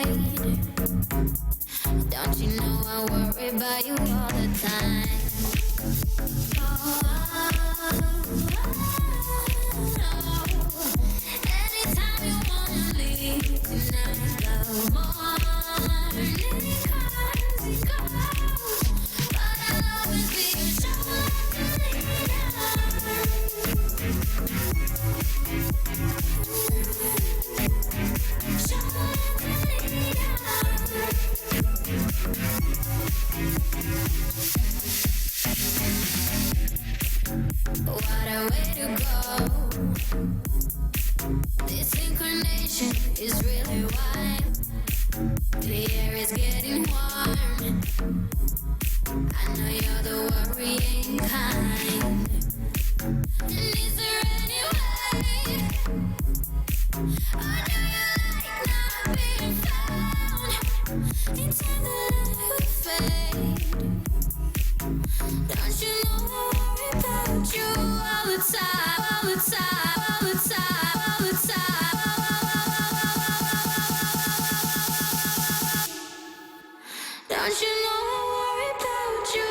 fade. Don't you know I worry about you all the time? Anytime you wanna leave tonight, the morning comes and goes, but I'll always be your What a way to go. This incarnation is really wide. The air is getting warm. I know you're the worrying kind. And is there any way? Or do you like not being found? Until the light will fade. Don't you know I worry about you all the time, all the time, all the time, all the time. Don't you know I worry about you?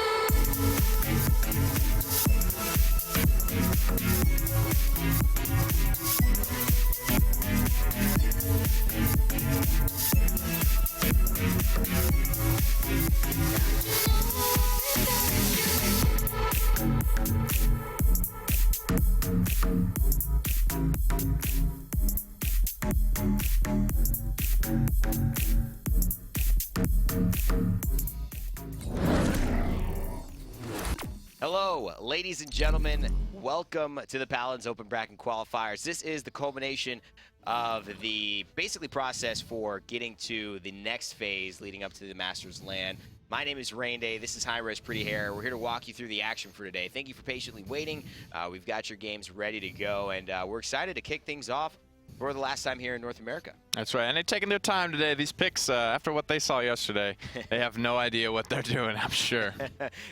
Hello, ladies and gentlemen. Welcome to the Paladins Open Bracket Qualifiers. This is the culmination of the basically process for getting to the next phase leading up to the Masters LAN. My name is Rain Day. This is High Res Pretty Hair. We're here to walk you through the action for today. Thank you for patiently waiting. We've got your games ready to go, and we're excited to kick things off for the last time here in North America. That's right, and they're taking their time today. These picks, after what they saw yesterday, they have no idea what they're doing, I'm sure.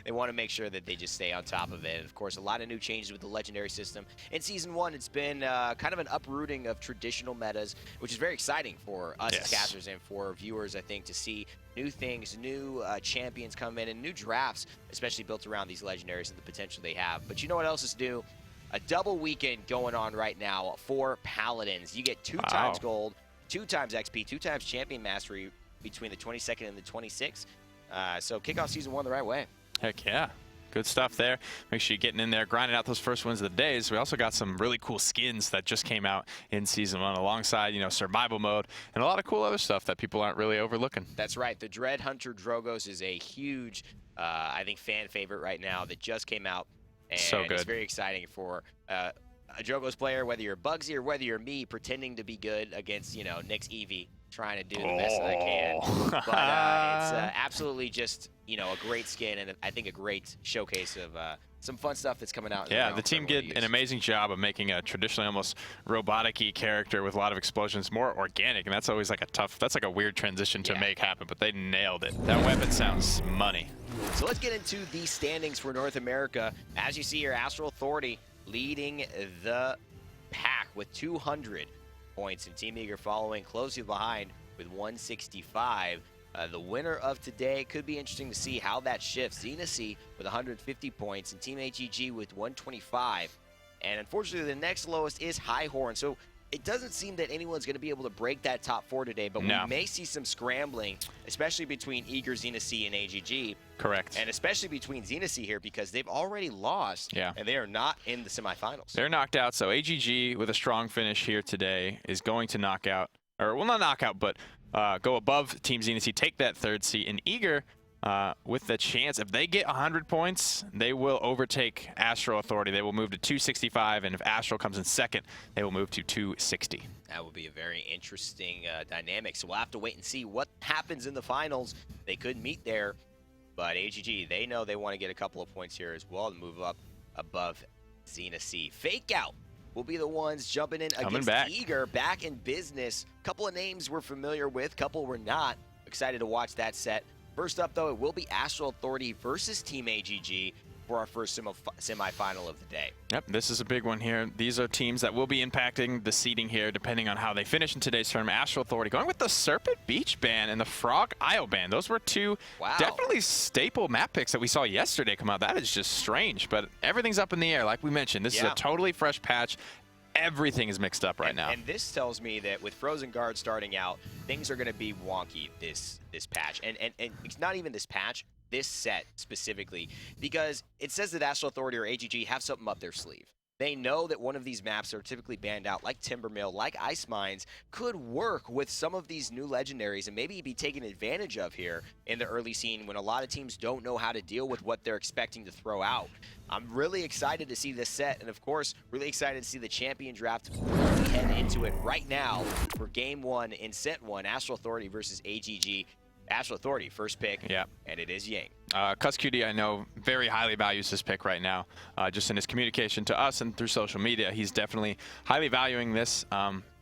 They want to make sure that they just stay on top of it. And of course, a lot of new changes with the Legendary system. In Season 1, it's been kind of an uprooting of traditional metas, which is very exciting for us as casters and for viewers, I think, to see new things, new champions come in, and new drafts, especially built around these Legendaries and the potential they have. But you know what else is new? A double weekend going on right now for Paladins. You get 2 times gold, 2 times XP, 2 times champion mastery between the 22nd and the 26th. So kick off Season 1 the right way. Heck yeah. Good stuff there. Make sure you're getting in there, grinding out those first wins of the days. We also got some really cool skins that just came out in Season 1 alongside, you know, survival mode and a lot of cool other stuff that people aren't really overlooking. That's right. The Dread Hunter Drogos is a huge, I think, fan favorite right now that just came out. And so good. It's very exciting for a Drogos player, whether you're Bugsy or whether you're me, pretending to be good against, you know, Nick's Eevee, trying to do the best that I can. But it's absolutely just, you know, a great skin and I think a great showcase of some fun stuff that's coming out. Yeah, the team did an amazing job of making a traditionally almost robotic-y character with a lot of explosions more organic, and that's always like a tough, that's like a weird transition to make happen, but they nailed it. That weapon sounds money. So let's get into the standings for North America. As you see here, Astral Authority leading the pack with 200 points, and Team Eager following closely behind with 165. The winner of today could be interesting to see how that shifts. Xenasi with 150 points and Team AGG with 125. And unfortunately, the next lowest is Highhorn. So it doesn't seem that anyone's going to be able to break that top 4 today, but we may see some scrambling, especially between Eager, Xenasi, and AGG. Correct. And especially between Xenasi here because they've already lost, and they are not in the semifinals. They're knocked out, so AGG with a strong finish here today is going to knock out, or well, not knock out, but go above Team Xenasi, take that 3rd seat, and Eager with the chance, if they get 100 points, they will overtake Astral Authority. They will move to 265, and if Astral comes in 2nd, they will move to 260. That will be a very interesting dynamic, so we'll have to wait and see what happens in the finals. They could meet there, but AGG, they know they want to get a couple of points here as well to move up above Xenasi. Fake Out will be the ones jumping in against Eager, back in business. Couple of names we're familiar with, couple we're not. Excited to watch that set. First up, though, it will be Astral Authority versus Team AGG. for our first semifinal of the day. Yep, this is a big one here. These are teams that will be impacting the seeding here depending on how they finish in today's tournament. Astral Authority going with the Serpent Beach ban and the Frog Isle ban. Those were two definitely staple map picks that we saw yesterday come out. That is just strange, but everything's up in the air. Like we mentioned, this is a totally fresh patch. Everything is mixed up right now. And this tells me that with Frozen Guard starting out, things are going to be wonky this patch. And it's not even this patch, this set specifically, because it says that Astral Authority or AGG have something up their sleeve. They know that one of these maps are typically banned out, like Timbermill, like Ice Mines, could work with some of these new legendaries and maybe be taken advantage of here in the early scene when a lot of teams don't know how to deal with what they're expecting to throw out. I'm really excited to see this set, and of course, really excited to see the champion draft. We head into it right now for Game 1 in Set 1, Astral Authority versus AGG. Astral Authority, first pick, and it is Ying. Cuskudi, I know, very highly values this pick right now. Just in his communication to us and through social media, he's definitely highly valuing this.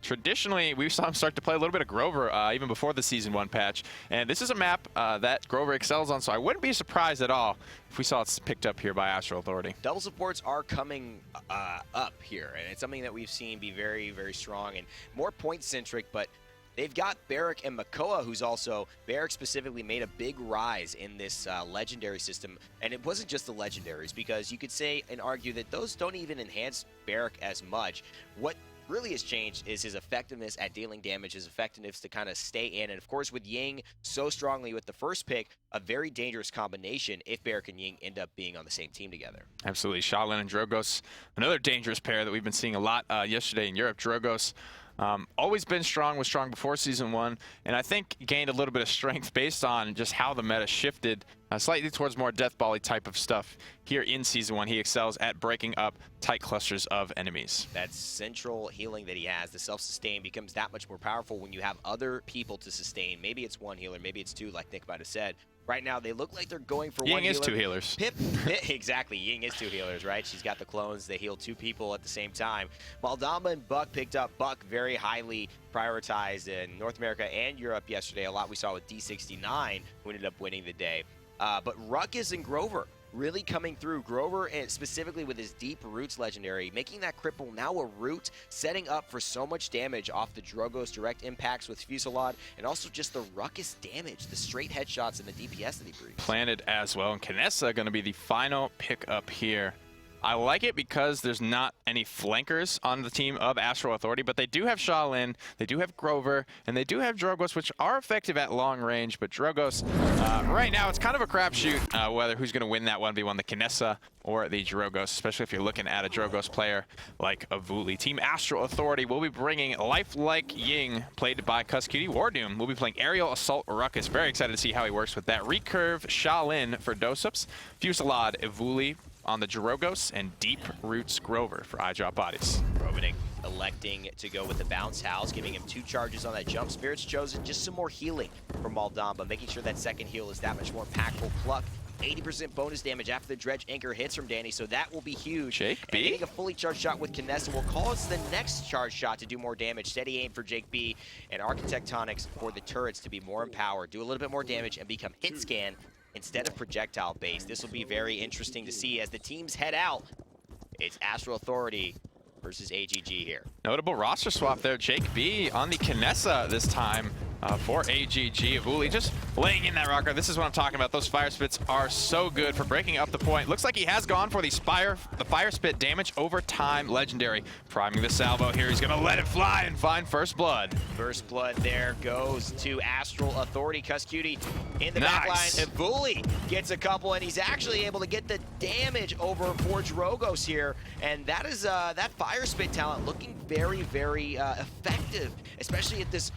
Traditionally, we saw him start to play a little bit of Grover even before the Season 1 patch. And this is a map that Grover excels on, so I wouldn't be surprised at all if we saw it picked up here by Astral Authority. Double supports are coming up here, and it's something that we've seen be very, very strong and more point-centric, but they've got Barrick and Makoa, who's also, Barrick specifically made a big rise in this legendary system. And it wasn't just the legendaries, because you could say and argue that those don't even enhance Barrick as much. What really has changed is his effectiveness at dealing damage, his effectiveness to kind of stay in. And of course, with Ying so strongly with the first pick, a very dangerous combination if Barrick and Ying end up being on the same team together. Absolutely. Shaolin and Drogos, another dangerous pair that we've been seeing a lot yesterday in Europe. Drogos, always been strong, was strong before Season 1, and I think gained a little bit of strength based on just how the meta shifted slightly towards more Death Volley type of stuff. Here in Season 1, he excels at breaking up tight clusters of enemies. That central healing that he has, the self-sustain, becomes that much more powerful when you have other people to sustain. Maybe it's one healer, maybe it's two, like Nick might have said. Right now, they look like they're going for one healer. Ying is two healers. Pip, exactly. Ying is two healers, right? She's got the clones. They heal two people at the same time. Maldamba and Buck picked up. Buck very highly prioritized in North America and Europe yesterday. A lot we saw with D69, who ended up winning the day. But Ruckus and Grover really coming through. Grover, and specifically with his Deep Roots legendary, making that cripple now a root, setting up for so much damage off the Drogos direct impacts with Fusillade, and also just the Ruckus damage, the straight headshots and the DPS that he brings. Planted as well, and Kinessa going to be the final pick up here. I like it because there's not any flankers on the team of Astral Authority, but they do have Shaolin, they do have Grover, and they do have Drogos, which are effective at long range. But Drogos, right now, it's kind of a crapshoot whether who's going to win that 1v1, the Kinessa or the Drogos, especially if you're looking at a Drogos player like Avuli. Team Astral Authority will be bringing Lifelike Ying, played by Cuskudi. Wardoom will be playing Aerial Assault Ruckus. Very excited to see how he works with that. Recurve Shaolin for Dosups, Fusillade Avuli on the Drogos, and Deep Roots Grover for Eyedrop Bodies. Romanik electing to go with the Bounce House, giving him 2 charges on that jump. Spirit's Chosen, just some more healing from Maldamba, making sure that second heal is that much more impactful. Pluck, 80% bonus damage after the Dredge Anchor hits from Danny, so that will be huge. Jake B. And getting a fully charged shot with Kinessa will cause the next charge shot to do more damage. Steady aim for Jake B, and Architectonics for the turrets to be more empowered, do a little bit more damage, and become hit scan instead of projectile based. This will be very interesting to see as the teams head out. It's Astral Authority versus AGG here. Notable roster swap there. Jake B on the Kinessa this time for AGG. Avuli just laying in that rocker. This is what I'm talking about. Those fire spits are so good for breaking up the point. Looks like he has gone for the fire spit damage over time legendary. Priming the salvo here. He's going to let it fly and find first blood. First blood there goes to Astral Authority. Cuskudi in the back line. Avuli gets a couple, and he's actually able to get the damage over for Drogos here. And that is that fire spit talent looking very, very effective, especially at this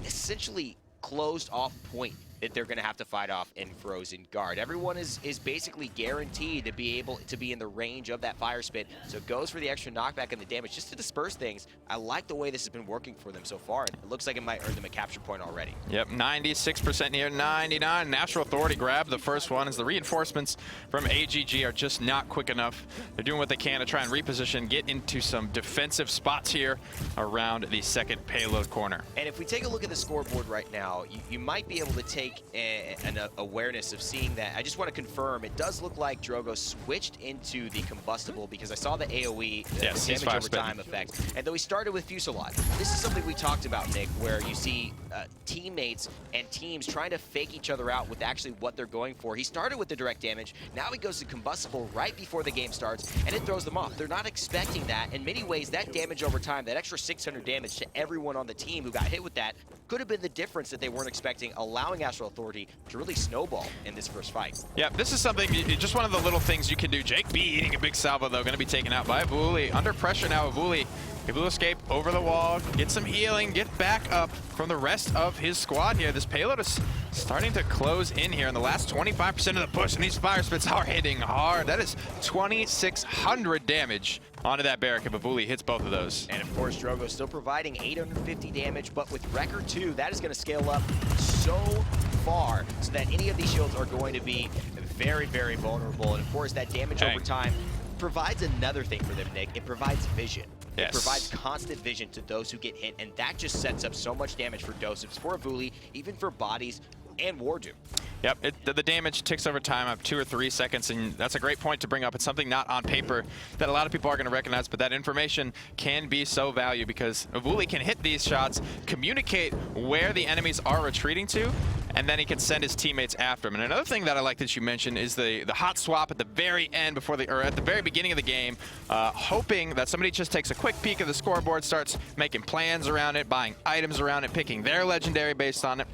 essentially closed off point that they're going to have to fight off in Frozen Guard. Everyone is basically guaranteed to be able to be in the range of that fire spit, so it goes for the extra knockback and the damage just to disperse things. I like the way this has been working for them so far, and it looks like it might earn them a capture point already. Yep, 96% here, 99. Astral Authority grabbed the first one as the reinforcements from AGG are just not quick enough. They're doing what they can to try and reposition, get into some defensive spots here around the second payload corner. And if we take a look at the scoreboard right now, you might be able to take an awareness of seeing that. I just want to confirm, it does look like Drogo switched into the combustible because I saw the AoE, the damage over time effect. And though he started with Fusillade, this is something we talked about, Nick, where you see teammates and teams trying to fake each other out with actually what they're going for. He started with the direct damage, now he goes to combustible right before the game starts, and it throws them off. They're not expecting that. In many ways, that damage over time, that extra 600 damage to everyone on the team who got hit with that, could have been the difference that they weren't expecting, allowing Astral Authority to really snowball in this first fight. Yeah, this is something, just one of the little things you can do. Jake B eating a big salvo, though, going to be taken out by Avuli. Under pressure now, Avuli able to escape over the wall, get some healing, get back up from the rest of his squad here. This payload is starting to close in here in the last 25% of the push, and these fire spits are hitting hard. That is 2,600 damage onto that barrack if Avuli hits both of those. And of course, Drogo still providing 850 damage, but with Wrecker 2, that is going to scale up so far so that any of these shields are going to be very, very vulnerable. And of course, that damage over time provides another thing for them, Nick. It provides vision. It provides constant vision to those who get hit, and that just sets up so much damage for Doseps, for Avuli, even for bodies, and Wardoom. Yep, the damage ticks over time up 2 or 3 seconds, and that's a great point to bring up. It's something not on paper that a lot of people are going to recognize, but that information can be so valuable because Avuli can hit these shots, communicate where the enemies are retreating to, and then he can send his teammates after him. And another thing that I like that you mentioned is the hot swap at the very end, or at the very beginning of the game, hoping that somebody just takes a quick peek at the scoreboard, starts making plans around it, buying items around it, picking their legendary based on it.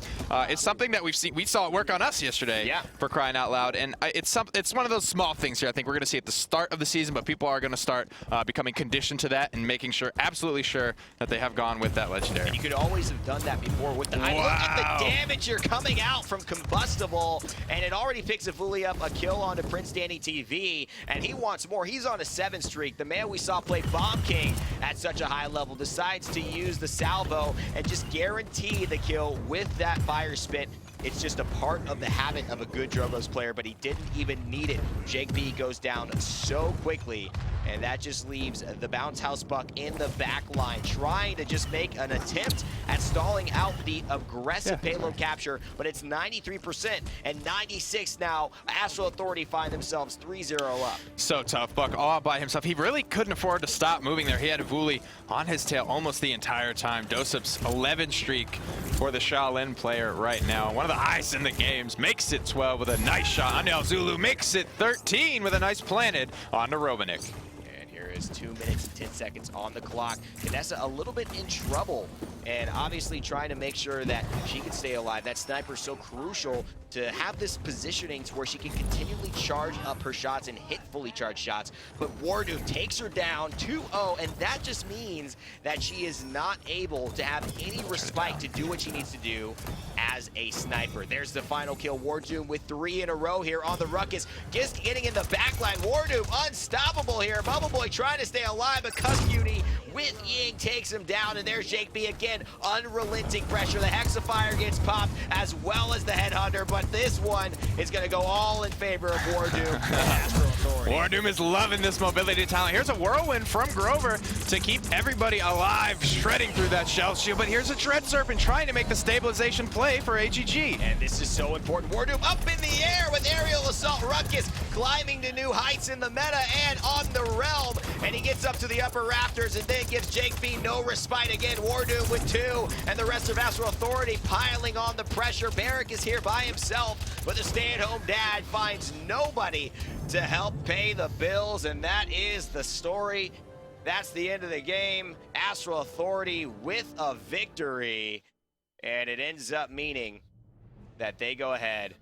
It's something that we saw it work on us yesterday, for crying out loud. And it's one of those small things here I think we're going to see at the start of the season, but people are going to start becoming conditioned to that and making sure, absolutely sure, that they have gone with that legendary. And you could always have done that before with the Look at the damage you're coming out from combustible, and it already picks Avuli up a kill onto Prince Danny TV, and he wants more. He's on a 7 streak. The man we saw play Bomb King at such a high level decides to use the salvo and just guarantee the kill with that fire spit. It's just a part of the habit of a good Drogo's player, but he didn't even need it. Jake B goes down so quickly, and that just leaves the Bounce House Buck in the back line, trying to just make an attempt at stalling out the aggressive payload capture, but it's 93% and 96 now. Astral Authority find themselves 3-0 up. So tough. Buck all by himself. He really couldn't afford to stop moving there. He had Avuli on his tail almost the entire time. Doseps 11 streak for the Shaolin player right now. One of the highest in the games. Makes it 12 with a nice shot on El Zulu. Makes it 13 with a nice planted on to Romanik. And here is 2 minutes and 10 seconds on the clock. Knessa a little bit in trouble, and obviously trying to make sure that she can stay alive. That sniper is so crucial to have this positioning to where she can continually charge up her shots and hit fully charged shots. But Wardoom takes her down 2-0, and that just means that she is not able to have any respite to do what she needs to do as a sniper. There's the final kill. Wardoom with 3 in a row here on the Ruckus. Just getting in the backline. Wardoom unstoppable here. Bubble Boy trying to stay alive, but Cuskuni with Ying takes him down, and there's Jake B again. Unrelenting pressure. The Hexafire gets popped as well as the Headhunter, but this one is going to go all in favor of Wardoom. Wardoom is loving this mobility talent. Here's a whirlwind from Grover to keep everybody alive, shredding through that shell shield. But here's a Dread Serpent trying to make the stabilization play for AGG. And this is so important. Wardoom up in the air with aerial assault. Ruckus climbing to new heights in the meta and on the realm. And he gets up to the upper rafters and then gives Jake B no respite again. Wardoom with 2, and the rest of Astral Authority piling on the pressure. Barrack is here by himself, but the stay-at-home dad finds nobody to help pay the bills, and that is the story. That's the end of the game. Astral Authority with a victory, and it ends up meaning that they go ahead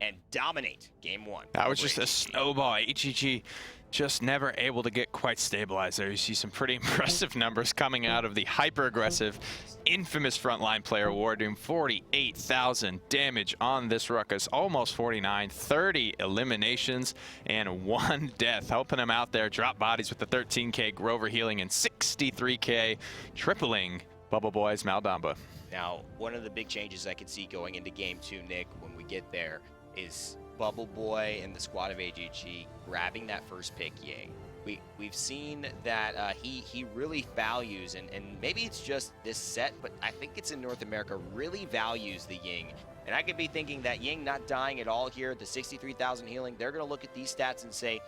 and dominate game 1. That was just a snowball. AGG just never able to get quite stabilized there. You see some pretty impressive numbers coming out of the hyper-aggressive, infamous frontline player Wardoom. 48,000 damage on this Ruckus, almost 49, 30 eliminations, and 1 death. Helping him out there, drop bodies with the 13K Grover healing and 63K, tripling Bubble Boy's Maldamba. Now, one of the big changes I could see going into game 2, Nick, when we get there, is Bubble Boy and the squad of AGG grabbing that first pick Ying. We've seen that he really values, and maybe it's just this set, but I think it's in North America, really values the Ying And I could be thinking that Ying not dying at all here, the 63,000 healing, they're going to look at these stats and say,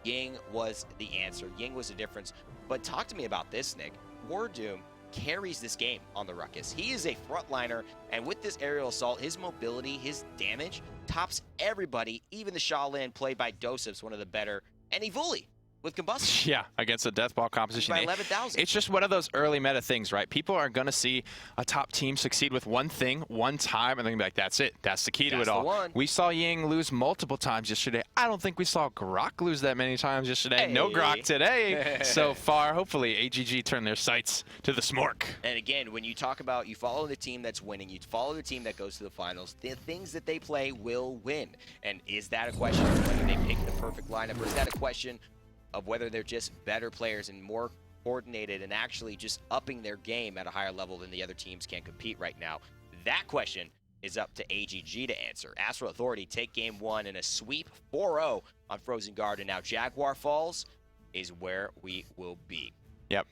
Ying was the answer. Ying was the difference. But talk to me about this, Nick. Wardoom carries this game on the Ruckus. He is a frontliner, and with this aerial assault, his mobility, his damage tops everybody, even the Shaolin played by Doseps, one of the better, and Evuli with combustion. Yeah, against a death ball composition. By 11,000. It's just one of those early meta things, right? People are going to see a top team succeed with one thing, one time, and they're going to be like, that's it. That's the key to it all. One. We saw Ying lose multiple times yesterday. I don't think we saw Grok lose that many times yesterday. Hey. No Grok today so far. Hopefully, AGG turn their sights to the smork. And again, when you talk about you follow the team that's winning, you follow the team that goes to the finals, the things that they play will win. And is that a question of whether they pick the perfect lineup, or is that a question of whether they're just better players and more coordinated and actually just upping their game at a higher level than the other teams can compete right now? That question is up to AGG to answer. Astral Authority take game 1 in a sweep 4-0 on Frozen Garden. Now Jaguar Falls is where we will be. Yep,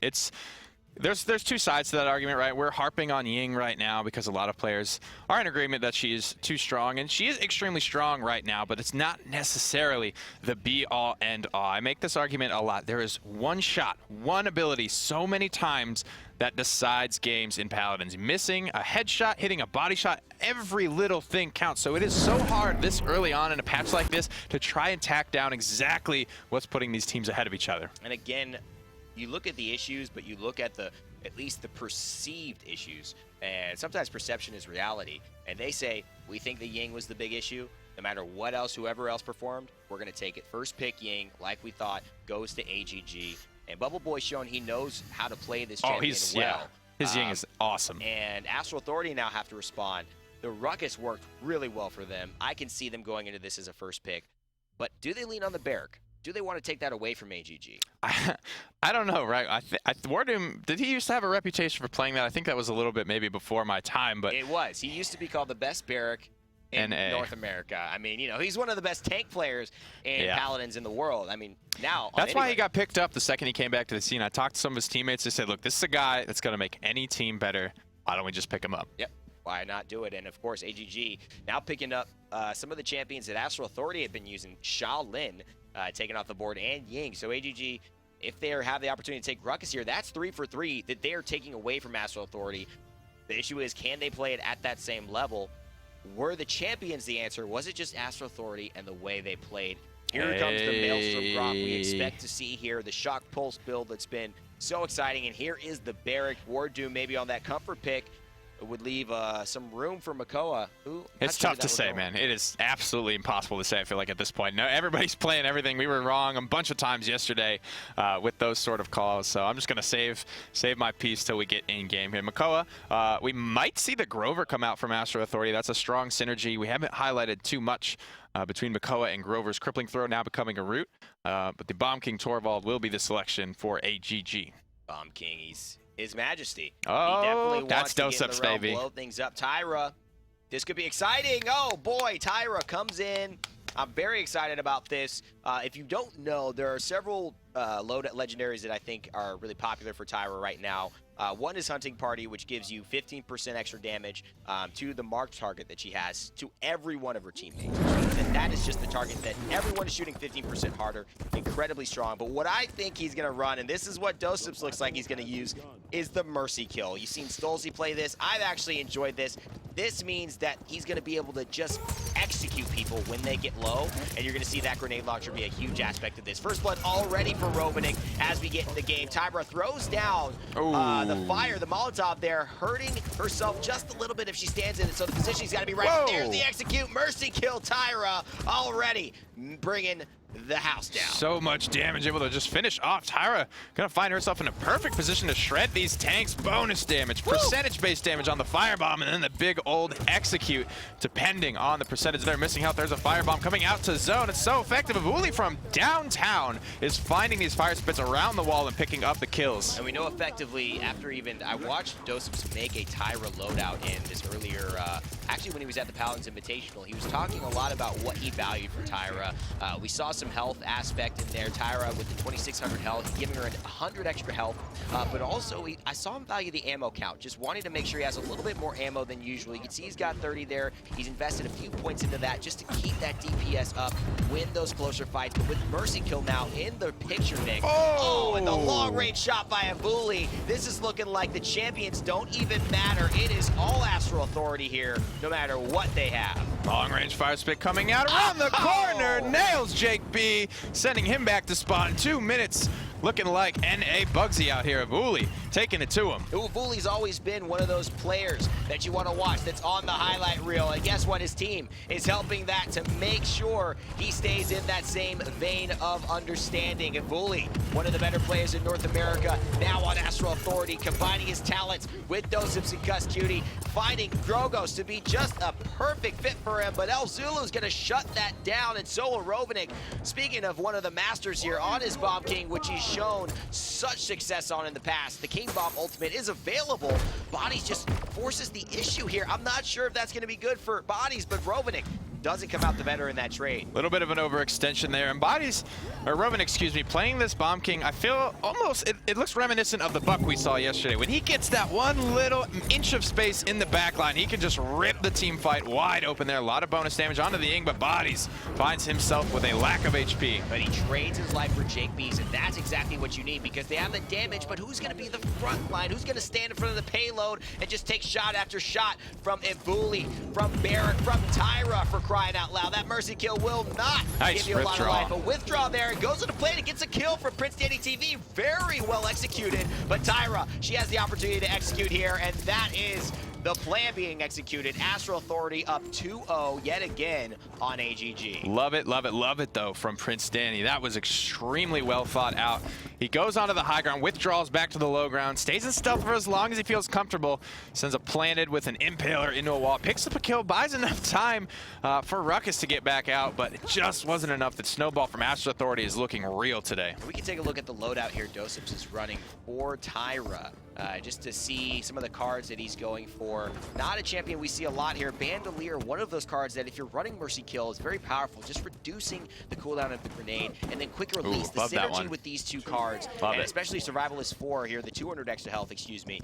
there's two sides to that argument, right? We're harping on Ying right now because a lot of players are in agreement that she is too strong, and she is extremely strong right now, but it's not necessarily the be-all, end-all. I make this argument a lot. There is one shot, one ability so many times that decides games in Paladins. Missing a headshot, hitting a body shot, every little thing counts. So it is so hard this early on in a patch like this to try and tack down exactly what's putting these teams ahead of each other. And again, you look at the issues, but you look at at least the perceived issues, and sometimes perception is reality. And they say, we think the Ying was the big issue. No matter what else, whoever else performed, we're going to take it. First pick Ying, like we thought, goes to AGG. And Bubble Boy's shown he knows how to play this champion well. Yeah. His Ying is awesome. And Astral Authority now have to respond. The Ruckus worked really well for them. I can see them going into this as a first pick. But do they lean on the Barrack? Do they want to take that away from AGG? I don't know, right? Wardoom, did he used to have a reputation for playing that? I think that was a little bit maybe before my time, but it was. He used to be called the best Barrack in North America. I mean, you know, he's one of the best tank players in Paladins in the world. I mean, now that's why he got picked up the second he came back to the scene. I talked to some of his teammates. They said, look, this is a guy that's going to make any team better. Why don't we just pick him up? Yep. Why not do it? And of course, AGG now picking up some of the champions that Astral Authority had been using. Shaolin taken off the board, and Ying. So AGG, if they have the opportunity to take Ruckus here, that's 3 for 3 that they are taking away from Astral Authority. The issue is, can they play it at that same level? Were the champions the answer? Was it just Astral Authority and the way they played? Here comes the Maelstrom Grok we expect to see here. The Shock Pulse build that's been so exciting. And here is the Barrack. Wardoom maybe on that comfort pick. It would leave some room for Makoa. It's tough to say, man. It is absolutely impossible to say, I feel like, at this point. No, everybody's playing everything. We were wrong a bunch of times yesterday with those sort of calls. So I'm just going to save my piece till we get in-game here. Makoa, we might see the Grover come out from Astral Authority. That's a strong synergy. We haven't highlighted too much between Makoa and Grover's Crippling Throw now becoming a root. But the Bomb King Torvald will be the selection for AGG. Bomb King, His Majesty. Oh, he definitely that's wants to get in Doseps, the realm, baby. blow things up. Tyra, this could be exciting. Oh boy, Tyra comes in. I'm very excited about this. If you don't know, there are several loadout legendaries that I think are really popular for Tyra right now. One is Hunting Party, which gives you 15% extra damage to the marked target that she has to every one of her teammates. And that is just the target that everyone is shooting 15% harder. Incredibly strong. But what I think he's going to run, and this is what Doseps looks like he's going to use, is the Mercy Kill. You've seen Stolzy play this. I've actually enjoyed this. This means that he's going to be able to just execute people when they get low, and you're going to see that grenade launcher be a huge aspect of this. First blood already for Romanik as we get in the game. Tyra throws down the fire, the Molotov there, hurting herself just a little bit if she stands in it, so the position's got to be right. Whoa. There's the execute. Mercy Kill Tyra already bringing the house down. So much damage, able to just finish off. Tyra gonna find herself in a perfect position to shred these tanks. Bonus damage, percentage-based damage on the firebomb, and then the big old execute, depending on the percentage they're missing health. There's a firebomb coming out to zone. It's so effective. Evuli from downtown is finding these fire spits around the wall and picking up the kills. And we know effectively, after even, I watched Doseps make a Tyra loadout in this earlier, actually when he was at the Paladins Invitational, he was talking a lot about what he valued for Tyra. We saw some health aspect in there. Tyra with the 2,600 health, giving her 100 extra health, but also I saw him value the ammo count, just wanting to make sure he has a little bit more ammo than usual. You can see he's got 30 there. He's invested a few points into that just to keep that DPS up, win those closer fights. But with Mercy Kill now in the picture, Nick. Oh, and the long-range shot by Avuli. This is looking like the champions don't even matter. It is all Astral Authority here, no matter what they have. Long-range fire spit coming out around the corner. Nails Jake B, sending him back to spawn. 2 minutes. Looking like N.A. Bugsy out here. Avuli taking it to him. Avuli's always been one of those players that you want to watch that's on the highlight reel. And guess what? His team is helping that to make sure he stays in that same vein of understanding. Avuli, one of the better players in North America, now on Astral Authority, combining his talents with Doseps and Cuss Cutie, finding Drogos to be just a perfect fit for him. But El Zulu's going to shut that down, and so will Rovnik. Speaking of one of the masters here on his Bomb King, which he's shown such success on in the past. The King Bomb ultimate is available. Bodies just forces the issue here. I'm not sure if that's going to be good for Bodies, but Rovnik doesn't come out the better in that trade. A little bit of an overextension there. And Bodies, or Rovnik, excuse me, playing this Bomb King, I feel almost, it looks reminiscent of the Buck we saw yesterday. When he gets that one little inch of space in the backline, he can just rip the team fight wide open there. A lot of bonus damage onto the Ying, but Bodies finds himself with a lack of HP. But he trades his life for Jake B's, and that's exactly what you need, because they have the damage, but who's going to be the front line? Who's going to stand in front of the payload and just take shot after shot from Avuli, from Barrack, from Tyra, for crying out loud? That Mercy Kill will not give you a lot of life. A withdraw there, it goes to the plate, it gets a kill for Prince Danny TV. Very well executed, but Tyra, she has the opportunity to execute here, and that is the plan being executed. Astral Authority up 2-0 yet again on AGG. Love it, love it, love it, though, from Prince Danny. That was extremely well thought out. He goes onto the high ground, withdraws back to the low ground, stays in stealth for as long as he feels comfortable, sends a planted with an impaler into a wall, picks up a kill, buys enough time for Ruckus to get back out, but it just wasn't enough. That snowball from Astral Authority is looking real today. We can take a look at the loadout here Doseps is running for Tyra. Just to see some of the cards that he's going for. Not a champion we see a lot here. Bandolier, one of those cards that if you're running Mercy Kill is very powerful, just reducing the cooldown of the grenade, and then quick release. The synergy with these two cards, and especially Survivalist 4 here, the 200 extra health, excuse me.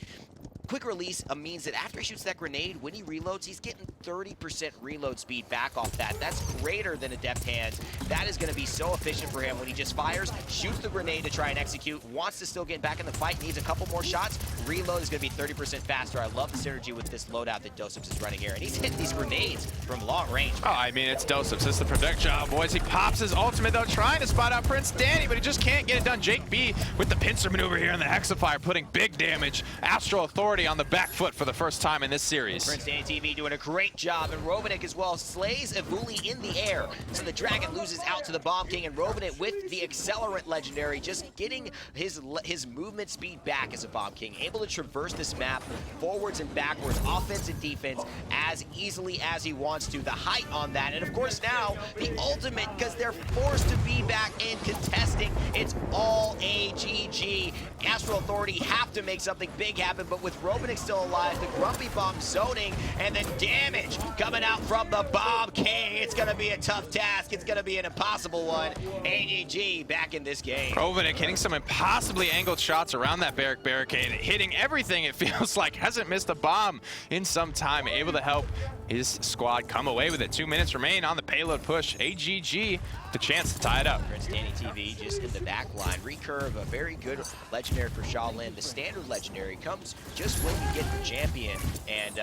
Quick release means that after he shoots that grenade, when he reloads, he's getting 30% reload speed back off that. That's greater than a deft hand. That is going to be so efficient for him when he just fires, shoots the grenade to try and execute, wants to still get back in the fight, needs a couple more shots. Reload is going to be 30% faster. I love the synergy with this loadout that Doseps is running here, and he's hitting these grenades from long range. Oh, I mean, it's Doseps. It's the projectile, boys. He pops his ultimate, though, trying to spot out Prince Danny, but he just can't get it done. Jake B with the pincer maneuver here in the Hexafire, putting big damage. Astral Authority on the back foot for the first time in this series. Prince Danny TV doing a great job, and Rovnik as well slays Avuli in the air. So the Dragon loses out to the Bomb King, and Rovnik with the Accelerant Legendary, just getting his movement speed back as a Bomb King, able to traverse this map forwards and backwards, offense and defense, as easily as he wants to. The height on that, and of course now the ultimate, because they're forced to be back in contesting. It's all AGG. Astral Authority have to make something big happen, but with Rovnik still alive, the Grumpy Bomb zoning, and the damage coming out from the Bomb King. It's going to be a tough task. It's going to be an impossible one. AGG back in this game. Rovnik hitting some impossibly angled shots around that barricade, hitting everything it feels like. Hasn't missed a bomb in some time, able to help his squad come away with it. 2 minutes remain on the payload push. AGG the chance to tie it up. Prince Danny TV just in the back line. Recurve, a very good legendary for Shaolin. The standard legendary comes just when you get the champion, and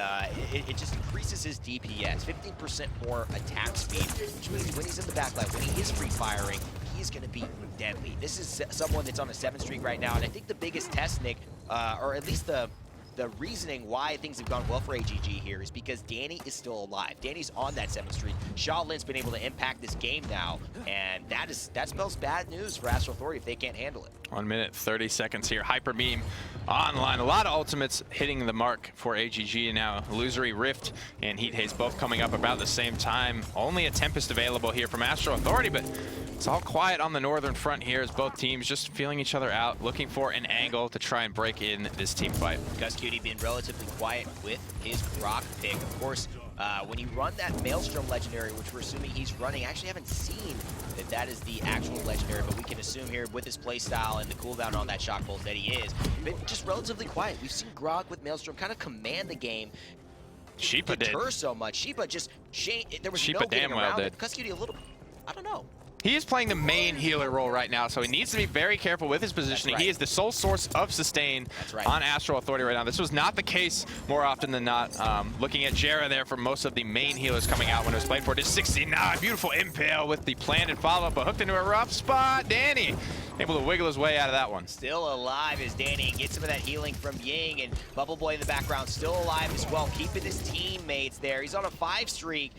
it just increases his DPS. 15% more attack speed, which means when he's in the back line, when he is free firing, he's going to be deadly. This is someone that's on a 7 streak right now, and I think the biggest test, Nick, or at least the reasoning why things have gone well for AGG here is because Danny is still alive. Danny's on that 7th streak. Shaolin's been able to impact this game now, and that spells bad news for Astral Authority if they can't handle it. 1 minute, 30 seconds here. Hyper Beam online. A lot of ultimates hitting the mark for AGG now. Illusory Rift and Heat Haze both coming up about the same time. Only a Tempest available here from Astral Authority, but it's all quiet on the northern front here as both teams just feeling each other out, looking for an angle to try and break in this team fight. Cuss Cutie being relatively quiet with his Grok pick. Of course, when you run that Maelstrom legendary, which we're assuming he's running, I actually haven't seen that that is the actual legendary, but we can assume here with his playstyle and the cooldown on that shock pulse that he is. Been just relatively quiet. We've seen Grog with Maelstrom kind of command the game. Sheepa did. So much. Sheepa just, there was Sheepa no getting damn well around did. it. Cuscuity a little, I don't know. He is playing the main healer role right now, so he needs to be very careful with his positioning. Right. He is the sole source of sustain on Astral Authority right now. This was not the case more often than not. Looking at Jera there for most of the main healers coming out when it was played for. It is 69. Beautiful impale with the planted follow-up, but hooked into a rough spot. Danny able to wiggle his way out of that one. Still alive as Danny gets some of that healing from Ying, and Bubble Boy in the background still alive as well, keeping his teammates there. He's on a 5 streak.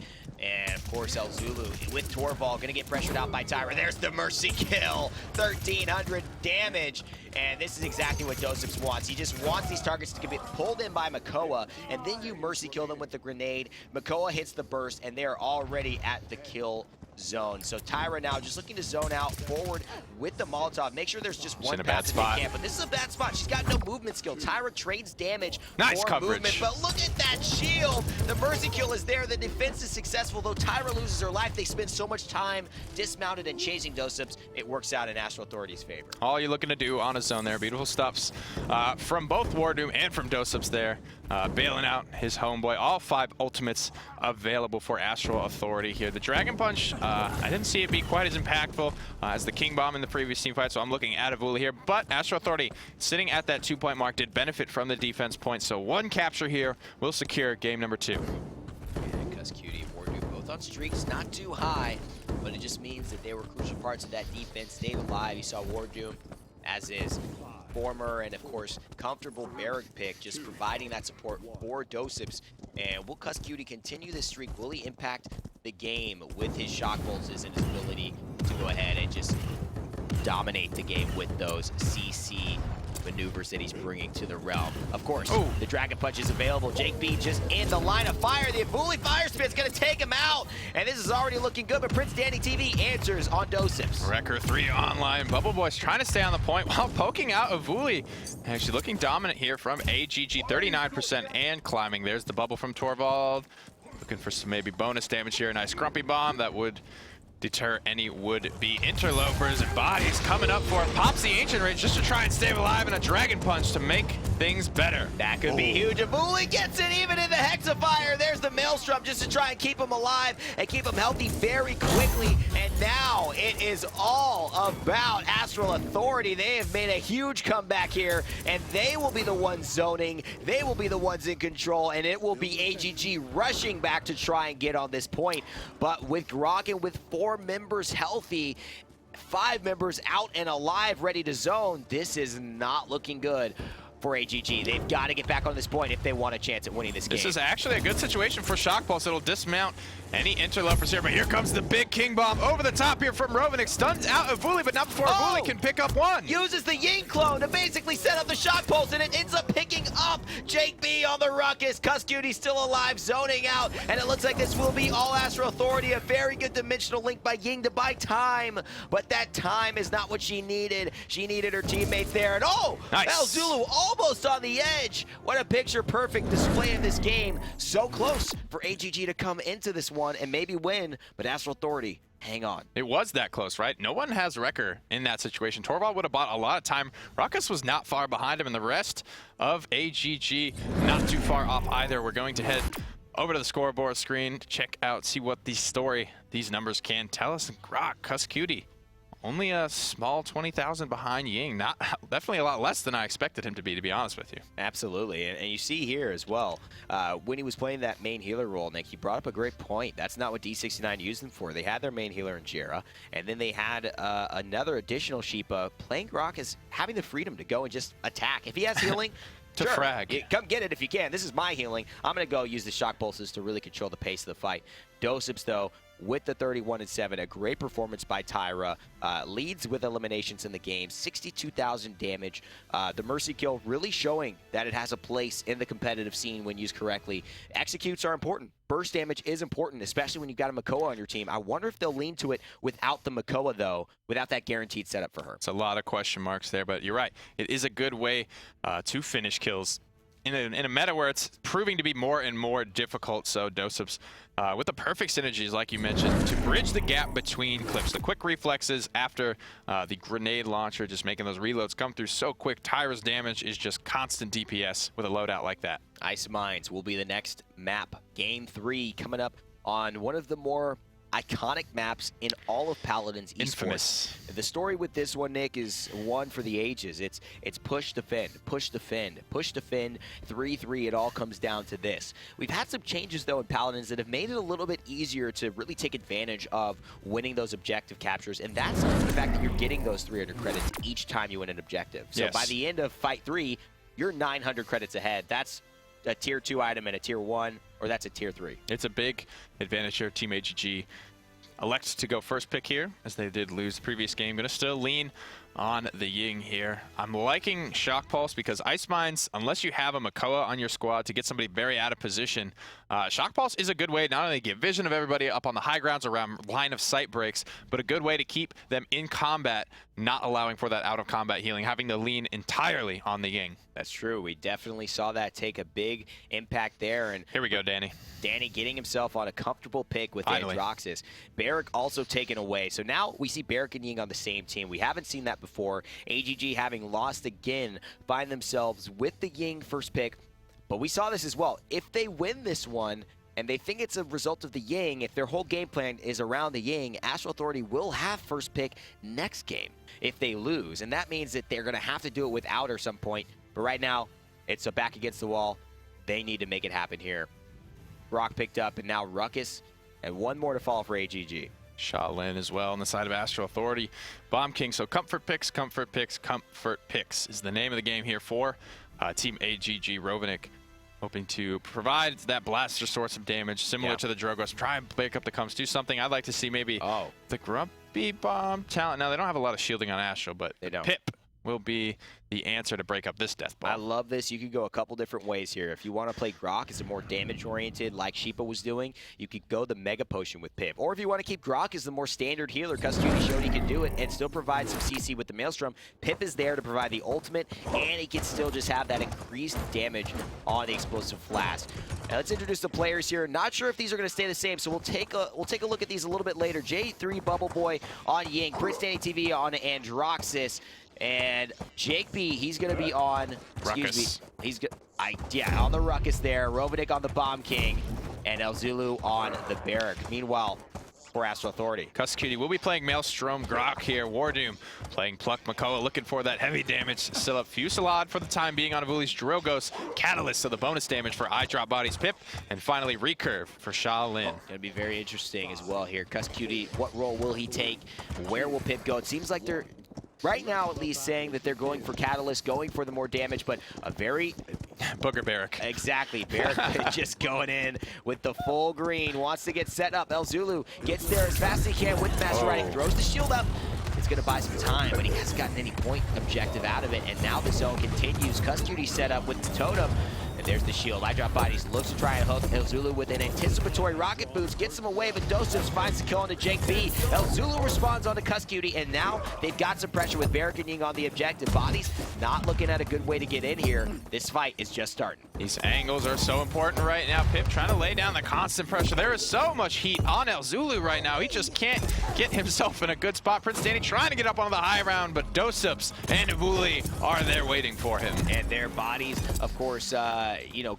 And of course, El Zulu with Torval gonna get pressured out by Tyra. There's the mercy kill, 1,300 damage. And this is exactly what Doseps wants. He just wants these targets to get pulled in by Makoa, and then you mercy kill them with the grenade. Makoa hits the burst, and they're already at the kill zone. So Tyra now just looking to zone out forward with the Molotov. Make sure there's just one path if they can. But this is a bad spot. She's got no movement skill. Tyra trades damage for coverage. movement. But look at that shield. The mercy kill is there. The defense is successful. Though Tyra loses her life, they spend so much time dismounted and chasing Doseps. It works out in Astral Authority's favor. All you're looking to do on a zone there. Beautiful stuffs from both Wardoom and from Doseps there. Bailing out his homeboy. All 5 ultimates available for Astral Authority here. The Dragon Punch, I didn't see it be quite as impactful as the King Bomb in the previous team fight, so I'm looking at Avula here. But Astral Authority, sitting at that 2-point mark, did benefit from the defense point, so 1 capture here will secure game number 2. And Cuscuity and Wardoom both on streaks, not too high, but it just means that they were crucial parts of that defense. Stayed alive. You saw Wardoom, as is former and of course comfortable barrack pick, just providing that support for Doseps. And will Cuscuity continue this streak? Will he impact the game with his shock pulses and his ability to go ahead and just dominate the game with those CC maneuvers that he's bringing to the realm? Of course, the Dragon Punch is available. Jake B just in the line of fire. The Avuli Fire Spit's gonna take him out, and this is already looking good, but Prince Danny TV answers on Doseps. Wrecker 3 online. Bubble Boy's trying to stay on the point while poking out Avuli. Actually looking dominant here from AGG, 39% and climbing. There's the bubble from Torvald. Looking for some maybe bonus damage here. A nice Grumpy Bomb that would deter any would-be interlopers, and bodies coming up for it. Pops the Ancient Rage just to try and stay alive, and a Dragon Punch to make things better. That could be huge. Avuli gets it even in the Hexafire. There's the Maelstrom just to try and keep him alive and keep him healthy very quickly. And now it is all about Astral Authority. They have made a huge comeback here, and they will be the ones zoning. They will be the ones in control, and it will be AGG rushing back to try and get on this point. But with Grog and with 4 members healthy, 5 members out and alive, ready to zone, this is not looking good for AGG. They've got to get back on this point if they want a chance at winning this game. This is actually a good situation for Shock Pulse. It'll dismount any interlopers here, but here comes the big King Bomb over the top here from Rovenick. Stuns out Avuli, but not before Avuli can pick up 1. Uses the Ying clone to basically set up the Shock Pulse, and it ends up picking up Jake B on the Ruckus. Cuscuity still alive, zoning out, and it looks like this will be all Astral Authority. A very good dimensional link by Ying to buy time, but that time is not what she needed. She needed her teammates there, and El Zulu almost on the edge. What a picture-perfect display of this game. So close for AGG to come into this one and maybe win, but Astral Authority, hang on. It was that close, right? No one has Wrecker in that situation. Torvald would have bought a lot of time. Ruckus was not far behind him, and the rest of AGG not too far off either. We're going to head over to the scoreboard screen to check out, see what the story, these numbers can tell us. And Grok, Cuscuity, only a small 20,000 behind Ying. Definitely a lot less than I expected him to be honest with you. Absolutely, and you see here as well, when he was playing that main healer role, Nick, he brought up a great point. That's not what D69 used them for. They had their main healer in Jera, and then they had another additional Sheepa. Playing Grok is having the freedom to go and just attack. If he has healing, to frag. Come get it if you can. This is my healing. I'm going to go use the shock pulses to really control the pace of the fight. Doseps, though, with the 31-7, a great performance by Tyra. Leads with eliminations in the game, 62,000 damage. The Mercy Kill really showing that it has a place in the competitive scene when used correctly. Executes are important. Burst damage is important, especially when you've got a Makoa on your team. I wonder if they'll lean to it without the Makoa, though, without that guaranteed setup for her. It's a lot of question marks there, but you're right. It is a good way to finish kills. in a meta where it's proving to be more and more difficult. So Dosups with the perfect synergies, like you mentioned, to bridge the gap between clips. The quick reflexes after the grenade launcher, just making those reloads come through so quick. Tyra's damage is just constant DPS with a loadout like that. Ice Mines will be the next map. Game 3 coming up on one of the more iconic maps in all of Paladins esports. Infamous. The story with this one, Nick, is one for the ages. It's push, defend, push, defend, push, defend, 3-3. It all comes down to this. We've had some changes, though, in Paladins that have made it a little bit easier to really take advantage of winning those objective captures, and that's the fact that you're getting those 300 credits each time you win an objective. So by the end of Fight 3, you're 900 credits ahead. That's a Tier 2 item and a Tier 1, or that's a Tier 3. It's a big advantage here. Team AGG elects to go first pick here, as they did lose the previous game. Gonna still lean on the Ying here. I'm liking Shock Pulse because Ice Mines, unless you have a Makoa on your squad to get somebody very out of position, Shock Pulse is a good way not only to get vision of everybody up on the high grounds around line of sight breaks, but a good way to keep them in combat, not allowing for that out of combat healing, having to lean entirely on the Ying. That's true. We definitely saw that take a big impact there. And here we go, Danny. Danny getting himself on a comfortable pick with Androxus. Barrick also taken away. So now we see Barrick and Ying on the same team. We haven't seen that before. AGG, having lost again, find themselves with the Ying first pick. But we saw this as well. If they win this one, and they think it's a result of the Ying, if their whole game plan is around the Ying, Astral Authority will have first pick next game if they lose. And that means that they're going to have to do it without her some point. But right now, it's a back against the wall. They need to make it happen here. Brock picked up, and now Ruckus, and one more to fall for AGG. Shaolin as well on the side of Astral Authority. Bomb King, so comfort picks, comfort picks, comfort picks is the name of the game here for Team AGG. Rovenick hoping to provide that blaster source of damage, similar to the Drogos. Try and break up the comps, do something. I'd like to see maybe the Grumpy Bomb talent. Now, they don't have a lot of shielding on Astral, but Pip will be the answer to break up this death ball. I love this. You could go a couple different ways here. If you want to play Grok as a more damage-oriented, like Sheepa was doing, you could go the Mega Potion with Pip. Or if you want to keep Grok as the more standard healer, Custoody showed he can do it and still provide some CC with the Maelstrom. Pip is there to provide the ultimate, and he can still just have that increased damage on the Explosive Flask. Now let's introduce the players here. Not sure if these are going to stay the same, so we'll take a look at these a little bit later. J3 Bubble Boy on Ying, Prince Danny TV on Androxus. And Jake B, he's going to be on, Ruckus. He's on the Ruckus there. Rovenick on the Bomb King, and El Zulu on the Barrack. Meanwhile, for Astral Authority, Cutie will be playing Maelstrom Grok here. Wardoom playing Pluck Makoa, looking for that heavy damage. Still up Fusillade for the time being on Avuli's Drogos. Catalyst, so the bonus damage for Eye Drop Bodies Pip. And finally, Recurve for Shaolin. Going to be very interesting as well here. Cutie, what role will he take? Where will Pip go? It seems like they're right now at least saying that they're going for Catalyst, going for the more damage, but a very Booger Barrack. Exactly. Barrack just going in with the full green, wants to get set up. El Zulu gets there as fast as he can with Master Riding, throws the shield up. It's going to buy some time, but he hasn't gotten any point objective out of it, and now the zone continues. Custoody set up with the totem. And there's the shield. Eye Drop Bodies looks to try and hook El Zulu with an anticipatory rocket boost, gets him away, but Dosus finds the kill onto Jake B. El Zulu responds onto Custoody, and now they've got some pressure with Barrack and Ying on the objective. Bodies not looking at a good way to get in here. This fight is just starting. These angles are so important right now. Pip trying to lay down the constant pressure. There is so much heat on El Zulu right now. He just can't get himself in a good spot. Prince Danny trying to get up on the high round, but Dosups and Avuli are there waiting for him. And their Bodies, of course,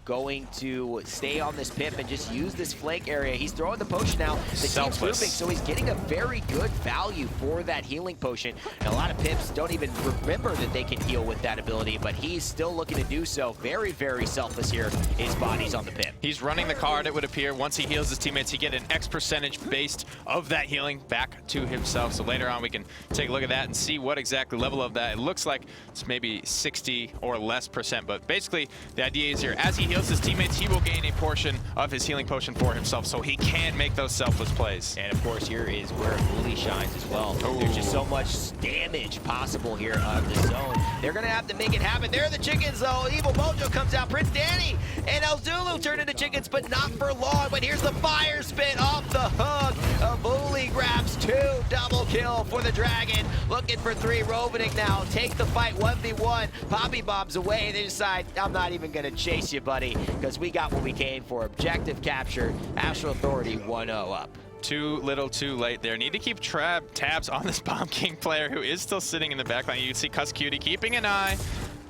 going to stay on this Pip and just use this flank area. He's throwing the potion now. The team's moving, so he's getting a very good value for that healing potion. And a lot of Pips don't even remember that they can heal with that ability, but he's still looking to do so. Very, very selfless here. His Bodies on the Pip. He's running the card, it would appear. Once he heals his teammates, he get an X percentage based of that healing back to himself. So later on, we can take a look at that and see what exactly level of that. It looks like it's maybe 60 or less percent, but basically the idea is here, as he heals his teammates, he will gain a portion of his healing potion for himself, so he can make those selfless plays. And of course, here is where Avuli shines as well. There's just so much damage possible here on the zone. They're gonna have to make it happen. There are the chickens, though. Evil Mojo comes out. Prince Danny and El Zulu turn into chickens, but not for long. But here's the fire spit off the hook. Avuli grabs 2 double Triple kill for the Dragon. Looking for 3. Rovening now. Take the fight 1v1. Poppy bombs away. They decide, I'm not even going to chase you, buddy, because we got what we came for. Objective captured. Astral Authority 1-0 up. Too little, too late there. Need to keep tabs on this Bomb King player who is still sitting in the backline. You can see Cuss Cutie keeping an eye,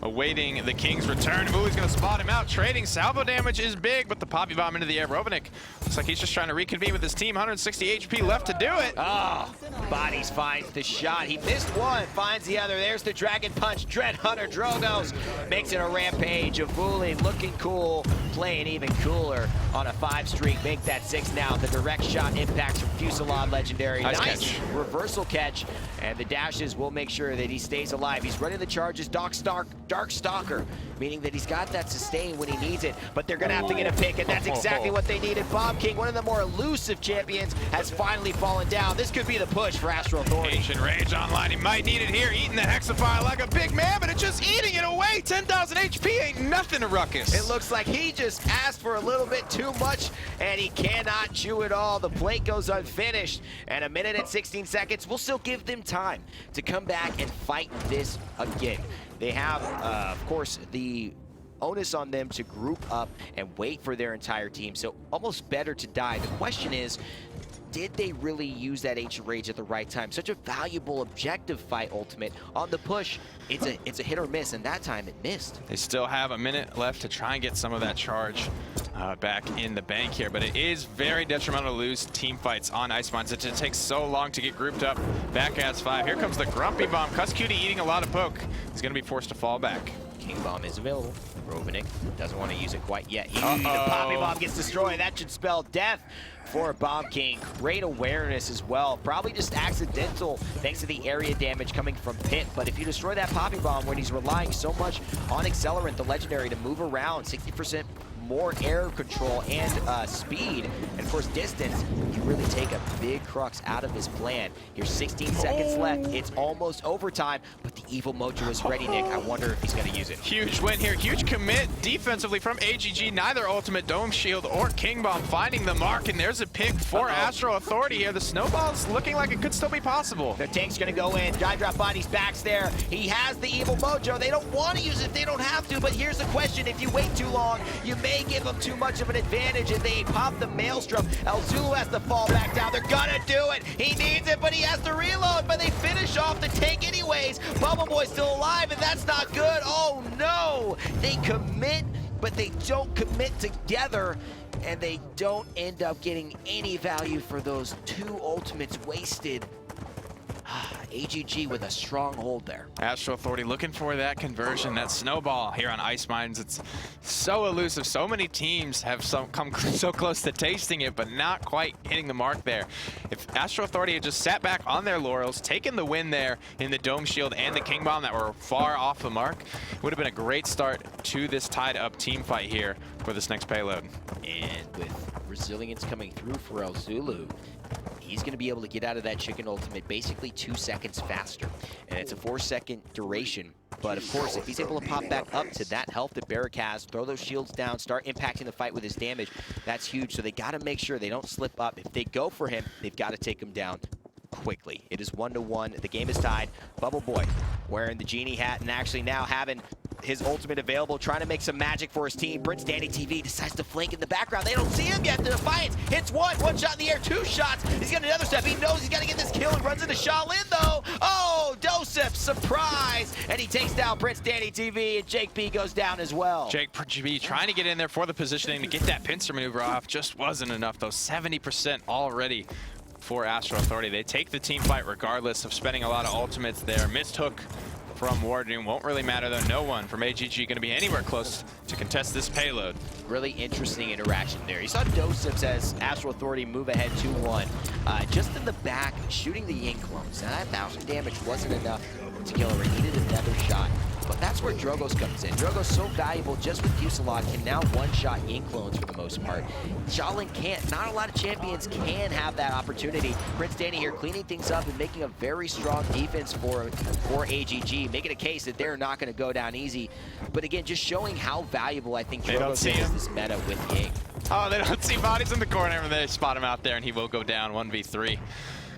awaiting the King's return. Ooh, he's going to spot him out. Trading salvo damage is big, but the Poppy Bomb into the air. Rovenik looks like he's just trying to reconvene with his team. 160 HP left to do it. Oh, Bodies finds the shot. He missed one, finds the other. There's the Dragon Punch. Dread Hunter Drogos makes it a rampage. Avuli looking cool, playing even cooler on a 5 streak. Make that 6 now. The direct shot impacts from Fusillade Legendary. Nice catch. Reversal catch, and the dashes will make sure that he stays alive. He's running the charges. Dark Stalker, meaning that he's got that sustain when he needs it, but they're going to have to get a pick, and that's exactly what they needed. Bomb King, one of the more elusive champions, has finally fallen down. This could be the push for Astral Authority. Ancient Rage online. He might need it here. Eating the Hexafire like a big man, but it's just eating it away. 10,000 HP ain't nothing to Ruckus. It looks like he just asked for a little bit too much, and he cannot chew it all. The plate goes unfinished, and 1 minute and 16 seconds will still give them time to come back and fight this again. They have, of course, the onus on them to group up and wait for their entire team, so almost better to die. The question is, did they really use that Ancient Rage at the right time? Such a valuable objective fight ultimate on the push. It's a hit or miss, and that time it missed. They still have 1 minute left to try and get some of that charge back in the bank here, but it is very detrimental to lose team fights on Ice Mines. It just takes so long to get grouped up. Back as 5. Here comes the Grumpy Bomb. Cuss Cutie eating a lot of poke. He's going to be forced to fall back. King Bomb is available. Rovenik doesn't want to use it quite yet. The Poppy Bomb gets destroyed. That should spell death for Bomb King. Great awareness as well. Probably just accidental thanks to the area damage coming from Pit. But if you destroy that Poppy Bomb when he's relying so much on Accelerant, the Legendary, to move around, 60% more air control and speed, and of course distance, you really take a big crux out of his plan. Here's 16 seconds left. It's almost overtime, but the Evil Mojo is ready, Nick. I wonder if he's going to use it. Huge win here. Huge commit defensively from AGG. Neither ultimate Dome Shield or King Bomb finding the mark, and there's a pick for Astral Authority here. The snowball's looking like it could still be possible. The tank's going to go in. Dive Drop Bodies backs there. He has the Evil Mojo. They don't want to use it. They don't have to, but here's the question. If you wait too long, you may give them too much of an advantage, and they pop the Maelstrom. El Zulu has to fall back down. They're gonna do it. He needs it, but he has to reload, but they finish off the tank anyways. Bubble Boy's still alive, and that's not good. Oh no! They commit, but they don't commit together, and they don't end up getting any value for those 2 ultimates wasted. AGG with a strong hold there. Astral Authority looking for that conversion, that snowball here on Ice Mines. It's so elusive. So many teams have come so close to tasting it, but not quite hitting the mark there. If Astral Authority had just sat back on their laurels, taken the win there in the Dome Shield and the King Bomb that were far off the mark, it would have been a great start to this tied up team fight here for this next payload. And with resilience coming through for El Zulu, he's going to be able to get out of that chicken ultimate basically 2 seconds faster. And it's a 4-second duration. But of course, if he's able to pop back up to that health that Barrick has, throw those shields down, start impacting the fight with his damage, that's huge. So they got to make sure they don't slip up. If they go for him, they've got to take him down quickly. It is 1-1. The game is tied. Bubble Boy wearing the Genie hat and actually now having his ultimate available, trying to make some magic for his team. Prince Danny TV decides to flank in the background. They don't see him yet. The Defiance hits one shot in the air, 2 shots. He's got another step. He knows he's got to get this kill. He runs into Shaolin though. Oh, Dosef, surprise! And he takes down Prince Danny TV, and Jake B goes down as well. Jake B trying to get in there for the positioning to get that pincer maneuver off. Just wasn't enough though. 70% already for Astral Authority. They take the team fight regardless of spending a lot of ultimates there. Missed hook from Wardoom won't really matter though. No one from AGG going to be anywhere close to contest this payload. Really interesting interaction there. You saw Dosef as Astral Authority move ahead 2-1. Just in the back, shooting the Yin clones. Now that 1,000 damage wasn't enough to kill her. He needed another shot. But that's where Drogos comes in. Drogos so valuable just with Fusillade, can now one-shot Yin clones for the most part. Shaolin can't. Not a lot of champions can have that opportunity. Prince Danny here cleaning things up and making a very strong defense for AGG, making a case that they're not going to go down easy. But again, just showing how valuable I think Drogos is this meta with Ying. Oh, they don't see Bodies in the corner, and they spot him out there, and he will go down 1v3.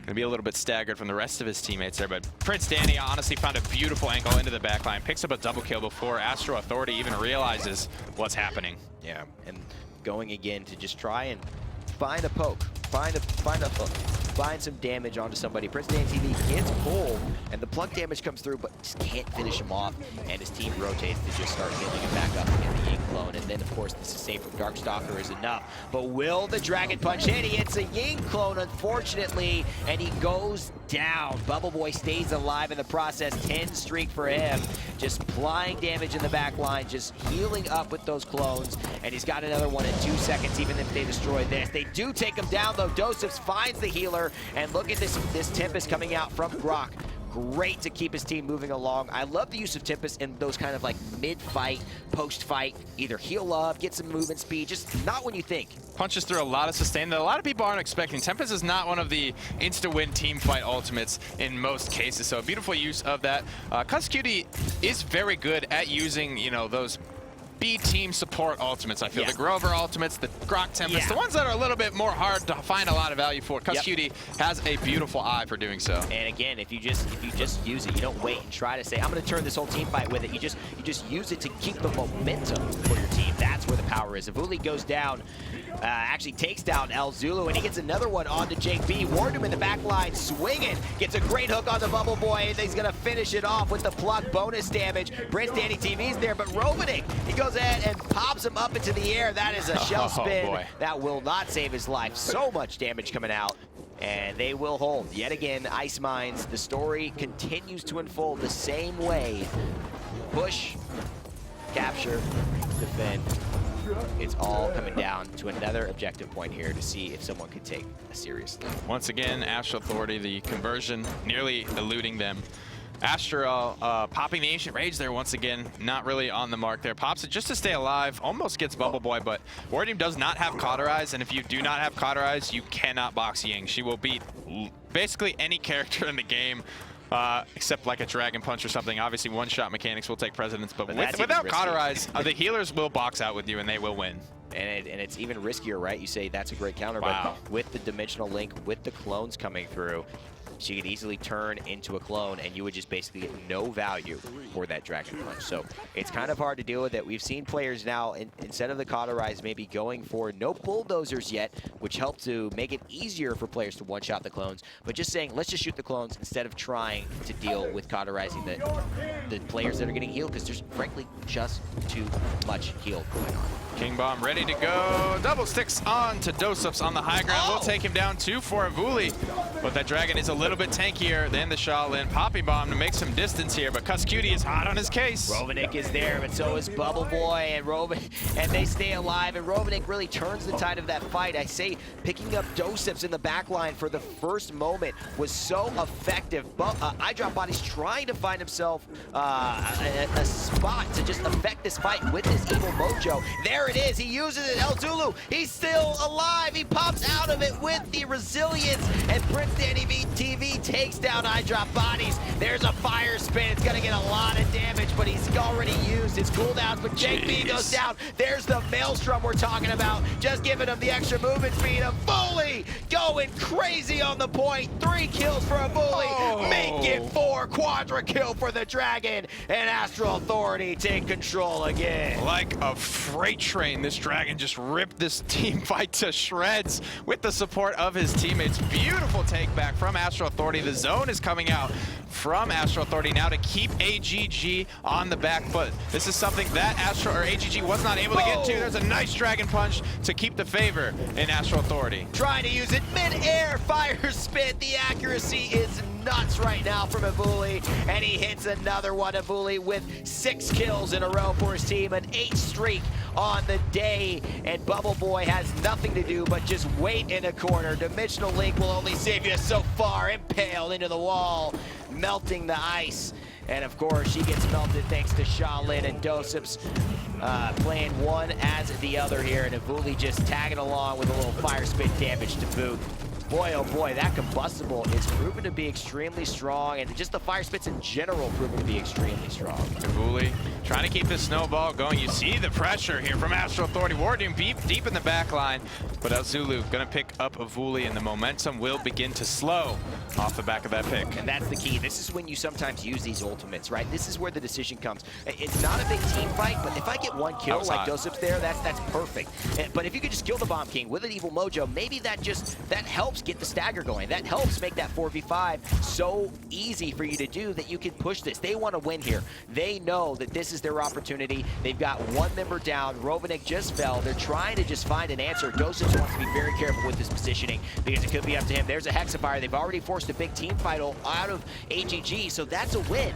Gonna be a little bit staggered from the rest of his teammates there, but Prince Danny honestly found a beautiful angle into the backline, picks up a double kill before Astro Authority even realizes what's happening. Yeah, and going again to just try and find a poke, find a hook, find some damage onto somebody. Prince Danny TV gets pulled, and the plug damage comes through, but just can't finish him off, and his team rotates to just start building it back up in the Ying clone. And then, of course, the sustain from Darkstalker is enough. But will the Dragon Punch hit? He hits a Ying clone, unfortunately, and he goes down. Bubble Boy stays alive in the process. 10 streak for him. Just applying damage in the back line, just healing up with those clones, and he's got another one in 2 seconds, even if they destroy this. They do take him down, though. Dosephs finds the healer, and look at this Tempest coming out from Grok. Great to keep his team moving along. I love the use of Tempest in those kind of like mid-fight, post-fight, either heal up, get some movement speed, just not when you think. Punches through a lot of sustain that a lot of people aren't expecting. Tempest is not one of the insta-win team fight ultimates in most cases, so a beautiful use of that. Cutie is very good at using, you know, those B-team support ultimates. I feel the Grover ultimates, the Grok Tempest, the ones that are a little bit more hard to find a lot of value for. Cutie has a beautiful eye for doing so. And again, if you just use it, you don't wait and try to say, I'm going to turn this whole team fight with it. You just use it to keep the momentum for your team. That's where the power is. If Uli goes down, actually takes down El Zulu, and he gets another one onto Jake B. Warned him in the back line, swinging, gets a great hook on the Bubble Boy, and he's going to finish it off with the plug bonus damage. Prince Danny TV's there, but Rovenick, he goes ahead and pops him up into the air. That is a shell spin that will not save his life. So much damage coming out, and they will hold. Yet again, Ice Mines, the story continues to unfold the same way. Push, capture, defend. It's all coming down to another objective point here to see if someone could take a serious lead. Once again, Astro Authority, the conversion nearly eluding them. Astro popping the Ancient Rage there once again, not really on the mark there. Pops it just to stay alive, almost gets Bubble Boy, but Warteam does not have Cauterize, and if you do not have Cauterize, you cannot box Ying. She will beat basically any character in the game, except like a Dragon Punch or something. Obviously, one-shot mechanics will take precedence, but without Cauterize, the healers will box out with you, and they will win. And it's even riskier, right? You say that's a great counter, but with the Dimensional Link, with the clones coming through, she could easily turn into a clone, and you would just basically get no value for that Dragon Punch. So it's kind of hard to deal with it. We've seen players now, instead of the Cauterize, maybe going for no bulldozers yet, which help to make it easier for players to one-shot the clones, but just saying, let's just shoot the clones instead of trying to deal with cauterizing the players that are getting healed, because there's frankly just too much heal going on. King Bomb ready to go. Double sticks on to Dosephs on the high ground. We'll take him down 2 for Avuli. But that Dragon is a little bit tankier than the Shaolin. Poppy Bomb to make some distance here, but Cutie is hot on his case. Rovenick is there, but so is Bubble Boy, and they stay alive, and Rovenick really turns the tide of that fight. I say picking up Dosephs in the back line for the first moment was so effective. iDrop Body's trying to find himself a spot to just affect this fight with his evil mojo. There it is. He uses it. El Zulu, he's still alive. He pops out of it with the resilience, and Prince Danny TV takes down iDrop Bodies. There's a fire spin. It's going to get a lot of damage, but he's already used his cooldowns. But Jake B goes down. There's the Maelstrom we're talking about. Just giving him the extra movement speed. A Bully going crazy on the point. 3 kills for a Bully. Make it 4. Quadra kill for the Dragon. And Astral Authority take control again. Like a freight train, this Dragon just ripped this team fight to shreds with the support of his teammates. Beautiful take back from Astral Authority. The zone is coming out from Astral Authority now to keep AGG on the back foot. This is something that AGG was not able to get to. There's a nice Dragon Punch to keep the favor in Astral Authority. Trying to use it mid-air, fire spit. The accuracy is nuts right now from Avuli, and he hits another one. Avuli with 6 kills in a row for his team, an 8 streak on the day, and Bubble Boy has nothing to do but just wait in a corner. Dimensional Link will only save you so far. Impaled into the wall, melting the ice. And of course, she gets melted thanks to Shaolin, and Dosephs playing one as the other here, and Avuli just tagging along with a little fire spit damage to boot. boy, oh boy, that combustible is proven to be extremely strong, and just the fire spits in general proven to be extremely strong. Avuli trying to keep this snowball going. You see the pressure here from Astro Authority. Wardoom deep in the back line, but Elzulu going to pick up Avuli, and the momentum will begin to slow off the back of that pick. And that's the key. This is when you sometimes use these ultimates, right? This is where the decision comes. It's not a big team fight, but if I get one kill like Dosip's there, that's perfect. But if you could just kill the Bomb King with an Evil Mojo, maybe that helps get the stagger going. That helps make that 4v5 so easy for you to do that you can push this. They want to win here. They know that this is their opportunity. They've got one member down. Rovanic just fell. They're trying to just find an answer. Dosip wants to be very careful with his positioning because it could be up to him. There's a Hexafire. They've already forced a big team fight out of AGG, so that's a win.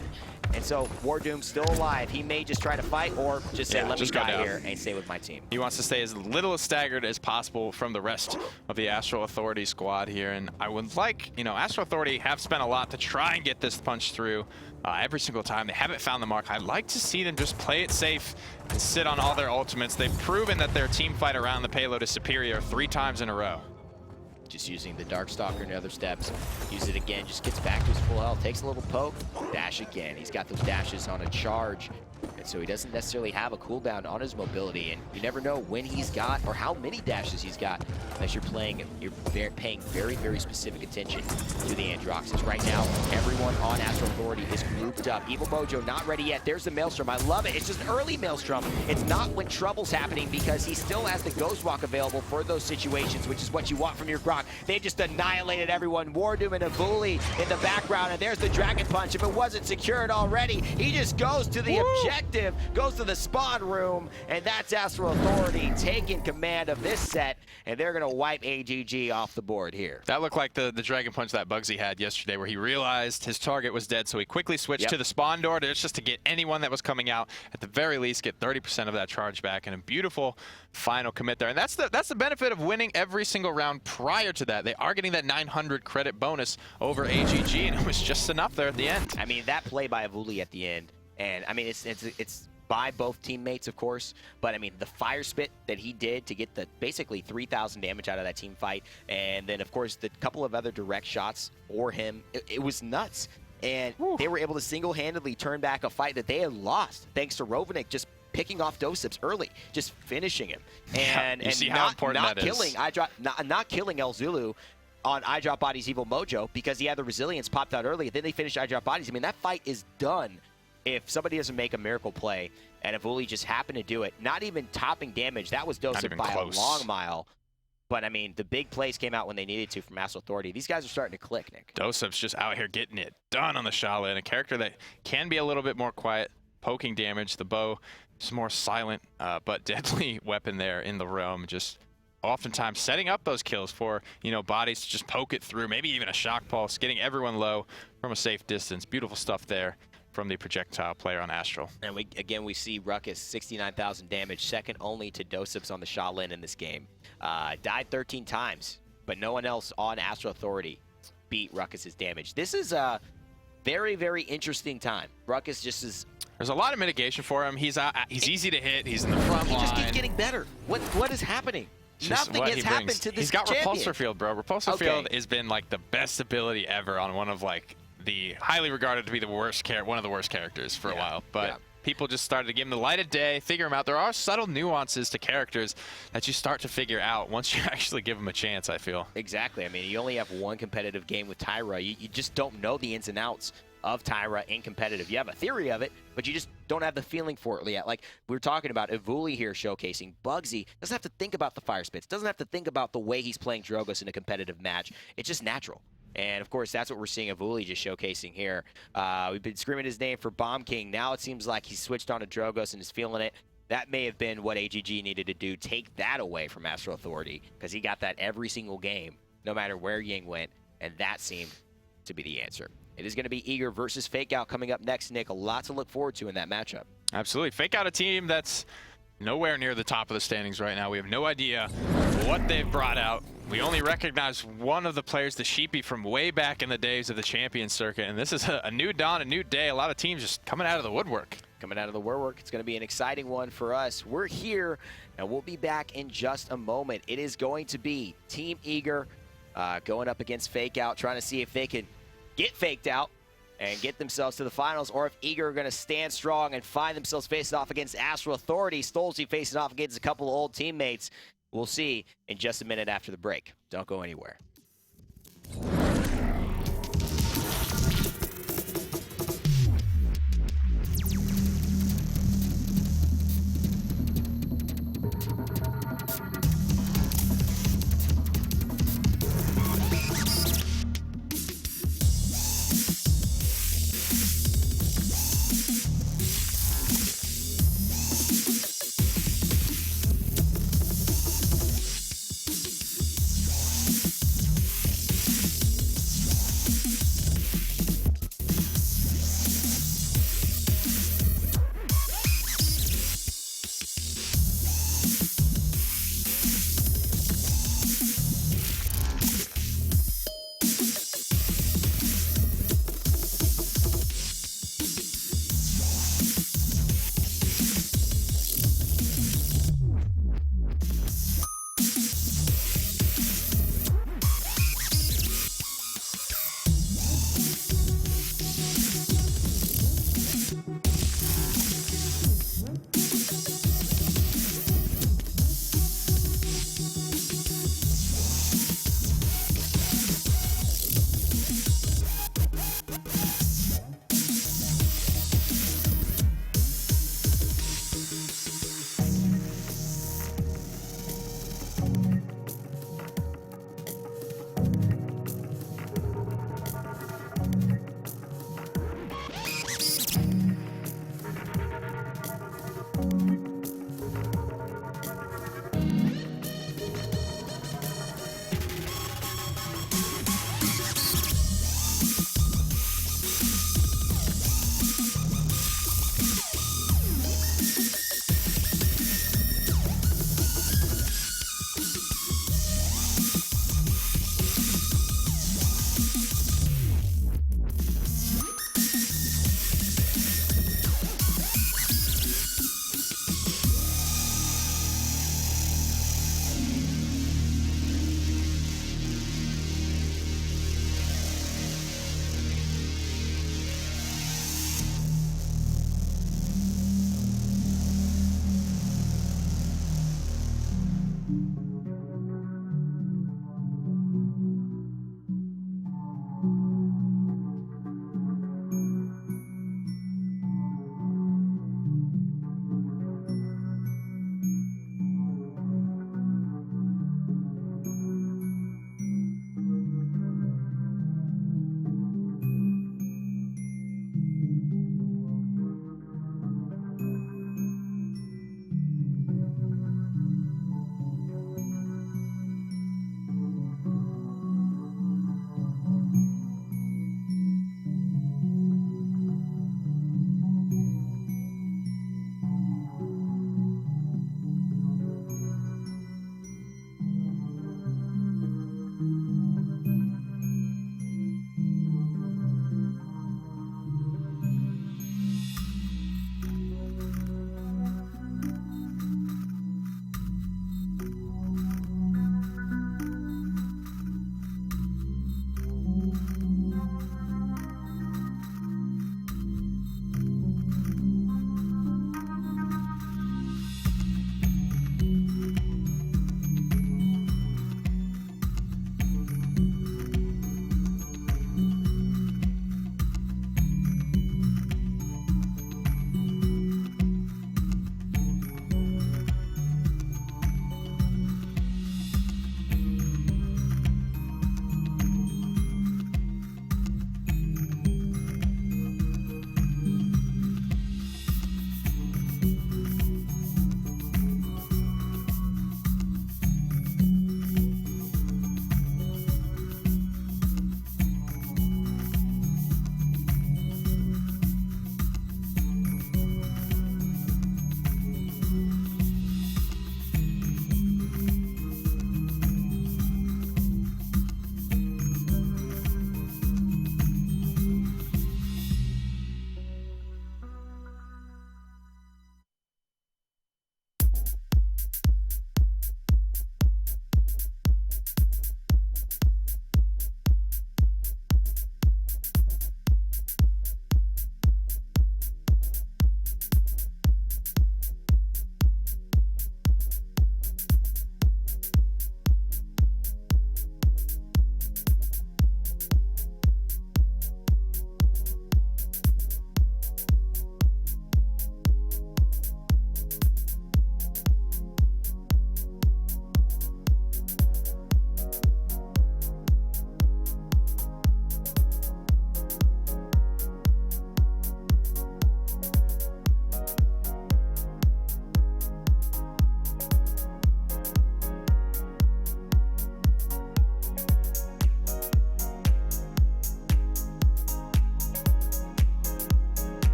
And so Wardoom's still alive. He may just try to fight or just say, let me die here and stay with my team. He wants to stay as little staggered as possible from the rest of the Astro Authority squad here. And I would like, Astro Authority have spent a lot to try and get this punch through every single time. They haven't found the mark. I'd like to see them just play it safe and sit on all their ultimates. They've proven that their team fight around the payload is superior 3 times in a row. Just using the Darkstalker and other steps. Use it again, just gets back to his full health, takes a little poke, dash again. He's got those dashes on a charge, and so he doesn't necessarily have a cooldown on his mobility, and you never know when he's got or how many dashes he's got unless you're paying very, very specific attention to the Androxys. Right now, everyone on Astro Authority is grouped up. Evil Mojo not ready yet. There's the Maelstrom. I love it. It's just early Maelstrom. It's not when trouble's happening because he still has the Ghost Walk available for those situations, which is what you want from your Grok. They just annihilated everyone. Wardoom and Avuli in the background, and there's the Dragon Punch. If it wasn't secured already, he just goes to the objective, goes to the spawn room, and that's Astro Authority taking command of this set, and they're going to wipe AGG off the board here. That looked like the Dragon Punch that Bugsy had yesterday, where he realized his target was dead, so he quickly switched to the spawn door just to get anyone that was coming out, at the very least, get 30% of that charge back, and a beautiful final commit there. And that's the benefit of winning every single round prior to that. They are getting that 900 credit bonus over AGG, and it was just enough there at the end. I mean, that play by Avuli at the end, and I mean, it's by both teammates, of course, but I mean, the fire spit that he did to get the basically 3,000 damage out of that team fight, and then, of course, the couple of other direct shots for him, it was nuts. And they were able to single-handedly turn back a fight that they had lost, thanks to Rovanic just picking off Dosips early, just finishing him, and see how important not that killing is. not killing Elzulu on iDrop Body's Evil Mojo because he had the resilience popped out early. Then they finished iDrop Bodies. I mean, that fight is done if somebody doesn't make a miracle play, and if Avuli just happened to do it, not even topping damage, that was Dosip by a long mile. But, I mean, the big plays came out when they needed to from Astro Authority. These guys are starting to click, Nick. Dosip's just out here getting it done on the Shaolin, a character that can be a little bit more quiet, poking damage. The bow is more silent, but deadly weapon there in the realm. Just oftentimes setting up those kills for, bodies to just poke it through, maybe even a shock pulse, getting everyone low from a safe distance. Beautiful stuff there from the projectile player on Astral. And we see Ruckus, 69,000 damage, second only to Dosips on the Shaolin in this game. Died 13 times, but no one else on Astro Authority beat Ruckus's damage. This is a very, very interesting time. Ruckus just is... There's a lot of mitigation for him. He's easy to hit. He's in the front line. He just keeps getting better. What is happening? Nothing has happened to this He's got champion. Repulsor Field, bro. Repulsor Field has been like the best ability ever on one of the highly regarded to be one of the worst characters for a while. But people just started to give him the light of day, figure him out. There are subtle nuances to characters that you start to figure out once you actually give them a chance, I feel. Exactly. I mean, you only have one competitive game with Tyra. You just don't know the ins and outs of Tyra in competitive. You have a theory of it, but you just don't have the feeling for it yet. Like we were talking about Avuli here showcasing. Bugsy doesn't have to think about the fire spits, doesn't have to think about the way he's playing Drogoz in a competitive match. It's just natural. And, of course, that's what we're seeing Avuli just showcasing here. We've been screaming his name for Bomb King. Now it seems like he's switched on to Drogoz and is feeling it. That may have been what AGG needed to do, take that away from Astro Authority, because he got that every single game, no matter where Ying went, and that seemed to be the answer. It is going to be Eager versus Fake Out coming up next, Nick. A lot to look forward to in that matchup. Absolutely. Fake Out, a team that's nowhere near the top of the standings right now. We have no idea what they've brought out. We only recognize one of the players, the Sheepy, from way back in the days of the champion circuit. And this is a new dawn, a new day. A lot of teams just coming out of the woodwork. Coming out of the woodwork. It's going to be an exciting one for us. We're here, and we'll be back in just a moment. It is going to be Team Eager going up against Fake Out, trying to see if they can get faked out and get themselves to the finals, or if Eager are going to stand strong and find themselves facing off against Astral Authority. Stolzy facing off against a couple of old teammates. We'll see in just a minute after the break. Don't go anywhere.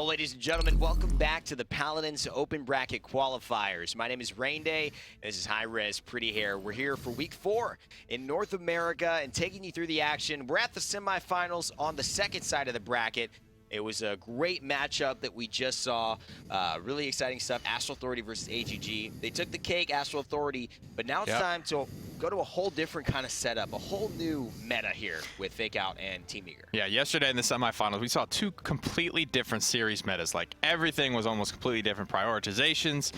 Hello, ladies and gentlemen. Welcome back to the Paladins Open Bracket Qualifiers. My name is Rain Day, and this is High Res Pretty Hair. We're here for Week 4 in North America and taking you through the action. We're at the semifinals on the second side of the bracket. It was a great matchup that we just saw. Really exciting stuff. Astral Authority versus AGG. They took the cake, Astral Authority, but now it's time to go to a whole different kind of setup, a whole new meta here with Fake Out and Team Eager. Yeah, yesterday in the semifinals, we saw two completely different series metas. Like, everything was almost completely different. Prioritizations,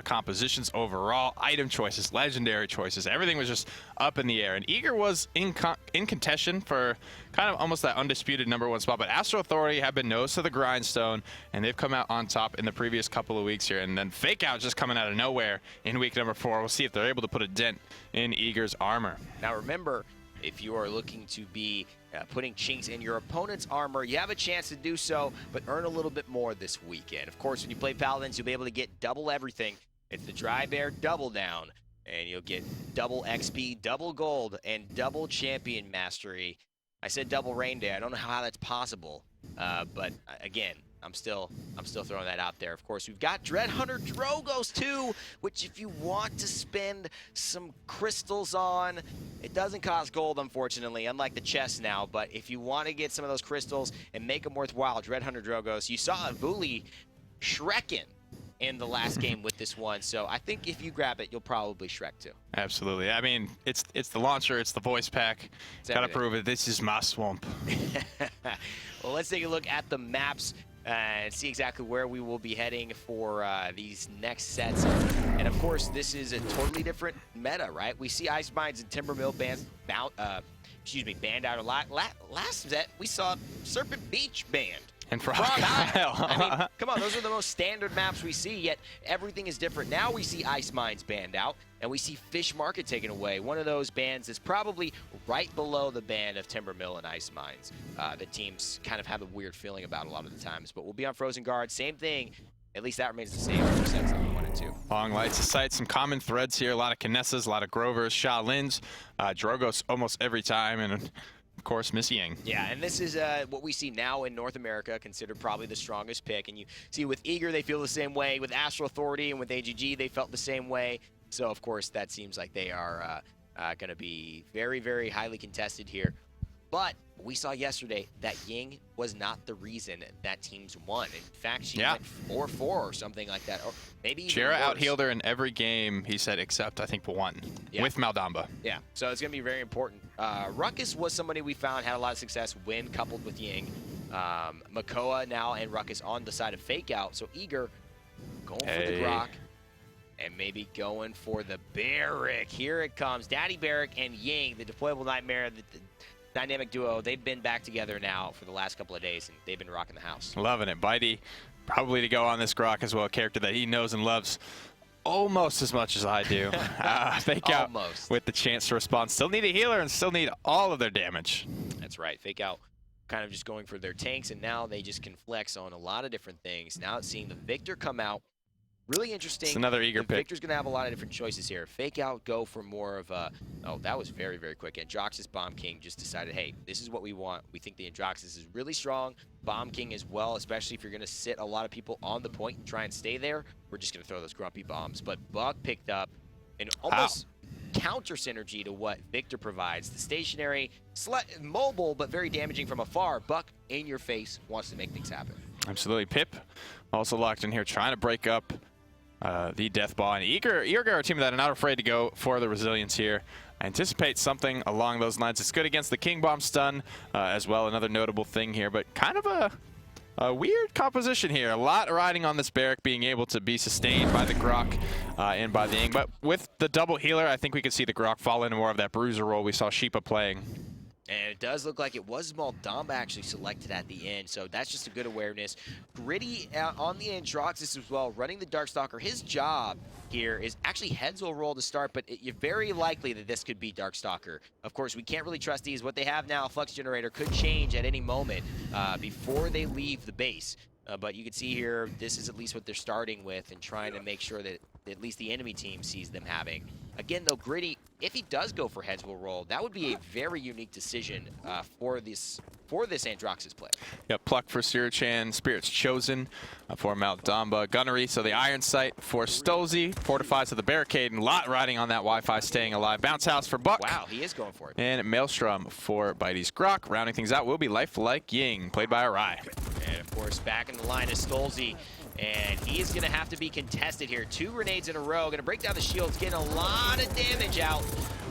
compositions overall, item choices, legendary choices. Everything was just up in the air. And Eager was in contention for kind of almost that undisputed #1 spot. But Astral Authority have been nose to the grindstone, and they've come out on top in the previous couple of weeks here. And then Fake Out just coming out of nowhere in week #4. We'll see if they're able to put a dent in Eager's armor. Now remember, if you are looking to be putting chinks in your opponent's armor, you have a chance to do so, but earn a little bit more this weekend. Of course, when you play Paladins, you'll be able to get double everything. It's the Dry Bear double down, and you'll get double XP, double gold, and double champion mastery. I said double Rain Day. I don't know how that's possible, but again, I'm still throwing that out there. Of course, we've got Dread Hunter Drogos too, which if you want to spend some crystals on, it doesn't cost gold, unfortunately, unlike the chest now. But if you want to get some of those crystals and make them worthwhile, Dread Hunter Drogos, you saw Vuli Shrekin in the last game with this one. So I think if you grab it, you'll probably Shrek too. Absolutely. I mean, it's the launcher, it's the voice pack. Got to prove it. This is my swamp. Well, let's take a look at the maps and see exactly where we will be heading for these next sets. And of course, this is a totally different meta, right? We see Ice Mines and Timbermill banned out a lot. Last set, we saw Serpent Beach banned. And Frog Isle. I mean, come on, those are the most standard maps we see, yet everything is different. Now we see Ice Mines banned out, and we see Fish Market taken away. One of those bans is probably right below the ban of Timbermill and Ice Mines. The teams kind of have a weird feeling about a lot of the times, but we'll be on Frozen Guard. Same thing. At least that remains the same for sets number 1 and 2. Long Lights of Sight, some common threads here. A lot of Kinessas, a lot of Grovers, Shaolins, Drogos almost every time, and of course, Miss Yang. Yeah, and this is what we see now in North America, considered probably the strongest pick. And you see with Eager, they feel the same way. With Astral Authority and with AGG, they felt the same way. So, of course, that seems like they are going to be very, very highly contested here. But we saw yesterday that Ying was not the reason that teams won. In fact, she went 4-4 or something like that. Or maybe even Jera worse. out-healed her in every game, he said, except, I think, 1 with Maldamba. Yeah, so it's going to be very important. Ruckus was somebody we found had a lot of success when coupled with Ying. Makoa now and Ruckus on the side of Fake Out. So Eager going for the Grok and maybe going for the Barrack. Here it comes. Daddy Barrack and Ying, the deployable nightmare, the dynamic duo. They've been back together now for the last couple of days, and they've been rocking the house. Loving it. Bitey probably to go on this Grok as well, a character that he knows and loves almost as much as I do. Fake Out with the chance to respond. Still need a healer and still need all of their damage. That's right. Fake Out kind of just going for their tanks, and now they just can flex on a lot of different things. Now it's seeing the Victor come out. Really interesting. It's another Eager pick. Victor's going to have a lot of different choices here. Fake Out, go for more of a... Oh, that was very, very quick. Androxus Bomb King just decided, hey, this is what we want. We think the Androxus is really strong. Bomb King as well, especially if you're going to sit a lot of people on the point and try and stay there. We're just going to throw those grumpy bombs. But Buck picked up an almost counter synergy to what Victor provides. The stationary, mobile, but very damaging from afar. Buck, in your face, wants to make things happen. Absolutely. Pip also locked in here, trying to break up the Death Ball. And Eager are a team that are not afraid to go for the resilience here. I anticipate something along those lines. It's good against the King Bomb stun as well, another notable thing here, but kind of a weird composition here. A lot riding on this Barrack, being able to be sustained by the Grok and by the Ying. But with the double healer, I think we could see the Grok fall into more of that bruiser role we saw Sheepa playing. And it does look like it was Maldamba actually selected at the end, so that's just a good awareness. Gritty on the Androxus as well, running the Darkstalker. His job here is actually heads will roll to start, but you're very likely that this could be Darkstalker. Of course, we can't really trust these. What they have now, Flux Generator, could change at any moment before they leave the base. But you can see here, this is at least what they're starting with and trying to make sure that at least the enemy team sees them having. Again, though, Gritty, if he does go for heads will roll, that would be a very unique decision for this Androxus play. Yep, Pluck for Sirochan, Spirits Chosen for Maldamba, Gunnery, so the Iron Sight for Stolzy, Fortifies to the Barricade, and Lot riding on that Wi-Fi staying alive. Bounce House for Buck. Wow, he is going for it. And Maelstrom for Bitey's Grok. Rounding things out will be Lifelike Ying, played by Arai. And of course, back in the line is Stolzy. And he is going to have to be contested here. 2 grenades in a row. Going to break down the shields, getting a lot of damage out.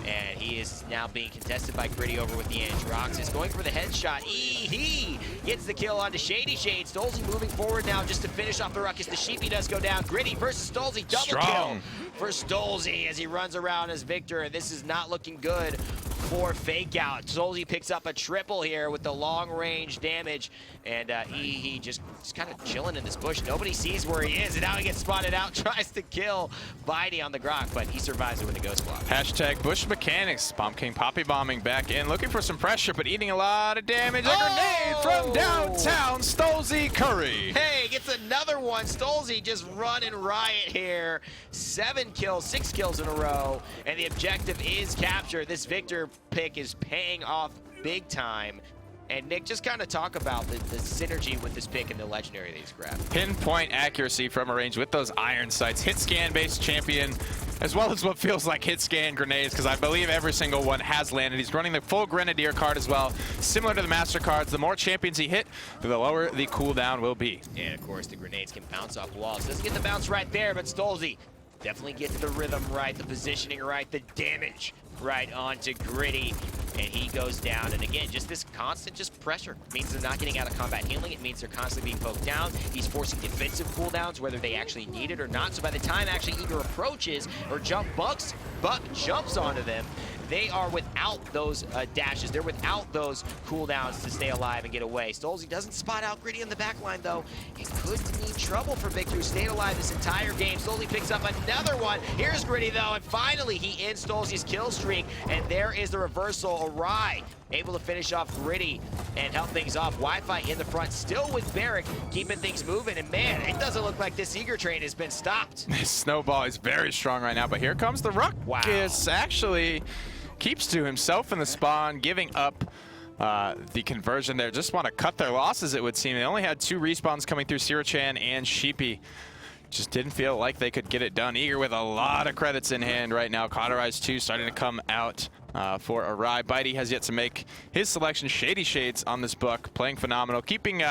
And he is now being contested by Gritty over with the Androxus. Going for the headshot. He gets the kill onto Shady Shade. Stolzy moving forward now just to finish off the ruckus. The Sheepy does go down. Gritty versus Stolzy. Double kill for Stolzy as he runs around as Victor. And this is not looking good for Fake Out. Stolzy picks up a triple here with the long range damage. And he just kind of chilling in this bush. Nobody sees where he is. And now he gets spotted out. Tries to kill Bitey on the Grok. But he survives it with a Ghost Block. Hashtag Bush Mechanics. Bomb King Poppy bombing back in. Looking for some pressure, but eating a lot of damage. A grenade from downtown. Stolzy Curry. Hey, gets another one. Stolzy just running riot here. 7 kills, 6 kills in a row. And the objective is captured. This Victor pick is paying off big time. And Nick, just kind of talk about the synergy with this pick and the legendary that he's grabbed. Pinpoint accuracy from a range with those iron sights. Hit scan based champion, as well as what feels like hit scan grenades, because I believe every single one has landed. He's running the full Grenadier card as well. Similar to the Master cards, the more champions he hit, the lower the cooldown will be. And of course, the grenades can bounce off walls. Doesn't get the bounce right there, but Stolzy definitely gets the rhythm right, the positioning right, the damage right onto Gritty, and he goes down. And again, just this constant pressure means they're not getting out of combat healing. It means they're constantly being poked down. He's forcing defensive cooldowns, whether they actually need it or not. So by the time actually Eager approaches or Buck jumps onto them, they are without those dashes. They're without those cooldowns to stay alive and get away. Stolzy doesn't spot out Gritty on the back line, though. It could mean trouble for Victor, who stayed alive this entire game. Stolzy picks up another one. Here's Gritty, though, and finally he ends Stolzy's kill streak, and there is the reversal. Arai able to finish off Gritty and help things off. Wi-Fi in the front, still with Barrick, keeping things moving. And man, it doesn't look like this Eager train has been stopped. This Snowball is very strong right now, but here comes the Ruckus. Wow. Actually keeps to himself in the spawn, giving up the conversion there. Just want to cut their losses, it would seem. They only had 2 respawns coming through, Sirochan and Sheepy. Just didn't feel like they could get it done. Eager with a lot of credits in hand right now. Cauterize 2 starting to come out for Arai. Bitey has yet to make his selection. Shady Shades on this Buck, playing phenomenal. Keeping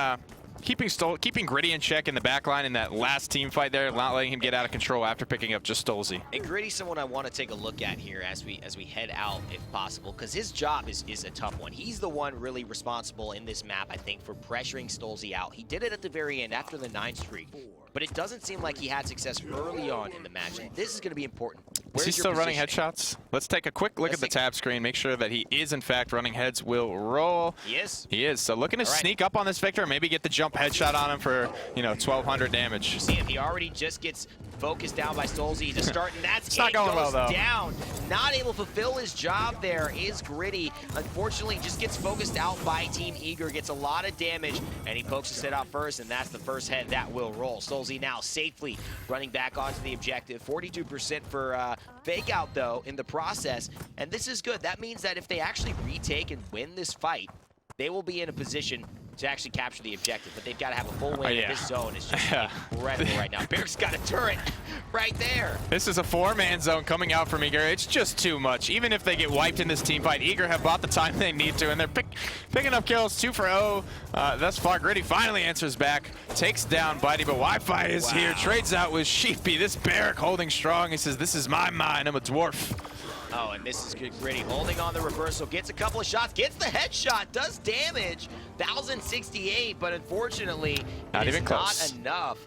Gritty in check in the back line in that last team fight there, not letting him get out of control after picking up just Stolzy. And Gritty's someone I want to take a look at here as we head out, if possible, because his job is a tough one. He's the one really responsible in this map, I think, for pressuring Stolzy out. He did it at the very end after the 9 streak, but it doesn't seem like he had success early on in the match. And this is going to be important. Is he still running headshots? Let's take a quick look at the tab screen, make sure that he is in fact running heads will roll. He is. He is. So looking to sneak up on this Victor, maybe get the jump headshot on him for, 1,200 damage. You see him, he already just gets focused down by Stolzy to start, and that's it's not going well, though. Down. Not able to fulfill his job there is Gritty. Unfortunately, just gets focused out by Team Eager, gets a lot of damage, and he pokes his head out first, and that's the first head that will roll. Stolzy now safely running back onto the objective. 42% for Fake Out, though, in the process, and this is good. That means that if they actually retake and win this fight, they will be in a position to actually capture the objective, but they've got to have a full win. This zone is just incredible right now. Barrick's got a turret right there. This is a 4-man zone coming out from Eager. It's just too much. Even if they get wiped in this team fight, Eager have bought the time they need to, and they're picking up kills 2 for 0 thus far. Gritty finally answers back, takes down Bitey, but Wi-Fi is here, trades out with Sheepy. This Barrick holding strong. He says, "This is my mine. I'm a dwarf." Oh, and this is good. Gritty holding on the reversal, gets a couple of shots, gets the headshot, does damage, 1,068, but unfortunately, not even close. Not enough.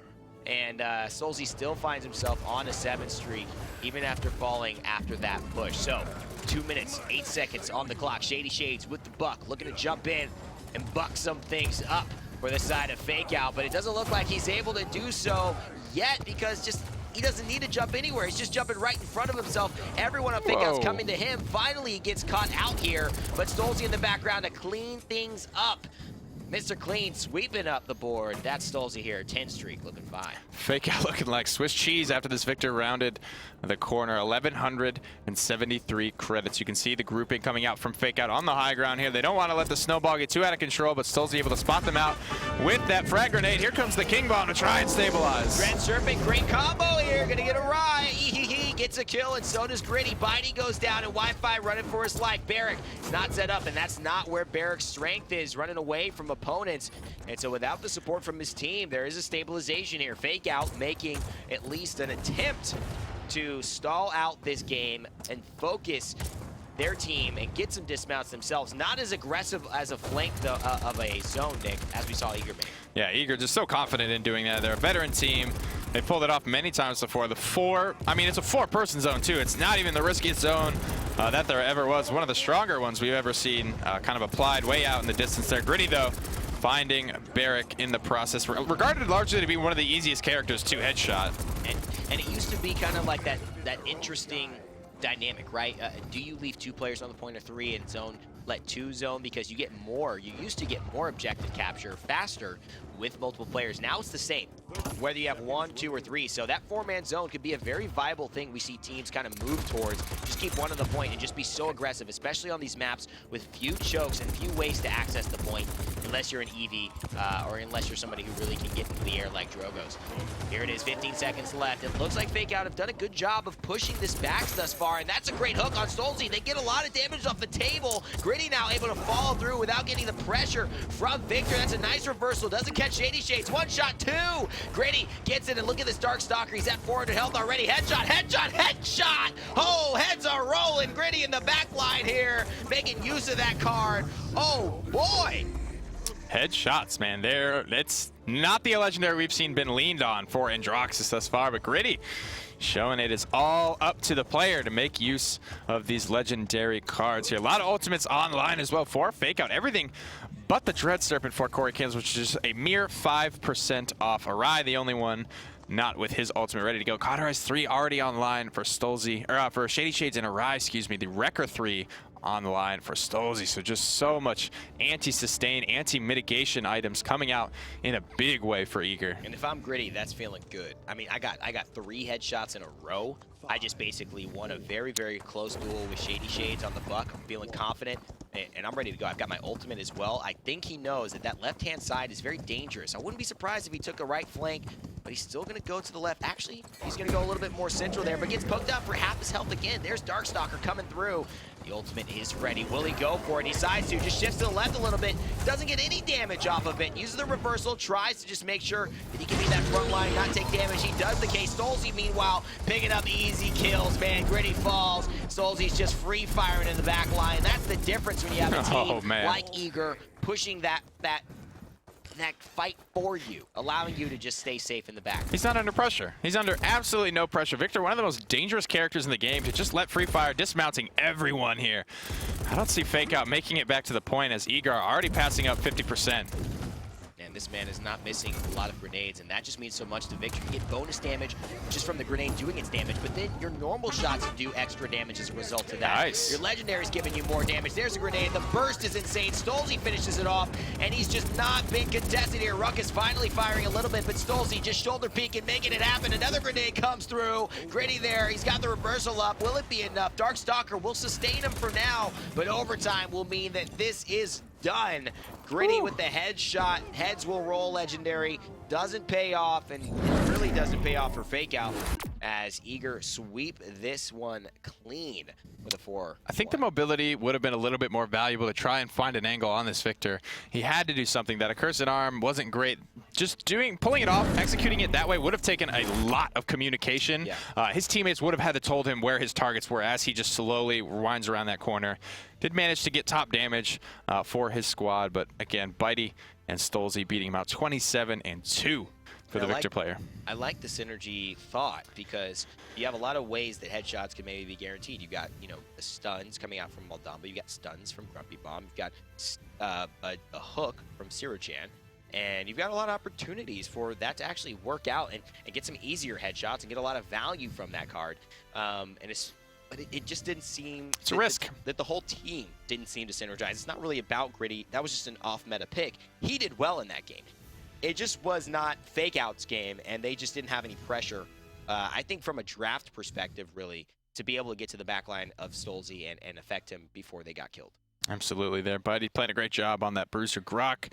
And Stolzy still finds himself on a 7 streak, even after falling after that push. So, 2 minutes, 8 seconds on the clock. Shady Shades with the Buck, looking to jump in and buck some things up for the side of Fake Out, but it doesn't look like he's able to do so yet, because he doesn't need to jump anywhere. He's just jumping right in front of himself. Everyone on Fake Out's coming to him. Finally, he gets caught out here, but Stolzy in the background to clean things up. Mr. Clean sweeping up the board. That's Stolze here. 10 streak looking fine. Fake Out looking like Swiss cheese after this victor rounded the corner. 1,173 credits. You can see the grouping coming out from Fake Out on the high ground here. They don't want to let the snowball get too out of control, but Stolze able to spot them out with that frag grenade. Here comes the King Bomb to try and stabilize. Red Serpent, great combo here. Gonna get a ride. He gets a kill, and so does Gritty. Bitey goes down, and Wi-Fi running for his life. Barrick is not set up, and that's not where Barrick's strength is, running away from opponents. And so without the support from his team, there is a stabilization here. Fake Out making at least an attempt to stall out this game and focus their team and get some dismounts themselves. Not as aggressive as a flank of a zone, Nick, as we saw Eager make. Yeah, Eager just so confident in doing that. They're a veteran team. They pulled it off many times before. It's a 4-person zone too. It's not even the riskiest zone that there ever was. One of the stronger ones we've ever seen, kind of applied way out in the distance there. Gritty though, finding Barrick in the process, regarded largely to be one of the easiest characters to headshot. And it used to be kind of like that interesting dynamic, right? Do you leave 2 players on the point or 3 and zone, let 2 zone, because you get more. You used to get more objective capture faster with multiple players. Now it's the same, whether you have 1, 2, or 3. So that 4-man zone could be a very viable thing we see teams kind of move towards. Just keep one on the point and just be so aggressive, especially on these maps with few chokes and few ways to access the point, unless you're an EV or unless you're somebody who really can get into the air like Drogo's. Here it is, 15 seconds left. It looks like Fake Out have done a good job of pushing this back thus far, and that's a great hook on Stolze. They get a lot of damage off the table. Gritty now able to follow through without getting the pressure from Victor. That's a nice reversal. Doesn't catch Shady Shades. 1 shot, 2. Gritty gets it, and look at this Dark Stalker. He's at 400 health already. Headshot, headshot, headshot! Oh, heads are rolling. Gritty in the back line here, making use of that card. Oh, boy! Headshots, man. It's not the legendary we've seen been leaned on for Androxus thus far, but Gritty showing it is all up to the player to make use of these legendary cards here. A lot of ultimates online as well for Fake Out. Everything but the Dread Serpent for Corey Kins, which is a mere 5% off. Arai, the only one not with his ultimate ready to go. Cauterize 3 already online for Stolze, or for Shady Shades and Arai, excuse me. The Wrecker 3 on the line for Stolze. So just so much anti-sustain, anti-mitigation items coming out in a big way for Eager. And if I'm Gritty, that's feeling good. I mean, I got 3 headshots in a row. I just basically won a very, very close duel with Shady Shades on the buck. I'm feeling confident, and I'm ready to go. I've got my ultimate as well. I think he knows that left-hand side is very dangerous. I wouldn't be surprised if he took a right flank, but he's still going to go to the left. Actually, he's going to go a little bit more central there, but gets poked out for half his health again. There's Darkstalker coming through. The ultimate is ready. Will he go for it? He decides to. Just shifts to the left a little bit. Doesn't get any damage off of it. Uses the reversal. Tries to just make sure that he can be that front line, not take damage. He does the case. Stolze, meanwhile, picking up easy kills, man. Gritty falls. Stolze's just free firing in the back line. That's the difference when you have a team like Eager pushing that fight for you, allowing you to just stay safe in the back. He's not under pressure. He's under absolutely no pressure. Victor, one of the most dangerous characters in the game, to just let free fire, dismounting everyone here. I don't see Fake Out making it back to the point, as Eager are already passing up 50%. And this man is not missing a lot of grenades, and that just means so much to Victor. You get bonus damage just from the grenade doing its damage, but then your normal shots do extra damage as a result of that. Nice. Your legendary's giving you more damage. There's a grenade. The burst is insane. Stolze finishes it off, and he's just not been contested here. Ruckus finally firing a little bit, but Stolze just shoulder peeking, making it happen. Another grenade comes through. Gritty there. He's got the reversal up. Will it be enough? Darkstalker will sustain him for now, but overtime will mean that this is done. Gritty with the headshot. Heads will roll legendary. Doesn't pay off, and it really doesn't pay off for Fake Out as Eager sweep this one clean with a 4. I think the mobility would have been a little bit more valuable to try and find an angle on this Victor. He had to do something. That accursed arm wasn't great. Just pulling it off, executing it that way would have taken a lot of communication. Yeah. His teammates would have had to told him where his targets were as he just slowly winds around that corner. Did manage to get top damage for his squad, but again, Bitey and Stolze beating him out 27 and 2 for the Victor player. I like the synergy thought, because you have a lot of ways that headshots can maybe be guaranteed. You've got, the stuns coming out from Moldamba. You've got stuns from Grumpy Bomb. You've got a hook from Sirochan. And you've got a lot of opportunities for that to actually work out and get some easier headshots and get a lot of value from that card. And but it just didn't seem... It's a risk. That the whole team didn't seem to synergize. It's not really about Gritty. That was just an off-meta pick. He did well in that game. It just was not Fake Out's game, and they just didn't have any pressure. I think from a draft perspective, really, to be able to get to the back line of Stolze and affect him before they got killed. Absolutely there, buddy. Playing a great job on that Bruiser Grok.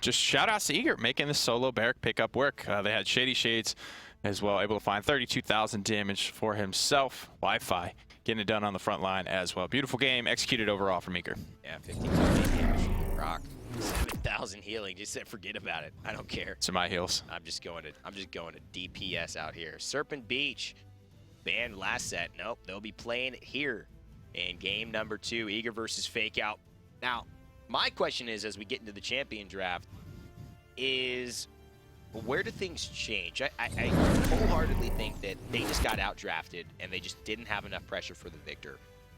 Just shout outs to Eager making the solo barrack pickup work. They had Shady Shades as well, able to find 32,000 damage for himself. Wi-Fi getting it done on the front line as well. Beautiful game executed overall from Eager. Yeah, 15,000 damage from Grok. 7,000 healing. Just said forget about it. I don't care. To my heals. I'm just going to DPS out here. Serpent Beach banned last set. Nope, they'll be playing here in game number 2. Eager versus Fake Out. Now, my question is, as we get into the champion draft, is where do things change? I wholeheartedly think that they just got outdrafted and they just didn't have enough pressure for the Victor.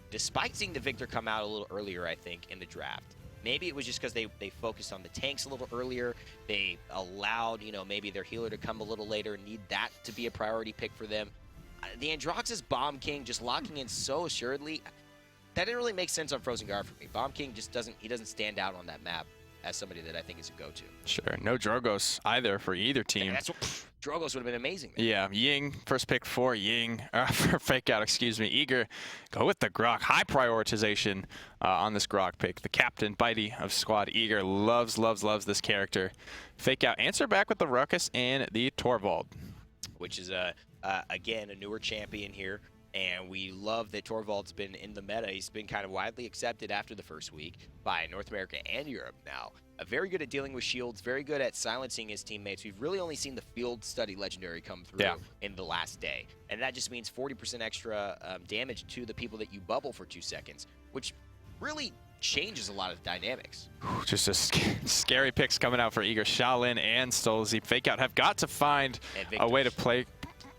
Despite seeing the Victor come out a little earlier, I think, in the draft. Maybe it was just because they focused on the tanks a little earlier. They allowed, maybe their healer to come a little later, need that to be a priority pick for them. The Androxus Bomb King just locking in so assuredly, that didn't really make sense on Frozen Guard for me. Bomb King just doesn't stand out on that map as somebody that I think is a go-to. Sure. No Drogos either for either team. That's what Drogos would have been amazing. Man. Yeah, Ying, first pick for Ying, for Fake Out, excuse me. Eager, go with the Grok. High prioritization on this Grok pick. The captain, Bitey of squad. Eager loves this character. Fake Out, answer back with the Ruckus and the Torvald. Which is, again, a newer champion here. And we love that Torvald's been in the meta. He's been kind of widely accepted after the first week by North America and Europe now. Very good at dealing with shields, very good at silencing his teammates. We've really only seen the field study legendary come through in the last day. And that just means 40% extra damage to the people that you bubble for 2 seconds, which really changes a lot of the dynamics. Just a scary picks coming out for Eager. Shaolin and Stolze. Fake Out have got to find a way to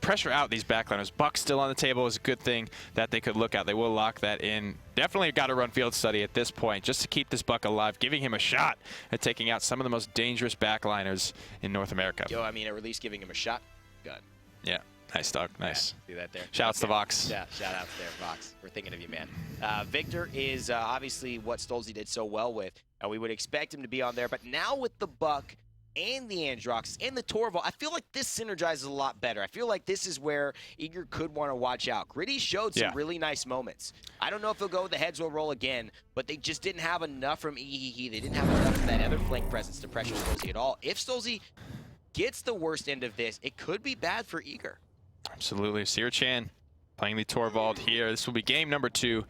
pressure out these backliners. Buck still on the table is a good thing that they could look at. They will lock that in. Definitely got to run field study at this point just to keep this Buck alive, giving him a shot at taking out some of the most dangerous backliners in North America. Or at least giving him a shotgun. Yeah. Nice, dog. Nice. Yeah, see that there? Shouts to Vox. Yeah, shout outs there, Vox. We're thinking of you, man. Victor is obviously what Stolze did so well with, and we would expect him to be on there. But now with the Buck and the Androxus and the Torvald, I feel like this synergizes a lot better. I feel like this is where Eager could want to watch out. Gritty showed some really nice moments. I don't know if he'll go with the heads will roll again, but they just didn't have enough from Ehehe. They didn't have enough of that other flank presence to pressure Stolze at all. If Stolze gets the worst end of this, it could be bad for Eager. Absolutely. Seer Chan playing the Torvald here. This will be game number 2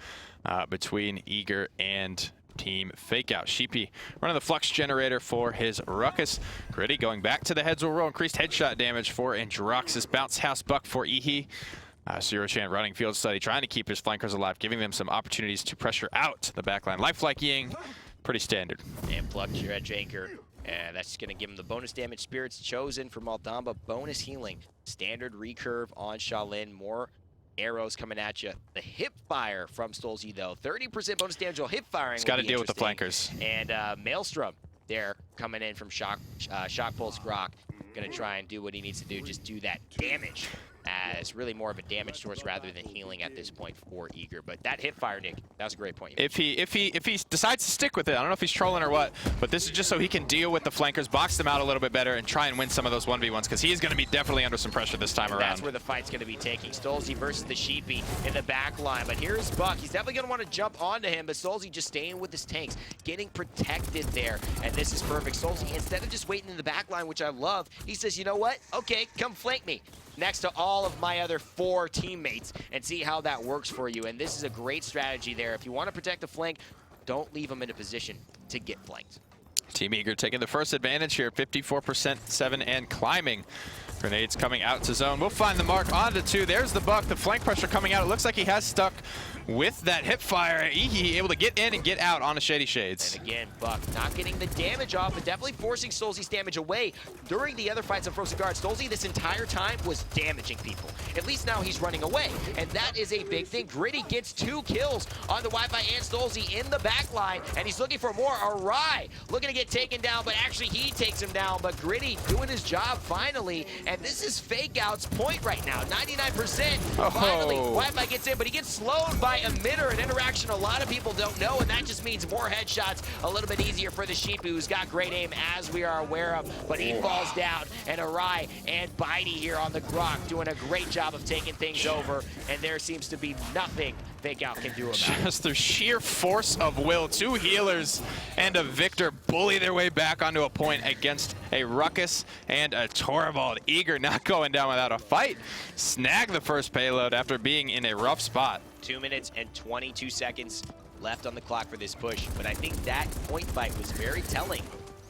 between Eager and Team Fake Out. Sheepy running the Flux Generator for his Ruckus. Gritty going back to the heads will roll. Increased headshot damage for Androxus. Bounce House Buck for Ehe. Zero Chan running field study, trying to keep his flankers alive, giving them some opportunities to pressure out the backline. Lifelike Ying, pretty standard. And plucked your edge anchor. And that's going to give him the bonus damage. Spirits chosen from Aldamba. Bonus healing. Standard recurve on Shaolin. More arrows coming at you. The hip fire from Stolze, though. 30% bonus damage while hip firing. He's got to deal with the flankers. And Maelstrom there coming in from Shock Pulse Grok. Going to try and do what he needs to do. Just do that damage. As really more of a damage source rather than healing at this point for Eager. But that hip fire, Nick, that was a great point. If he decides to stick with it, I don't know if he's trolling or what, but this is just so he can deal with the flankers, box them out a little bit better, and try and win some of those 1v1s, because he is going to be definitely under some pressure this time around. That's where the fight's going to be taking. Stolze versus the Sheepy in the back line. But here's Buck. He's definitely going to want to jump onto him, but Stolze just staying with his tanks, getting protected there. And this is perfect. Stolze, instead of just waiting in the back line, which I love, he says, you know what? Okay, come flank me next to all of my other 4 teammates and see how that works for you. And this is a great strategy there. If you want to protect the flank, don't leave them in a position to get flanked. Team Eager taking the first advantage here, 54%, 7 and climbing. Grenades coming out to zone. We'll find the mark onto 2. There's the Buck, the flank pressure coming out. It looks like he has stuck with that hip fire. Ihi able to get in and get out on a Shady Shades. And again, Buck not getting the damage off, but definitely forcing Stolze's damage away. During the other fights on Frozen Guard, Stolze this entire time was damaging people. At least now he's running away, and that is a big thing. Gritty gets 2 kills on the Wi-Fi and Stolze in the back line, and he's looking for more. Arai looking to get taken down, but actually he takes him down. But Gritty doing his job finally, and this is Fake Out's point right now, 99%. Finally, Wi-Fi gets in, but he gets slowed by Emitter, an interaction a lot of people don't know, and that just means more headshots, a little bit easier for the Sheepy, who's got great aim, as we are aware of, but he falls down, and Arai and Bitey here on the Grok doing a great job of taking things over, and there seems to be nothing Fake Out can do about it. Just through sheer force of will, 2 healers and a Victor bully their way back onto a point against a Ruckus and a Torvald. Eager not going down without a fight. Snag the first payload after being in a rough spot. 2 minutes and 22 seconds left on the clock for this push, but I think that point fight was very telling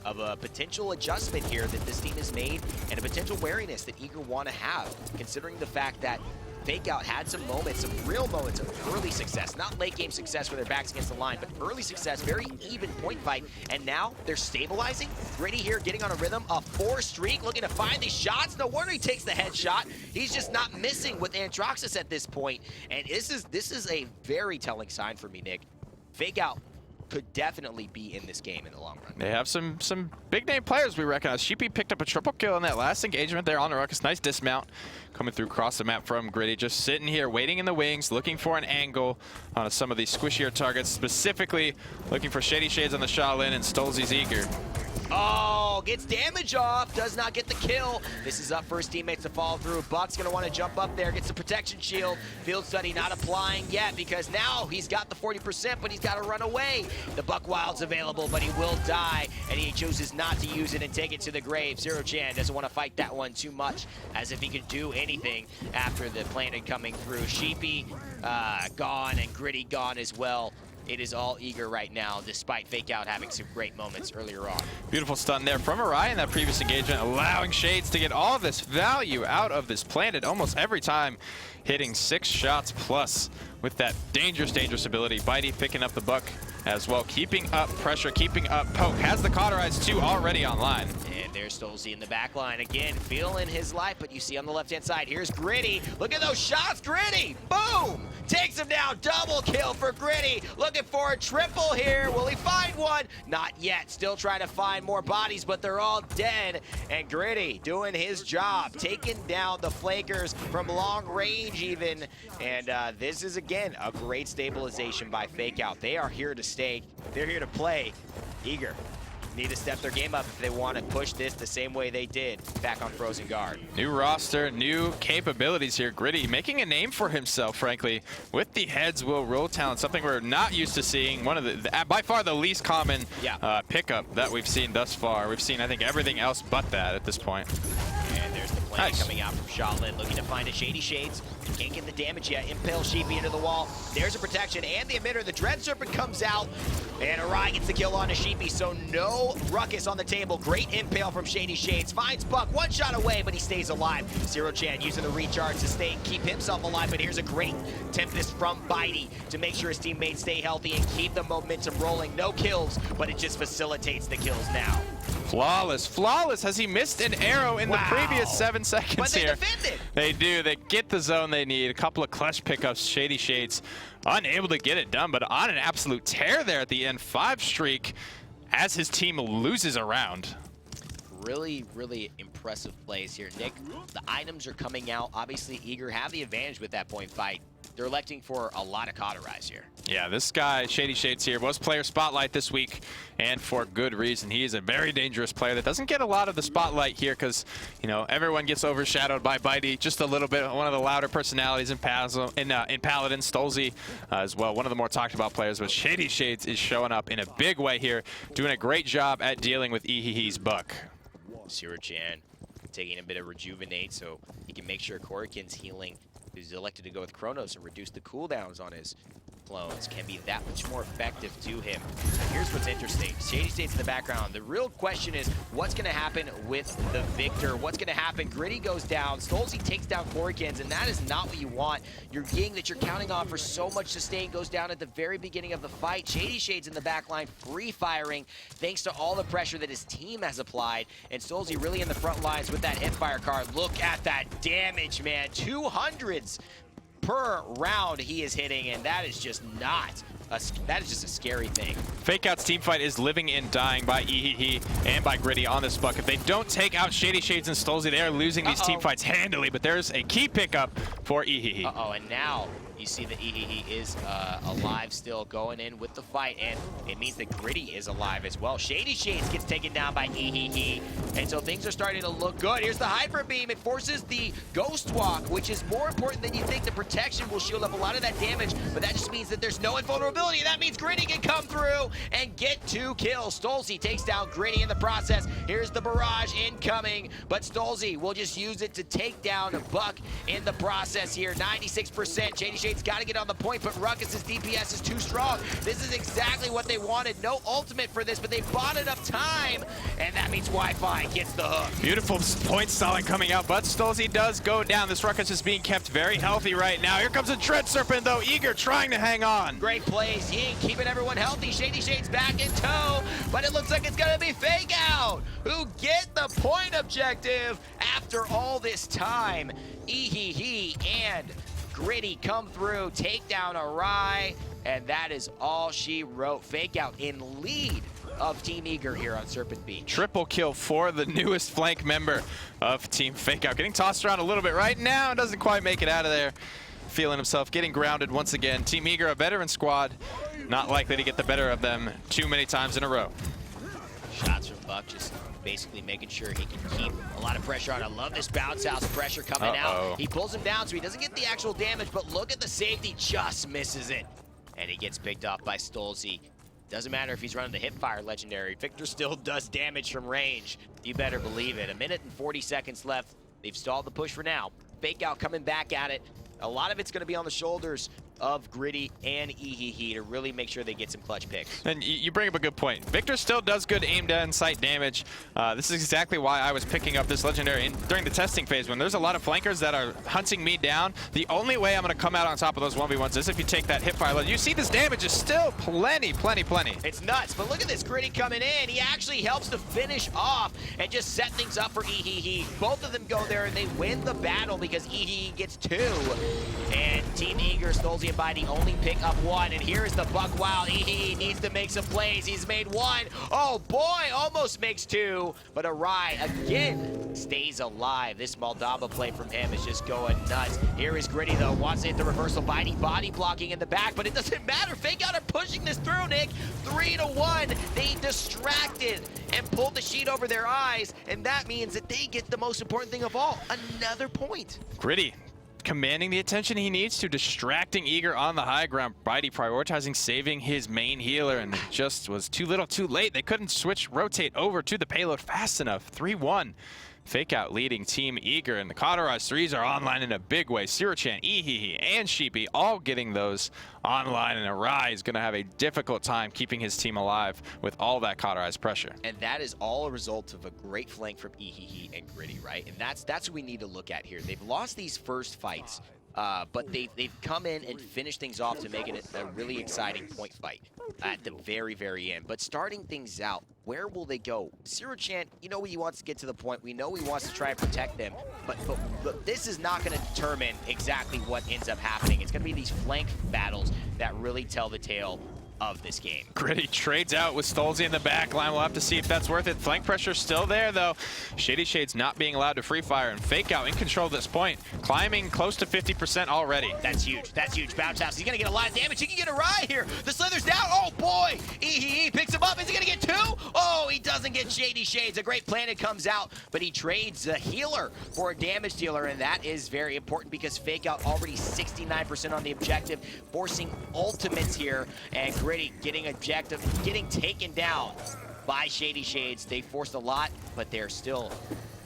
of a potential adjustment here that this team has made and a potential wariness that Eager want to have, considering the fact that Fake Out had some moments, some real moments of early success, not late game success where their backs against the line, but early success, very even point fight, and now they're stabilizing. Gritty here getting on a rhythm, a 4 streak, looking to find these shots. No wonder he takes the headshot. He's just not missing with Antroxus at this point, and this is a very telling sign for me, Nick. Fake Out could definitely be in this game in the long run. They have some big name players we recognize. Sheepy picked up a triple kill in that last engagement there on the Ruckus. Nice dismount coming through across the map from Gritty. Just sitting here waiting in the wings, looking for an angle on some of these squishier targets, specifically looking for Shady Shades on the Shaolin and Stolze's Eager. Oh, gets damage off, does not get the kill. This is up for his teammates to follow through. Buck's gonna want to jump up there, gets the protection shield. Field study not applying yet because now he's got the 40%, but he's got to run away. The Buck Wild's available, but he will die, and he chooses not to use it and take it to the grave. Zero Chan doesn't want to fight that one too much, as if he could do anything after the planet coming through. Sheepy gone, and Gritty gone as well. It is all Eager right now, despite Fake Out having some great moments earlier on. Beautiful stun there from Arai in that previous engagement, allowing Shades to get all of this value out of this planet almost every time, hitting 6 shots plus with that dangerous ability. Bitey picking up the Buck as well, keeping up pressure, keeping up poke. Has the Cauterize 2 already online. And there's Stolze in the back line again, feeling his life, but you see on the left-hand side, here's Gritty. Look at those shots, Gritty! Boom! Takes him down, double kill for Gritty. Looking for a triple here. Will he find one? Not yet. Still trying to find more bodies, but they're all dead. And Gritty doing his job, taking down the flankers from long range even. And this is, again, a great stabilization by Fake Out. They are here to stay. They're here to play. Eager need to step their game up if they want to push this the same way they did back on Frozen Guard. New roster, new capabilities here. Gritty making a name for himself, frankly, with the heads will roll talent, something we're not used to seeing. One of the by far the least common pickup that we've seen thus far. We've seen, I think, everything else but that at this point. And there's the play coming out from Shaolin, looking to find a Shady Shades. Can't get the damage yet. Impale Sheepy into the wall. There's a protection and the emitter. The Dread Serpent comes out, and Arai gets the kill on a Sheepy, so no Ruckus on the table. Great impale from Shady Shades. Finds Buck, 1 shot away, but he stays alive. Zero Chan using the recharge to keep himself alive, but here's a great Tempest from Bitey to make sure his teammates stay healthy and keep the momentum rolling. No kills, but it just facilitates the kills now. Flawless, flawless. Has he missed an arrow in the previous 7 seconds but they here? defended. They do. They get the zone they need. A couple of clutch pickups. Shady Shades unable to get it done, but on an absolute tear there at the end. 5 streak as his team loses a round. Really, really impressive plays here, Nick. The items are coming out. Obviously, Eager have the advantage with that point fight. They're electing for a lot of Cauterize here. Yeah, this guy, Shady Shades here, was player spotlight this week, and for good reason. He is a very dangerous player that doesn't get a lot of the spotlight here because, you know, everyone gets overshadowed by Bitey just a little bit. One of the louder personalities in Paladins, Stolze as well. One of the more talked about players, but Shady Shades is showing up in a big way here, doing a great job at dealing with Ihihi's Buck. Zero Chan taking a bit of rejuvenate so he can make sure Korikin's healing. He's elected to go with Chronos and reduce the cooldowns on his clones can be that much more effective to him. Here's what's interesting. Shady State's in the background. The real question is what's going to happen with the Victor? What's going to happen? Gritty goes down. Stolzy takes down Korikins, and that is not what you want. Your Ying that you're counting on for so much sustain goes down at the very beginning of the fight. Shady Shade's in the back line, free firing, thanks to all the pressure that his team has applied. And Stolzy really in the front lines with that hipfire card. Look at that damage, man. 200s per round he is hitting, and that is just not that is just a scary thing. Fakeout's team fight is living and dying by Ihihi and by Gritty on this buck. If they don't take out Shady Shades and Stolzy, they are losing these team fights handily, but there's a key pickup for Ihihi. And now you see that Ihihi is alive still, going in with the fight, and it means that Gritty is alive as well. Shady Shades gets taken down by Ihihi, and so things are starting to look good. Here's the Hyper Beam. It forces the Ghost Walk, which is more important than you think. The protection will shield up a lot of that damage, but that just means that there's no invulnerability. That means Gritty can come through and get 2 kills. Stolzy takes down Gritty in the process. Here's the barrage incoming, but Stolzy will just use it to take down a Buck in the process here. 96%. Shady Shade's got to get on the point, but Ruckus's DPS is too strong. This is exactly what they wanted. No ultimate for this, but they bought enough time, and that means Wi-Fi gets the hook. Beautiful point stalling coming out, but Stolzy does go down. This Ruckus is being kept very healthy right now. Here comes a Dread Serpent, though. Eager trying to hang on. Great plays. Ying keeping everyone healthy. Shady Shade's back in tow, but it looks like it's going to be Fake Out who get the point objective after all this time. Ihihi and Gritty come through, take down Arai, and that is all she wrote. Fake Out in lead of Team Eager here on Serpent Beach. Triple kill for the newest flank member of Team Fake Out. Getting tossed around a little bit right now, doesn't quite make it out of there. Feeling himself, getting grounded once again. Team Eager, a veteran squad, not likely to get the better of them too many times in a row. Shots from Buck, just basically making sure he can keep a lot of pressure on. I love this bounce house pressure coming out. He pulls him down so he doesn't get the actual damage, but look at the safety, just misses it. And he gets picked off by Stolzy. Doesn't matter if he's running the Hipfire legendary. Victor still does damage from range. You better believe it. 1 minute and 40 seconds left. They've stalled the push for now. Fake Out coming back at it. A lot of it's going to be on the shoulders of Gritty and Ihihi to really make sure they get some clutch picks. And you bring up a good point. Victor still does good aim down sight damage. This is exactly why I was picking up this legendary during the testing phase. When there's a lot of flankers that are hunting me down, the only way I'm going to come out on top of those 1v1s is if you take that hipfire. You see this damage is still plenty. It's nuts, but look at this Gritty coming in. He actually helps to finish off and just set things up for Ihihi. Both of them go there and they win the battle because Ihihi gets 2. And Team Eager, Stolzy and Bidey only pick up 1. And here is the Buck Wild. He needs to make some plays. He's made 1. Oh boy, almost makes 2. But Arai again stays alive. This Moldava play from him is just going nuts. Here is Gritty though, wants to hit the reversal. Bidey body blocking in the back, but it doesn't matter. Fake Out are pushing this through, Nick. 3-1. They distracted and pulled the sheet over their eyes, and that means that they get the most important thing of all, another point. Gritty commanding the attention he needs to, distracting Eager on the high ground. Bidey prioritizing saving his main healer, and it just was too little too late. They couldn't rotate over to the payload fast enough. 3-1. Fake Out leading Team Eager, and the Cauterized 3s are online in a big way. Sirochan, Ihihi, and Sheepy all getting those online, and Arai is going to have a difficult time keeping his team alive with all that Cauterized pressure. And that is all a result of a great flank from Ihihi and Gritty, right? And that's what we need to look at here. They've lost these first fights, but they've come in and finished things off to make it a really exciting point fight at the very, very end. But starting things out, where will they go? Sirochan, you know he wants to get to the point. We know he wants to try and protect them, but this is not going to determine exactly what ends up happening. It's going to be these flank battles that really tell the tale of this game. Gritty trades out with Stolzy in the back line. We'll have to see if that's worth it. Flank pressure still there, though. Shady Shade's not being allowed to free fire, and Fake Out in control at this point, climbing close to 50% already. That's huge. That's huge. Bounce house. He's going to get a lot of damage. He can get a ride here. The Slither's down. Oh, boy. He picks him up. Is he going to get 2? Oh, he doesn't get Shady Shades. A great planet comes out, but he trades a healer for a damage dealer, and that is very important because Fake Out already 69% on the objective, forcing ultimates here, and Gritty getting taken down by Shady Shades. They forced a lot, but they're still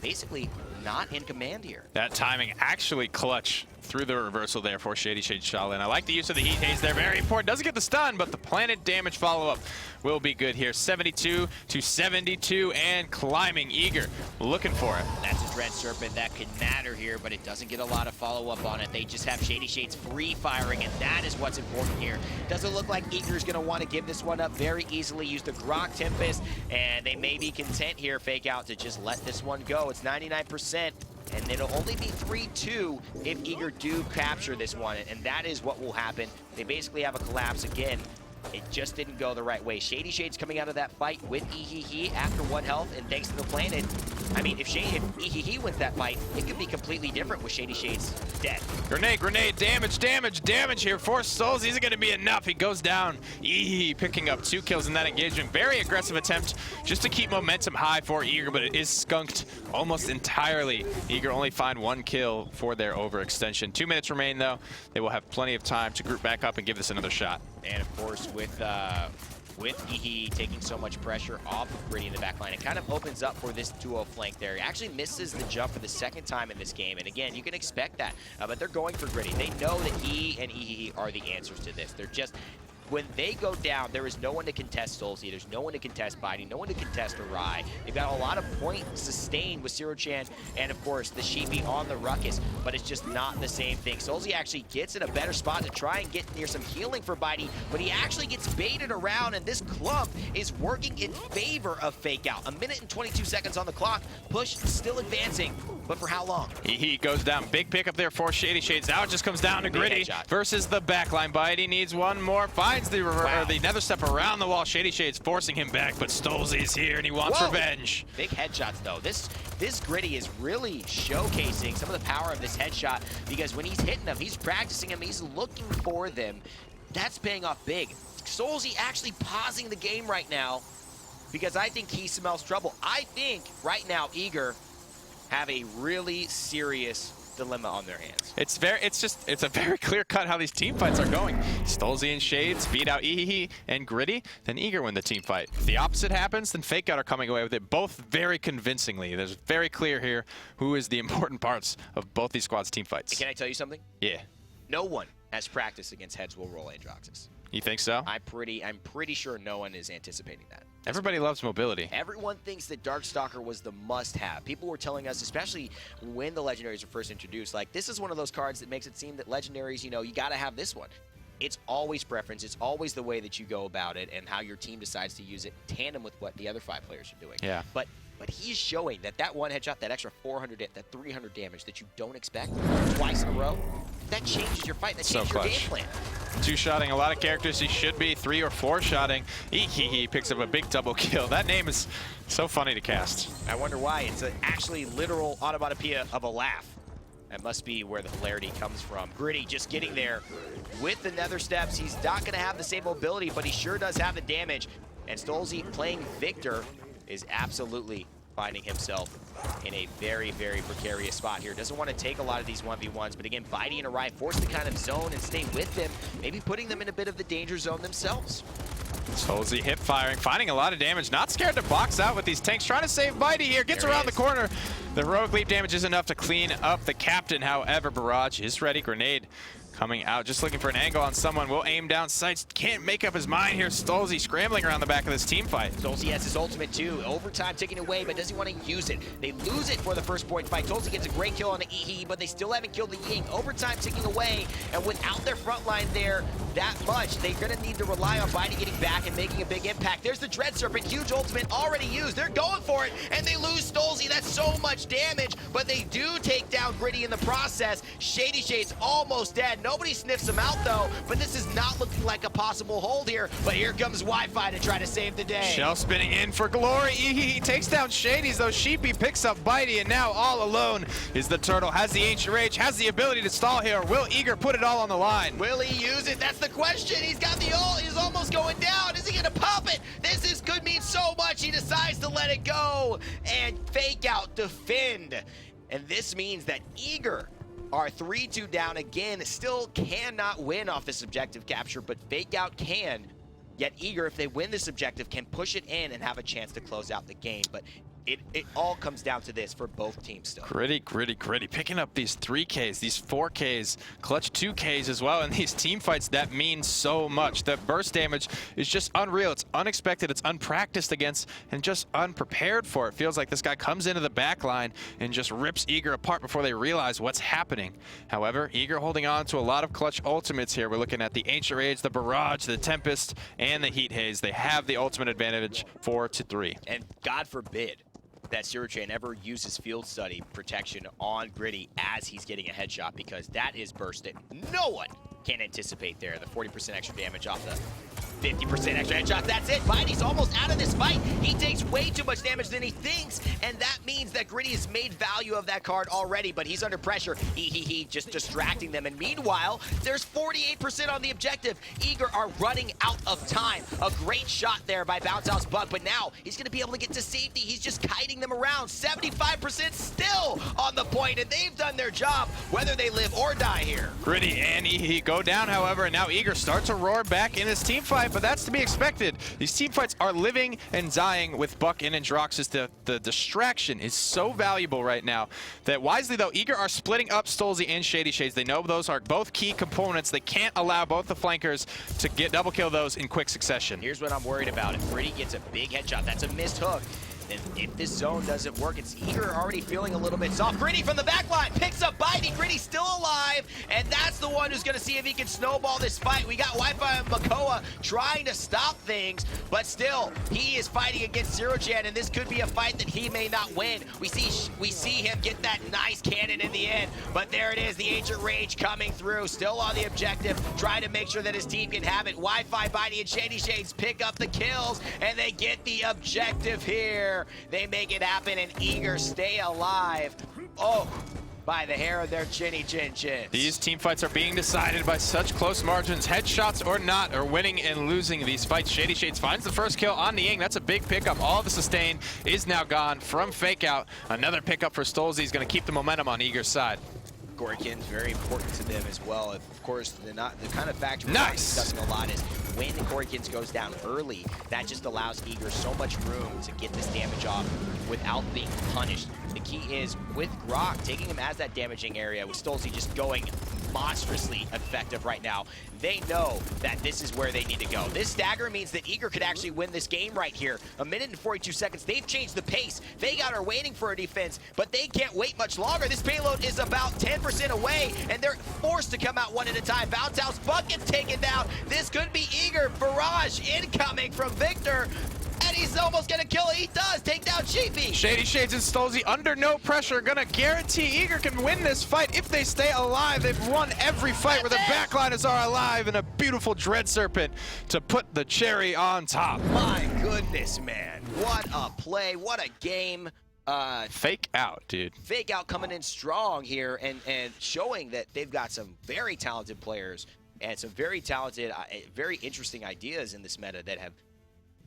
basically not in command here. That timing actually clutch through the reversal there for Shady Shade Shaolin. I like the use of the Heat Haze there. Very important. Doesn't get the stun, but the planet damage follow-up will be good here. 72 to 72 and climbing. Eager looking for it. That's a Dread Serpent that could matter here, but it doesn't get a lot of follow-up on it. They just have Shady Shades free firing, and that is what's important here. Doesn't look like Eager's going to want to give this one up very easily. Use the Grok Tempest, and they may be content here, Fake Out, to just let this one go. It's 99%. And it'll only be 3-2 if Eager do capture this one, and that is what will happen. They basically have a collapse again. It just didn't go the right way. Shady Shade's coming out of that fight with Ehehe after 1 health, and thanks to the planet. I mean, if Ehehe wins that fight, it could be completely different with Shady Shade's dead. Grenade, damage here for Souls. Isn't going to be enough. He goes down. Ehehe picking up 2 kills in that engagement. Very aggressive attempt just to keep momentum high for Eager, but it is skunked almost entirely. Eager only find 1 kill for their overextension. 2 minutes remain, though. They will have plenty of time to group back up and give this another shot. And of course, with Ehehe taking so much pressure off of Gritty in the backline, it kind of opens up for this duo flank there. He actually misses the jump for the 2nd time in this game, and again, you can expect that, but they're going for Gritty. They know that he and Ehehe are the answers to this. They're just, when they go down, there is no one to contest Solzy. There's no one to contest Bidey, no one to contest Arai. They've got a lot of points sustained with Zero-Chan and, of course, the Sheepy on the Ruckus, but it's just not the same thing. Solzy actually gets in a better spot to try and get near some healing for Bidey, but he actually gets baited around, and this clump is working in favor of Fake Out. 1 minute and 22 seconds on the clock. Push still advancing, but for how long? He goes down. Big pickup there for Shady Shades. Now it just comes down to Gritty versus the backline. Bidey needs one more. Finds the nether step around the wall. Shady Shades forcing him back, but Stolzy's here and he wants revenge. Big headshots though. This Gritty is really showcasing some of the power of this headshot, because when he's hitting them, he's practicing them, he's looking for them. That's paying off big. Solzy actually pausing the game right now because I think he smells trouble. I think right now Eager have a really serious dilemma on their hands. It's a very clear cut how these team fights are going. Stolzy and Shades beat out Ehehe and Gritty, then Eager win the team fight. If the opposite happens, then Fake Out are coming away with it, both very convincingly. There's very clear here who is the important parts of both these squads' team fights. Can I tell you something? Yeah. No one has practiced against Heads Will Roll Androxus. You think so? I'm pretty sure no one is anticipating that. Everybody loves mobility. Everyone thinks that Darkstalker was the must-have. People were telling us, especially when the Legendaries were first introduced, like, this is one of those cards that makes it seem that Legendaries, you know, you gotta have this one. It's always preference. It's always the way that you go about it and how your team decides to use it in tandem with what the other 5 players are doing. Yeah. But he's showing that one headshot, that extra 400, that 300 damage that you don't expect twice in a row, that changes your fight. That changes your game plan. 2-shotting a lot of characters. He should be 3 or 4-shotting. He picks up a big double kill. That name is so funny to cast. I wonder why. It's an actually literal onomatopoeia of a laugh. That must be where the hilarity comes from. Gritty just getting there with the nether steps. He's not going to have the same mobility, but he sure does have the damage. And Stolzy playing Victor is absolutely finding himself in a very, very precarious spot here. Doesn't want to take a lot of these 1v1s, but again, Bidey and Arai forced to kind of zone and stay with them, maybe putting them in a bit of the danger zone themselves. Solzy hip firing, finding a lot of damage, not scared to box out with these tanks, trying to save Bidey here, gets around the corner. The heroic leap damage is enough to clean up the captain, however, Barrage is ready. Grenade coming out, just looking for an angle on someone. Will aim down sights. Can't make up his mind here. Stolzy scrambling around the back of this team fight. Stolzy has his ultimate too. Overtime ticking away, but does he want to use it? They lose it for the first point fight. Stolzy gets a great kill on the Ehe, but they still haven't killed the Ying. Overtime ticking away, and without their front line there that much, they're going to need to rely on Bidey getting back and making a big impact. There's the Dread Serpent, huge ultimate already used. They're going for it, and they lose Stolzy. That's so much damage, but they do take down Gritty in the process. Shady Shade's almost dead. Nobody sniffs him out though, but this is not looking like a possible hold here. But here comes Wi-Fi to try to save the day. Shell spinning in for glory. He takes down Shady's though. Sheepy picks up Bidey, and now all alone is the Turtle. Has the Ancient Rage, has the ability to stall here. Will Eager put it all on the line? Will he use it? That's the question. He's got the ult. He's almost going down. Is he gonna pop it? This could mean so much. He decides to let it go and Fake Out defend. And this means that Eager are 3-2 down again, still cannot win off this objective capture, but Fake Out can. Yet Eager, if they win this objective, can push it in and have a chance to close out the game. But it all comes down to this for both teams still. Gritty, gritty, gritty. Picking up these 3Ks, these 4Ks, clutch 2Ks as well. In these team fights, that means so much. The burst damage is just unreal. It's unexpected. It's unpracticed against and just unprepared for. It feels like this guy comes into the back line and just rips Eager apart before they realize what's happening. However, Eager holding on to a lot of clutch ultimates here. We're looking at the Ancient Rage, the Barrage, the Tempest, and the Heat Haze. They have the ultimate advantage 4-3. And God forbid that Zero-Chain ever uses field study protection on Gritty as he's getting a headshot, because that is burst that no one can anticipate there. The 40% extra damage off the 50% extra headshots. That's it. Mighty's almost out of this fight. He takes way too much damage than he thinks, and that means that Gritty has made value of that card already, but he's under pressure. He just distracting them. And meanwhile, there's 48% on the objective. Eager are running out of time. A great shot there by Bounce House Buck, but now he's going to be able to get to safety. He's just kiting them around. 75% still on the point, and they've done their job, whether they live or die here. Gritty and he go down, however, and now Eager starts to roar back in his team fight, but that's to be expected. These team fights are living and dying with Buck and Androxus. The distraction is so valuable right now that wisely, though, Eager are splitting up Stolzy and Shady Shades. They know those are both key components. They can't allow both the flankers to get double kill those in quick succession. Here's what I'm worried about. If Gritty gets a big headshot, that's a missed hook. And if this zone doesn't work, it's Eager already feeling a little bit soft. Gritty from the back line picks up Bitey. Gritty still alive, and that's the one who's going to see if he can snowball this fight. We got Wi-Fi and Makoa trying to stop things, but still, he is fighting against Zero-Chan, and this could be a fight that he may not win. We see him get that nice cannon in the end, but there it is, the Ancient Rage coming through, still on the objective, trying to make sure that his team can have it. Wi-Fi, Bitey, and Shady Shades pick up the kills, and they get the objective here. They make it happen, and Eager stay alive. Oh, by the hair of their chinny chin chins. These team fights are being decided by such close margins. Headshots or not are winning and losing these fights. Shady Shades finds the first kill on the Ying. That's a big pickup. All the sustain is now gone from Fake Out. Another pickup for Stolzy is going to keep the momentum on Eager's side. Gorkin's very important to them as well. Of course, the kind of factor we're Nice. discussing a lot is when Gorkins goes down early, that just allows Eager so much room to get this damage off without being punished. The key is with Grok taking him as that damaging area, with Stolzy just going monstrously effective right now. They know that this is where they need to go. This stagger means that Eager could actually win this game right here. 1 minute and 42 seconds. They've changed the pace. They got are waiting for a defense, but they can't wait much longer. This payload is about 10% away, and they're forced to come out one at a time. Bounce House Buck gets taken down. This could be Eager. Barrage incoming from Victor. And he's almost gonna kill it. He does take down Sheepy. Shady Shades and Stolzy under no pressure, gonna guarantee Eager can win this fight if they stay alive. They've won every fight where the backliners are alive, and a beautiful Dread Serpent to put the cherry on top. My goodness, man. What a play, what a game. Fake Out, dude. Fake Out coming in strong here and showing that they've got some very talented players and some very talented, very interesting ideas in this meta that have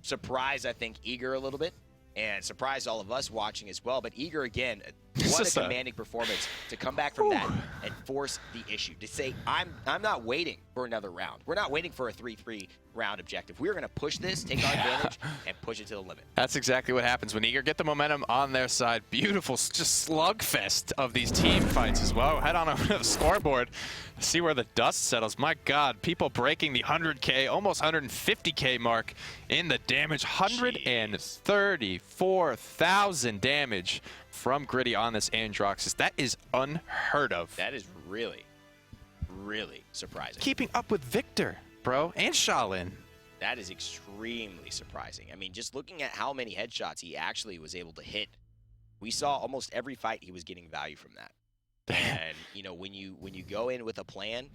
surprised, I think, Eager a little bit and surprised all of us watching as well. But Eager, again, what a commanding performance to come back from that and force the issue. To say, I'm not waiting for another round. We're not waiting for a 3-3 round objective. We're going to push this, take our advantage, and push it to the limit. That's exactly what happens when Eager get the momentum on their side. Beautiful, just slugfest of these team fights as well. Head on over to the scoreboard, see where the dust settles. My God, people breaking the 100K, almost 150K mark in the damage. 134,000 damage from Gritty on this Androxus. That is unheard of. That is really, really surprising. Keeping up with Victor, bro, and Shaolin. That is extremely surprising. I mean, just looking at how many headshots he actually was able to hit, we saw almost every fight he was getting value from that. And, you know, when you go in with a plan,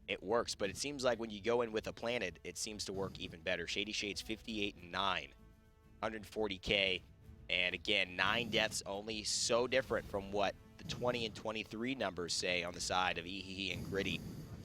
it works. But it seems like when you go in with a plan, it seems to work even better. Shady Shades 58 and 9, 140K. And again, 9 deaths only, so different from what the 20 and 23 numbers say on the side of Ehehe and Gritty.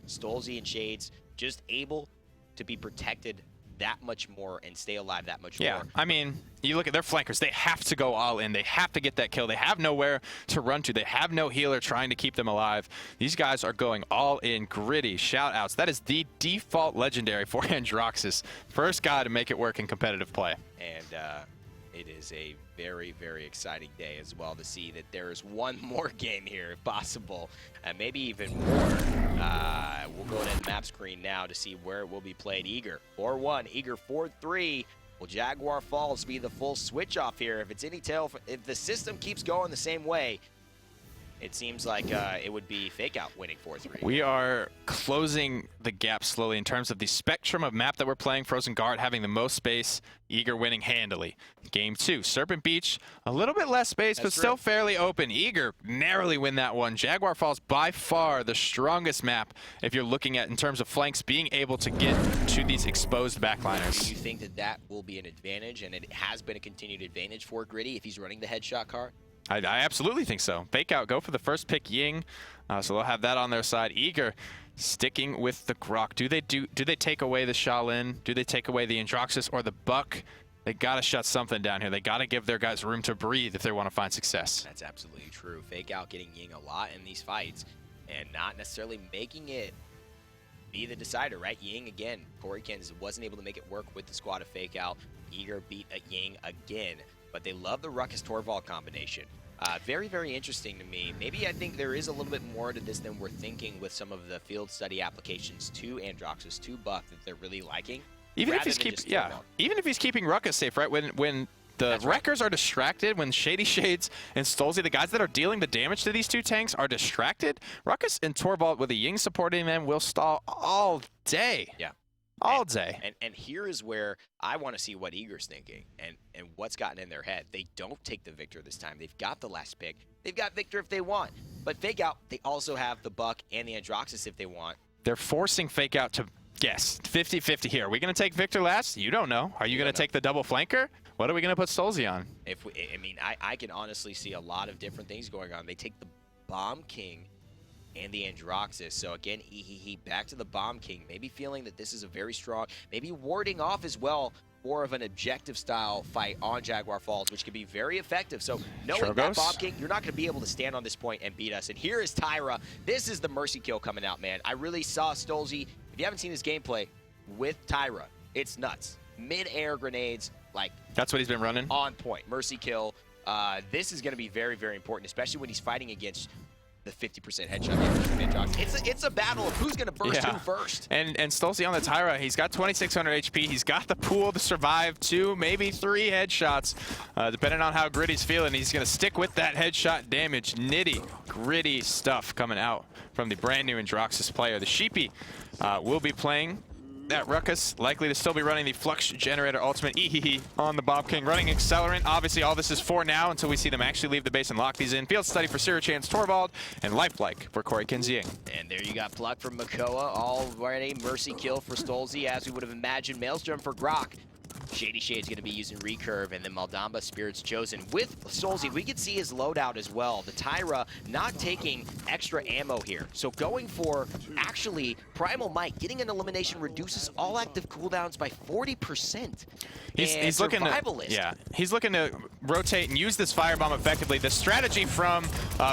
Stolzy and Shades just able to be protected that much more and stay alive that much more. Yeah, I mean, you look at their flankers. They have to go all in. They have to get that kill. They have nowhere to run to. They have no healer trying to keep them alive. These guys are going all in. Gritty, shout-outs. That is the default legendary for Androxus. First guy to make it work in competitive play. And It is a very, very exciting day as well to see that there is one more game here, if possible, and maybe even more. We'll go to the map screen now to see where it will be played. Eager 4-1, Eager 4-3. Will Jaguar Falls be the full switch off here? If it's any tell, if the system keeps going the same way, it seems like it would be Fake Out winning 4-3. We are closing the gap slowly in terms of the spectrum of map that we're playing. Frozen Guard having the most space, Eager winning handily. Game 2, Serpent Beach, a little bit less space, but still fairly open. Eager narrowly win that one. Jaguar Falls by far the strongest map if you're looking at in terms of flanks, being able to get to these exposed backliners. Do you think that that will be an advantage, and it has been a continued advantage for Gritty if he's running the headshot card? I absolutely think so. Fake Out, go for the first pick, Ying. So they'll have that on their side. Eager sticking with the Grok. Do they take away the Shaolin? Do they take away the Androxus or the Buck? They got to shut something down here. They got to give their guys room to breathe if they want to find success. That's absolutely true. Fake Out getting Ying a lot in these fights and not necessarily making it be the decider, right? Ying again. Qualifiers wasn't able to make it work with the squad of Fake Out. Eager beat Ying again, but they love the Ruckus Torvald combination. Very, very interesting to me. Maybe I think there is a little bit more to this than we're thinking with some of the field study applications to Androxus, to Buck, that they're really liking. Even if he's even if he's keeping Ruckus safe, right? When the Wreckers are distracted, when Shady Shades and Stolzy, the guys that are dealing the damage to these two tanks, are distracted, Ruckus and Torvald with a Ying supporting them will stall all day. Yeah. All day. And here is where I want to see what Eager's thinking and what's gotten in their head. They don't take the Victor this time. They've got the last pick. They've got Victor if they want. But Fake Out, they also have the Buck and the Androxus if they want. They're forcing Fake Out to guess 50-50 here. Are we going to take Victor last? You don't know. Are you going to take the double flanker? What are we going to put Stolzy on? I can honestly see a lot of different things going on. They take the Bomb King and the Androxus. So again, back to the Bomb King, maybe feeling that this is a very strong, maybe warding off as well, more of an objective style fight on Jaguar Falls, which can be very effective. So knowing that Bomb King, you're not going to be able to stand on this point and beat us. And here is Tyra. This is the mercy kill coming out, man. I really saw Stolzy. If you haven't seen his gameplay with Tyra, it's nuts. Mid-air grenades, like that's what he's been running. On point. Mercy kill. This is going to be very, very important, especially when he's fighting against the 50% headshot damage from Androxus. It's a battle of who's going to burst who first. And Stolzy on the Tyra, he's got 2,600 HP. He's got the pool to survive 2, maybe 3 headshots, depending on how Gritty's feeling. He's going to stick with that headshot damage. Nitty, gritty stuff coming out from the brand new Androxus player. The Sheepy will be playing that Ruckus, likely to still be running the Flux Generator Ultimate on the Bomb King, running Accelerant. Obviously, all this is for now until we see them actually leave the base and lock these in. Field Study for Zero Chance Torvald, and Lifelike for Qualifiers Ying. And there you got Pluck from Makoa, already Mercy kill for Stolzy, as we would have imagined. Maelstrom for Grok. Shady Shade's going to be using Recurve, and then Maldamba Spirit's chosen. With Stolzy, we could see his loadout as well. The Tyra not taking extra ammo here. So going for, actually, Primal Might, getting an elimination reduces all active cooldowns by 40%. He's looking to, he's looking to rotate and use this firebomb effectively. The strategy from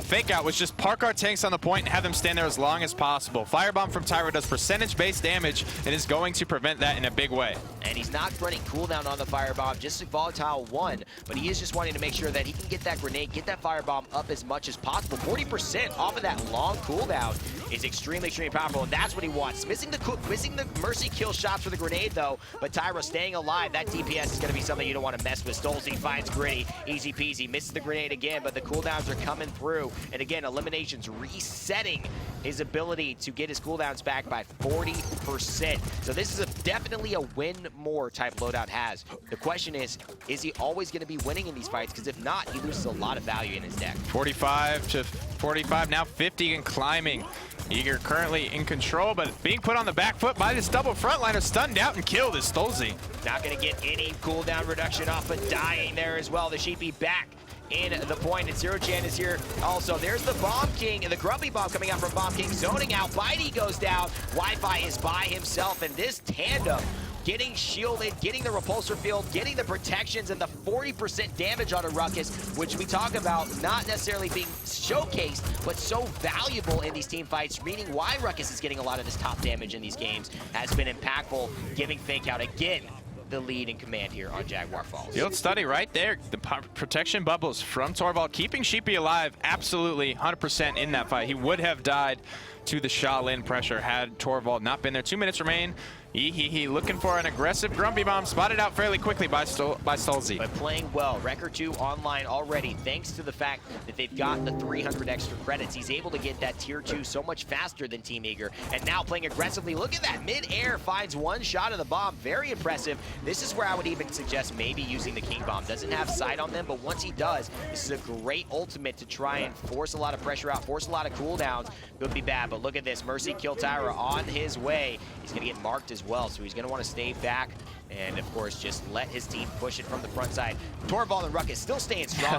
Fake Out was just park our tanks on the point and have them stand there as long as possible. Firebomb from Tyra does percentage-based damage and is going to prevent that in a big way. And he's not running cooldown on the firebomb, just a volatile 1, but he is just wanting to make sure that he can get that grenade, get that firebomb up as much as possible. 40% off of that long cooldown is extremely, extremely powerful, and that's what he wants. Missing the mercy kill shots for the grenade, though, but Tyra staying alive. That DPS is going to be something you don't want to mess with. Stolzy finds Gritty, easy peasy, misses the grenade again, but the cooldowns are coming through, and again, eliminations resetting his ability to get his cooldowns back by 40%. So this is definitely a win more type loadout has. The question is he always going to be winning in these fights? Because if not, he loses a lot of value in his deck. 45 to 45, now 50 and climbing. Eager currently in control, but being put on the back foot by this double frontliner, stunned out and killed is Stolzy. Not going to get any cooldown reduction off, but dying there as well. The Sheepy back in the point, and Zero Chan is here also. There's the Bomb King, and the Grumpy Bomb coming out from Bomb King, zoning out. Bitey goes down. Wi-Fi is by himself, and this tandem getting shielded, getting the repulsor field, getting the protections, and the 40% damage on a Ruckus, which we talk about not necessarily being showcased, but so valuable in these team fights, meaning why Ruckus is getting a lot of this top damage in these games has been impactful, giving Fake Out again the lead in command here on Jaguar Falls. Field study right there. The protection bubbles from Torvald, keeping Sheepy alive absolutely 100% in that fight. He would have died to the Shaolin pressure had Torvald not been there. 2 minutes remain. He looking for an aggressive Grumpy Bomb, spotted out fairly quickly by Stolzy. But playing well, Record 2 online already, thanks to the fact that they've got the 300 extra credits. He's able to get that tier 2 so much faster than Team Eager, and now playing aggressively. Look at that, mid-air finds one shot of the bomb, very impressive. This is where I would even suggest maybe using the King Bomb. Doesn't have sight on them, but once he does, this is a great ultimate to try and force a lot of pressure out, force a lot of cooldowns. Could be bad, but look at this, Mercy kill Tyra on his way. He's gonna get marked as well, so he's gonna wanna stay back and of course just let his team push it from the front side. Torvald and Ruckus still staying strong.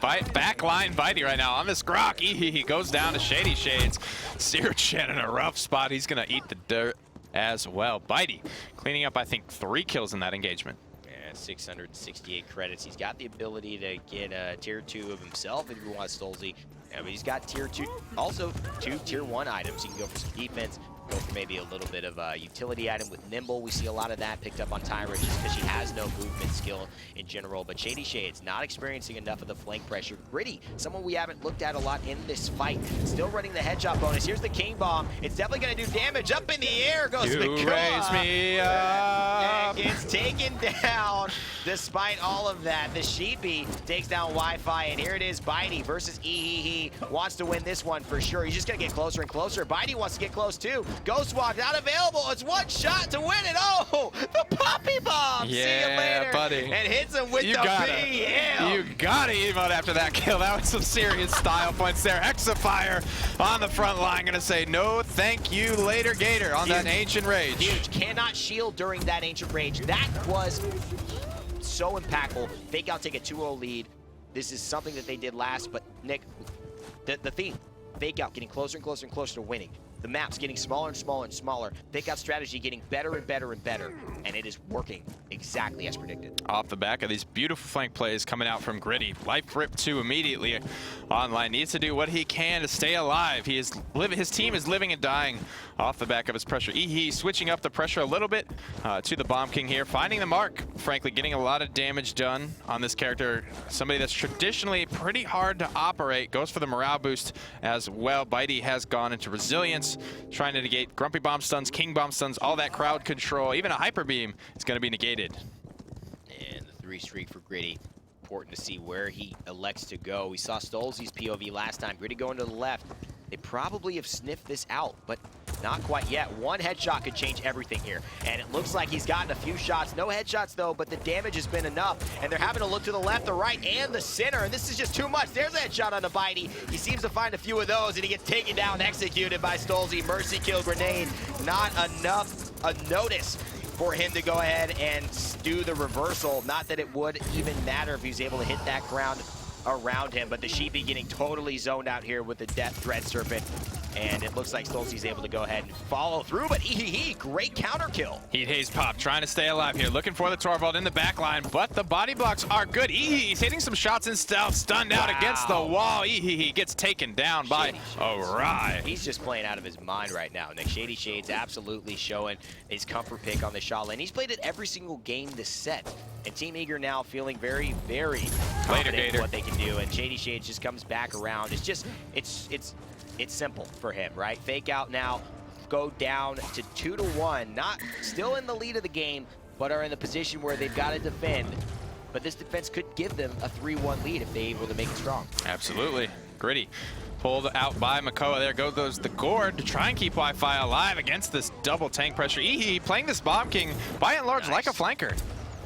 Backline Bitey right now on this Grok. He goes down to Shady Shades. Sirchan in a rough spot. He's gonna eat the dirt as well. Bitey cleaning up, I think, 3 kills in that engagement. 668 credits. He's got the ability to get a tier 2 of himself if you want Stolzy. Yeah, but he's got tier 2, also 2 tier 1 items. You can go for some defense, go for maybe a little bit of a utility item with Nimble. We see a lot of that picked up on Tyra just because she has no movement skill in general. But Shady Shades not experiencing enough of the flank pressure. Gritty, someone we haven't looked at a lot in this fight, still running the headshot bonus. Here's the King Bomb. It's definitely going to do damage. Up in the air goes You raise me up. And gets taken down despite all of that. The Sheepy takes down Wi-Fi, and here it is, Bitey versus Ehehe. Wants to win this one for sure. He's just going to get closer and closer. Bitey wants to get close too. Ghost Walk not available. It's one shot to win it. Oh, the Poppy Bomb. Yeah, see you later, buddy. And hits him with the BM. You gotta emote after that kill. That was some serious style points there. Hexafire on the front line. Gonna say no thank you later, Gator, on that Ancient Rage. Huge. Cannot shield during that Ancient Rage. That was so impactful. Fake Out take a 2-0 lead. This is something that they did last, but Nick, the theme, Fake Out getting closer and closer and closer to winning. The map's getting smaller and smaller and smaller. Fake Out strategy getting better and better and better, and it is working exactly as predicted. Off the back of these beautiful flank plays coming out from Gritty. Life Rip 2 immediately online. Needs to do what he can to stay alive. His team is living and dying off the back of his pressure. Ehe switching up the pressure a little bit to the Bomb King here. Finding the mark, frankly, getting a lot of damage done on this character. Somebody that's traditionally pretty hard to operate. Goes for the morale boost as well. Bitey has gone into resilience, trying to negate Grumpy Bomb stuns, King Bomb stuns, all that crowd control. Even a Hyper Beam is going to be negated. And the 3 streak for Gritty. Important to see where he elects to go. We saw Stolzy's POV last time. Gritty going to the left. They probably have sniffed this out, but not quite yet. One headshot could change everything here. And it looks like he's gotten a few shots. No headshots, though, but the damage has been enough. And they're having to look to the left, the right, and the center. And this is just too much. There's a headshot on the Bitey. He seems to find a few of those, and he gets taken down, executed by Stolzy. Mercy kill grenade. Not enough notice for him to go ahead and do the reversal. Not that it would even matter if he was able to hit that ground around him, but the Sheepy getting totally zoned out here with the Death Threat Serpent. And it looks like Stolzy's able to go ahead and follow through, but great counter kill. Heat Haze Pop trying to stay alive here, looking for the Torvald in the back line, but the body blocks are good. He's hitting some shots in stealth, stunned out against the wall. He gets taken down by Arai. He's just playing out of his mind right now. Nick, Shady Shades absolutely showing his comfort pick on the Shaolin. He's played it every single game this set. And Team Eager now feeling very, very confident in what they can do. And Shady Shades just comes back around. It's just, it's simple for him, right? Fake Out now, go down to 2-1. Not still in the lead of the game, but are in the position where they've got to defend. But this defense could give them a 3-1 lead if they're able to make it strong. Absolutely. Gritty pulled out by Makoa. There goes the Gourd to try and keep Wi-Fi alive against this double tank pressure. Ehe playing this Bomb King by and large like a flanker.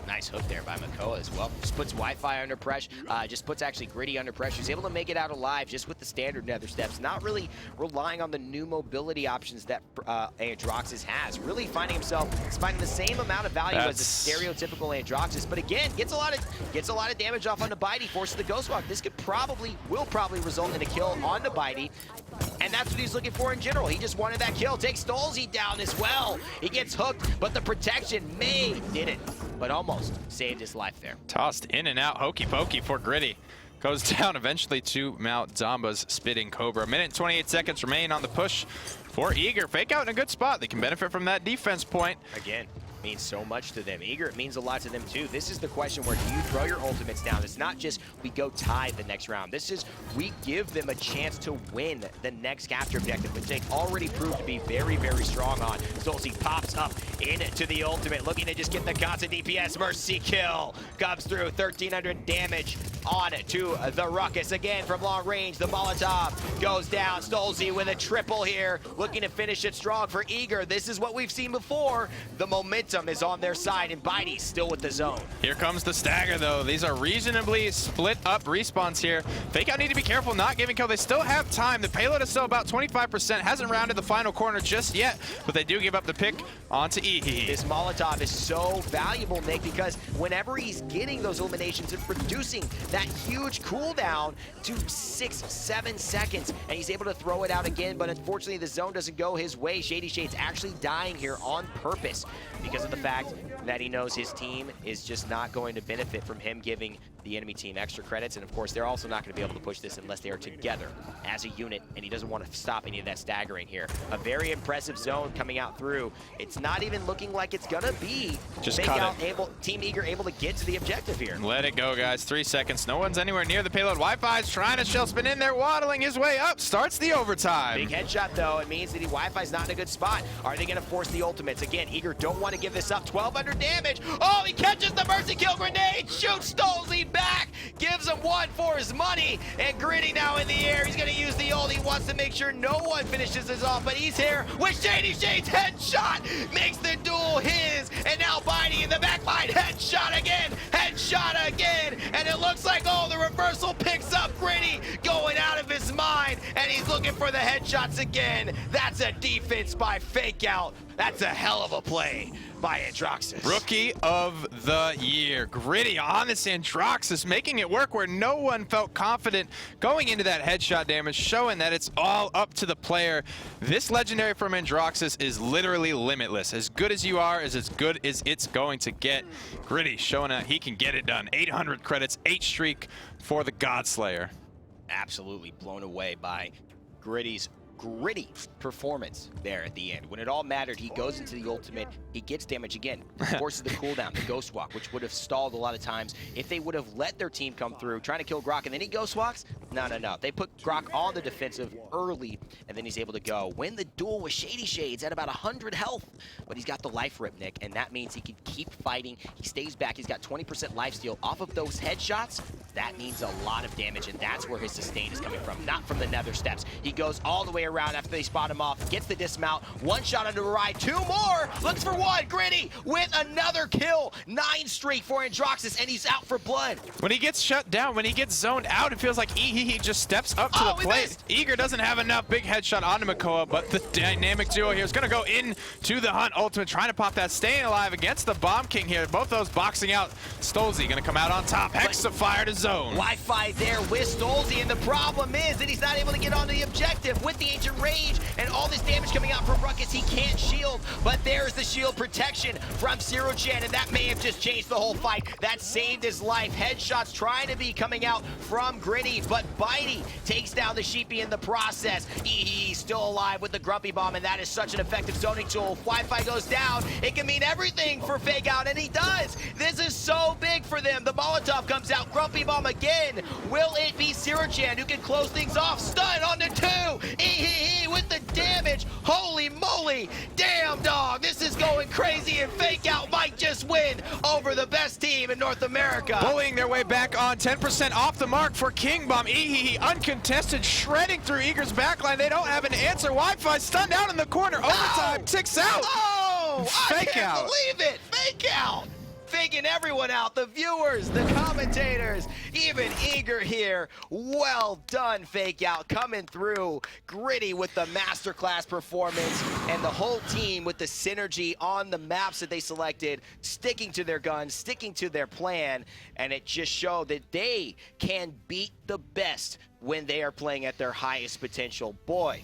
Nice hook there by Makoa as well. Just puts Wi-Fi under pressure, just puts actually Gritty under pressure. He's able to make it out alive just with the standard nether steps, not really relying on the new mobility options that Androxus has. Really finding himself finding the same amount of value as a stereotypical Androxus, but again, gets a lot of damage off on the Bitey, forces the Ghost Walk. This will probably result in a kill on the Bitey. And that's what he's looking for in general. He just wanted that kill. Takes Stolzy down as well. He gets hooked, but the protection didn't, but almost saved his life there. Tossed in and out, hokey pokey for Gritty. Goes down eventually to Mount Zamba's Spitting Cobra. A minute and 28 seconds remain on the push for Eager. Fake Out in a good spot. They can benefit from that defense point. Again, means so much to them. Eager, it means a lot to them too. This is the question where do you throw your ultimates down? It's not just we go tie the next round. This is we give them a chance to win the next capture objective, which they've already proved to be very, very strong on. Stolze pops up into the ultimate, looking to just get the constant DPS. Mercy kill comes through, 1,300 damage on to the Ruckus. Again, from long range, the Molotov goes down. Stolze with a triple here, looking to finish it strong for Eager. This is what we've seen before. The momentum is on their side, and Bitey still with the zone. Here comes the stagger, though. These are reasonably split up respawns here. Fakeout need to be careful not giving kill. They still have time. The payload is still about 25%. Hasn't rounded the final corner just yet, but they do give up the pick onto Ehe. This Molotov is so valuable, Nick, because whenever he's getting those eliminations and producing that huge cooldown to 6-7 seconds, and he's able to throw it out again, but unfortunately the zone doesn't go his way. Shady Shade's actually dying here on purpose because of the fact that he knows his team is just not going to benefit from him giving the enemy team extra credits, and of course they're also not going to be able to push this unless they are together as a unit, and he doesn't want to stop any of that staggering here. A very impressive zone coming out through. It's not even looking like it's gonna be just Team Eager able to get to the objective here. Let it go, guys. 3 seconds. No one's anywhere near the payload. Wi-Fi's trying to shell spin in there, waddling his way up. Starts the overtime. Big headshot though. It means that Wi-Fi's not in a good spot. Are they gonna force the ultimates? Again, Eager don't want to give this up. 1,200 damage. Oh, he catches the mercy kill grenade. Shoots Stolze back. Gives him one for his money. And Gritty now in the air. He's gonna use the ult. He wants to make sure no one finishes this off, but he's here with Shady Shade's headshot. Makes the duel his. And now Bitey in the back line. Headshot again. Headshot again. And it looks like, oh, the reversal picks up Gritty going out of his mind. And he's looking for the headshots again. That's a defense by Fakeout. That's a hell of a play by Androxus. Rookie of the year. Gritty on this Androxus, making it work where no one felt confident going into that headshot damage, showing that it's all up to the player. This legendary from Androxus is literally limitless. As good as you are is as good as it's going to get. Gritty showing that he can get it done. 800 credits, 8 streak for the Godslayer. Absolutely blown away by Gritty's gritty performance there at the end. When it all mattered, he goes into the ultimate, he gets damage again, forces the cooldown, the ghost walk, which would have stalled a lot of times if they would have let their team come through, trying to kill Grok, and then he ghost walks. No. They put Grok on the defensive early, and then he's able to go. Win the duel with Shady Shades at about 100 health, but he's got the life rip, Nick, and that means he can keep fighting. He stays back. He's got 20% lifesteal off of those headshots. That means a lot of damage, and that's where his sustain is coming from, not from the nether steps. He goes all the way around after they spot him off, gets the dismount, one shot under a ride, 2 more, looks for one. Gritty with another kill, 9 streak for Androxus, and he's out for blood. When he gets shut down, when he gets zoned out, it feels like he just steps up to the plate. Eager doesn't have enough. Big headshot onto Makoa, but the dynamic duo here is going to go into the hunt ultimate, trying to pop that, staying alive against the Bomb King here. Both those boxing out. Stolze going to come out on top. Hexafire to zone. Wi-Fi there with Stolze, and the problem is that he's not able to get onto the objective with the Ancient Rage and all this damage coming out from Ruckus. He can't shield, but there's the shield protection from Zero-Gen, and that may have just changed the whole fight. That saved his life. Headshots trying to be coming out from Gritty, but Bitey takes down the Sheepy in the process. He's still alive with the Grumpy Bomb, and that is such an effective zoning tool. If Wi-Fi goes down, it can mean everything for Fakeout, and he does. This is so big for them. The Molotov comes out. Grumpy Bomb again. Will it be Zero-Gen who can close things off? Stun on the 2. With the damage. Holy moly. Damn, dog. This is going crazy, and Fakeout might just win over the best team in North America. Bullying their way back on, 10% off the mark for King Bomb. Uncontested, shredding through Eager's backline. They don't have an answer. Wi-Fi stunned down in the corner. Overtime ticks out. Oh, I can't believe it. Fakeout. Faking everyone out, the viewers, the commentators, even Eager here. Well done, Fakeout, coming through. Gritty with the masterclass performance, and the whole team with the synergy on the maps that they selected, sticking to their guns, sticking to their plan, and it just showed that they can beat the best when they are playing at their highest potential. Boy,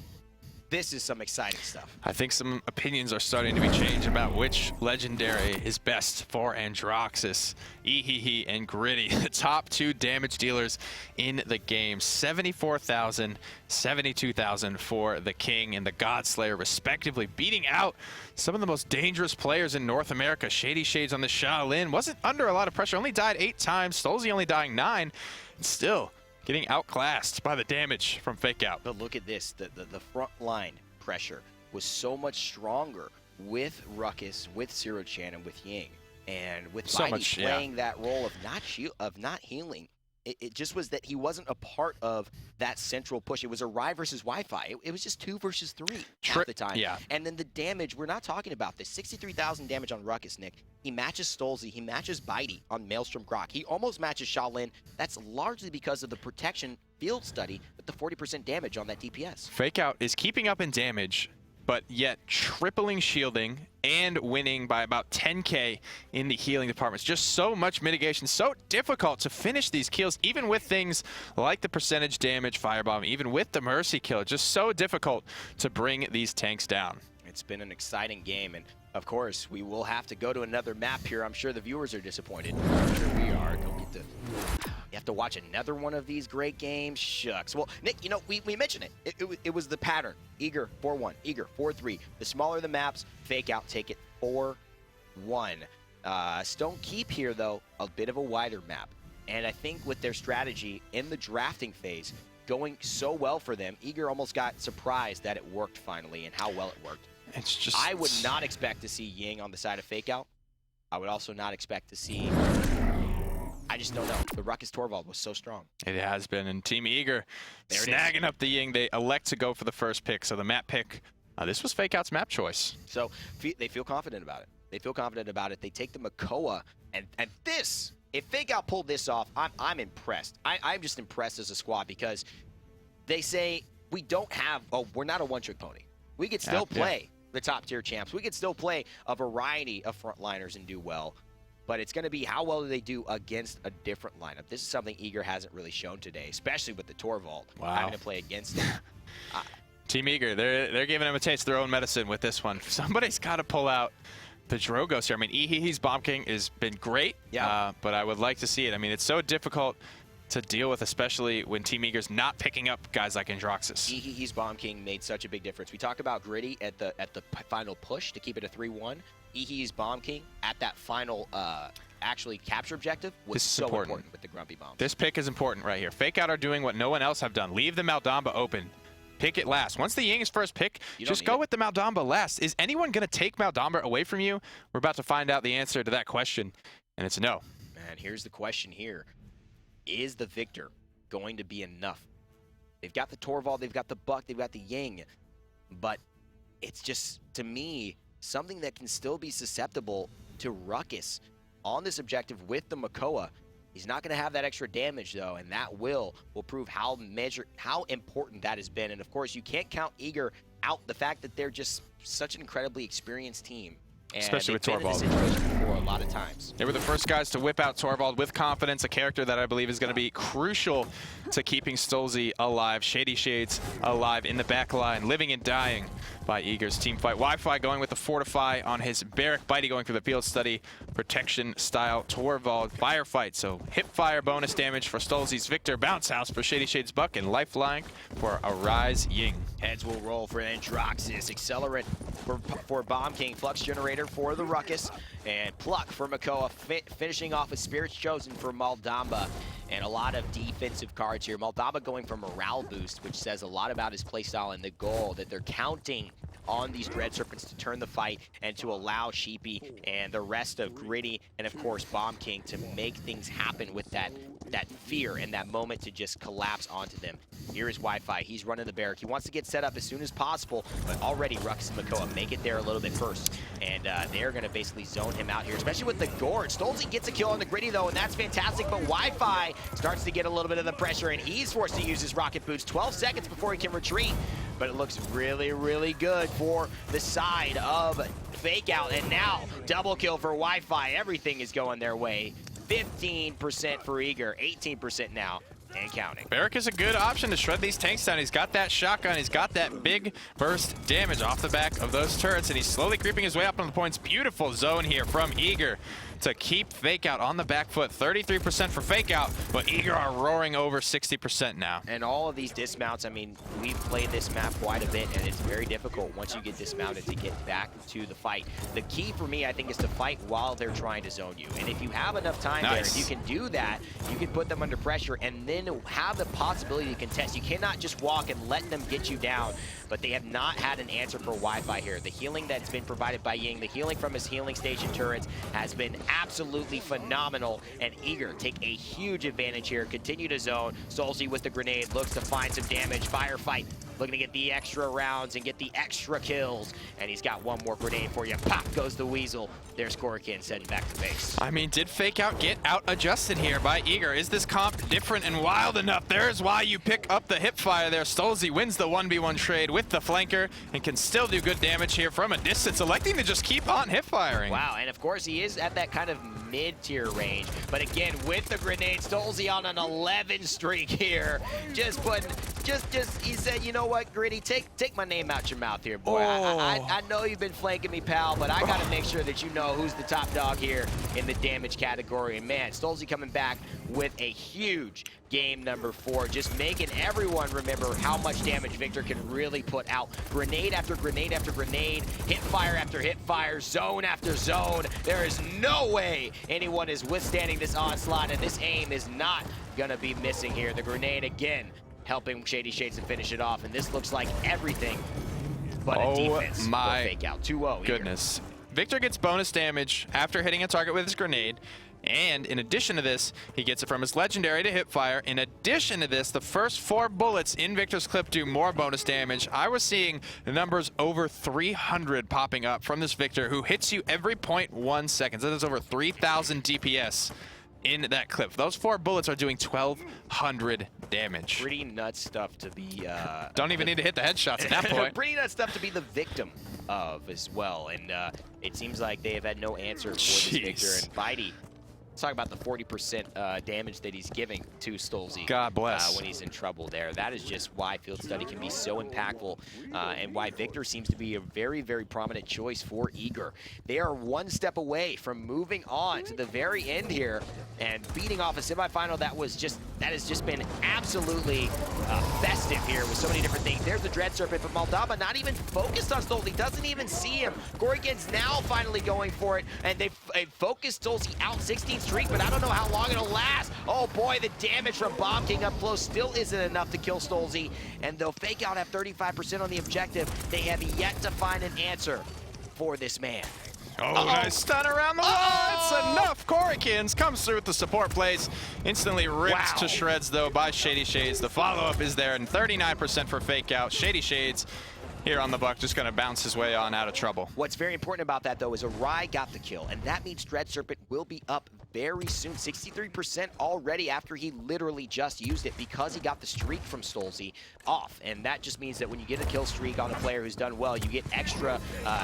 This is some exciting stuff. I think some opinions are starting to be changed about which legendary is best for Androxus. Ehehe and Gritty, the top 2 damage dealers in the game. 74,000, 72,000 for the King and the Godslayer, respectively, beating out some of the most dangerous players in North America. Shady Shades on the Shaolin wasn't under a lot of pressure, only died 8 times. Stolzy only dying 9, and still getting outclassed by the damage from Fake Out. But look at this. The front line pressure was so much stronger with Ruckus, with Zero Chan, and with Ying. And with So Mighty much, playing that role of not healing, it just was that he wasn't a part of that central push. It was a Rai versus Wi-Fi. It was just 2 versus 3 half the time. Yeah. And then the damage, we're not talking about this. 63,000 damage on Ruckus, Nick. He matches Stolzy. He matches Bitey on Maelstrom Grok. He almost matches Shaolin. That's largely because of the protection field study with the 40% damage on that DPS. Fake Out is keeping up in damage, but yet tripling shielding and winning by about 10k in the healing departments. Just so much mitigation, so difficult to finish these kills, even with things like the percentage damage firebomb, even with the mercy kill. Just so difficult to bring these tanks down. It's been an exciting game, and of course, we will have to go to another map here. I'm sure the viewers are disappointed. I'm sure we are. Don't get to... You have to watch another one of these great games. Shucks. Well, Nick, you know, we mentioned it. It was the pattern. Eager 4-1, Eager 4-3. The smaller the maps, Fake Out take it 4-1. Stone Keep here, though, a bit of a wider map. And I think with their strategy in the drafting phase going so well for them, Eager almost got surprised that it worked finally and how well it worked. It's just... I would not expect to see Ying on the side of Fake Out. I would also not expect to see... I just don't know. The Ruckus Torvald was so strong. It has been, and Team Eager snagging up the Ying. They elect to go for the first pick, so the map pick, this was Fake Out's map choice. So they feel confident about it. They feel confident about it. They take the Makoa, and this, if Fake Out pulled this off, I'm impressed. I'm just impressed as a squad because they say we don't have, we're not a one-trick pony. We could still play the top-tier champs. We could still play a variety of frontliners and do well. But it's going to be how well do they do against a different lineup. This is something Eager hasn't really shown today, especially with the Torvald having to play against it. Team Eager, they're giving him a taste of their own medicine with this one. Somebody's got to pull out the Drogos here. I mean, Ehehe's Bomb King has been great, but I would like to see it. I mean, it's so difficult to deal with, especially when Team Eager's not picking up guys like Androxus. Ehehe's Bomb King made such a big difference. We talked about Gritty at the final push to keep it a 3-1. Ehehe's Bomb King at that final actually capture objective was so important with the Grumpy Bombs. This pick is important right here. Fake Out are doing what no one else have done. Leave the Maldamba open. Pick it last. Once the Ying is first pick, just go with the Maldamba last. Is anyone going to take Maldamba away from you? We're about to find out the answer to that question, and it's no. Man, here's the question here. Is the Victor going to be enough? They've got the Torvald, they've got the Buck, they've got the Ying, but it's just, to me, something that can still be susceptible to Ruckus on this objective with the Makoa. He's not going to have that extra damage, though, and that will prove how important that has been. And, of course, you can't count Eager out the fact that they're just such an incredibly experienced team. And especially with Torvald. Been in this situation before a lot of times. They were the first guys to whip out Torvald with confidence, a character that I believe is going to be crucial to keeping Stolzy alive. Shady Shades alive in the back line, living and dying by Eager's team fight. Wi-Fi going with the Fortify on his Barrack. Bitey going through the field study, protection style Torvald firefight. So hip fire bonus damage for Stolzy's Victor, bounce house for Shady Shades Buck, and lifeline for Arise Ying. Heads will roll for Androxus, Accelerant for Bomb King, Flux Generator for the Ruckus, and Pluck for Makoa, finishing off with Spirits Chosen for Maldamba. And a lot of defensive cards here. Maldamba going for Morale Boost, which says a lot about his playstyle and the goal that they're counting on these Dread Serpents to turn the fight and to allow Sheepy and the rest of Gritty and, of course, Bomb King to make things happen with that fear and that moment to just collapse onto them. Here is Wi-Fi. He's running the barrack. He wants to get set up as soon as possible, but already Ruckus and Makoa make it there a little bit first. And they're going to basically zone him out here, especially with the Gorge. Stolzy gets a kill on the Gritty, though, and that's fantastic, but Wi-Fi starts to get a little bit of the pressure, and he's forced to use his rocket boots 12 seconds before he can retreat. But it looks really, really good for the side of Fake Out. And now, double kill for Wi-Fi. Everything is going their way. 15% for Eager, 18% now and counting. Barrick is a good option to shred these tanks down. He's got that shotgun. He's got that big burst damage off the back of those turrets, and he's slowly creeping his way up on the points. Beautiful zone here from Eager to keep Fake Out on the back foot. 33% for Fake Out, but Eager are roaring over 60% now. And all of these dismounts, I mean, we've played this map quite a bit, and it's very difficult once you get dismounted to get back to the fight. The key for me, I think, is to fight while they're trying to zone you. And if you have enough time there, if you can do that, you can put them under pressure and then have the possibility to contest. You cannot just walk and let them get you down, but they have not had an answer for Wi-Fi here. The healing that's been provided by Ying, the healing from his healing station turrets has been absolutely phenomenal, and Eager take a huge advantage here. Continue to zone. Solzy with the grenade looks to find some damage. Firefight looking to get the extra rounds and get the extra kills, and he's got one more grenade for you. Pop goes the Weasel. There's Korakin heading back to base. I mean, did Fake Out get out adjusted here by Eager? Is this comp different and wild enough? There's why you pick up the hip fire there. Stolzy wins the 1v1 trade with the flanker and can still do good damage here from a distance, electing to just keep on hip firing. Wow, and of course he is at that kind of mid-tier range, but again with the grenade, Stolzy on an 11 streak here. He said, you know what, Gritty, take my name out your mouth here, boy. I know you've been flanking me, pal, but I gotta make sure that you know who's the top dog here in the damage category. And man, Stolzy coming back with a huge game number 4, just making everyone remember how much damage Victor can really put out. Grenade after grenade after grenade, hit fire after hit fire, zone after zone. There is no way anyone is withstanding this onslaught, and this aim is not gonna be missing here. The grenade again helping Shady Shades to finish it off, and this looks like everything but a defense for Fake Out. 2-0 goodness. Victor gets bonus damage after hitting a target with his grenade, and in addition to this, he gets it from his legendary to hipfire. In addition to this, the first 4 bullets in Victor's clip do more bonus damage. I was seeing the numbers over 300 popping up from this Victor, who hits you every 0.1 seconds. That is over 3,000 DPS in that clip. Those 4 bullets are doing 1,200 damage. Pretty nuts stuff to be... Don't even need to hit the headshots at that point. Pretty nuts stuff to be the victim of as well. And it seems like they have had no answer for this Victor. And Bitey, let's talk about the 40% damage that he's giving to Stolzy. God bless. When he's in trouble there. That is just why Field Study can be so impactful and why Victor seems to be a very, very prominent choice for Eager. They are one step away from moving on to the very end here and beating off a semifinal that has just been absolutely festive here with so many different things. There's the Dread Serpent, but Moldava not even focused on Stolzy, doesn't even see him. Gorigan's now finally going for it, and they've focused Stolzy out 16 streak, but I don't know how long it'll last. Oh boy, the damage from Bomb King up close still isn't enough to kill Stolzy, and they'll Fake Out have 35% on the objective. They have yet to find an answer for this man. Oh, nice stun around the wall. It's enough. Korikins comes through with the support plays. Instantly ripped to shreds, though, by Shady Shades. The follow-up is there, and 39% for Fake Out. Shady Shades here on the buck, just going to bounce his way on out of trouble. What's very important about that, though, is Arai got the kill, and that means Dread Serpent will be up very soon. 63% already after he literally just used it because he got the streak from Stolzy off, and that just means that when you get a kill streak on a player who's done well, you get extra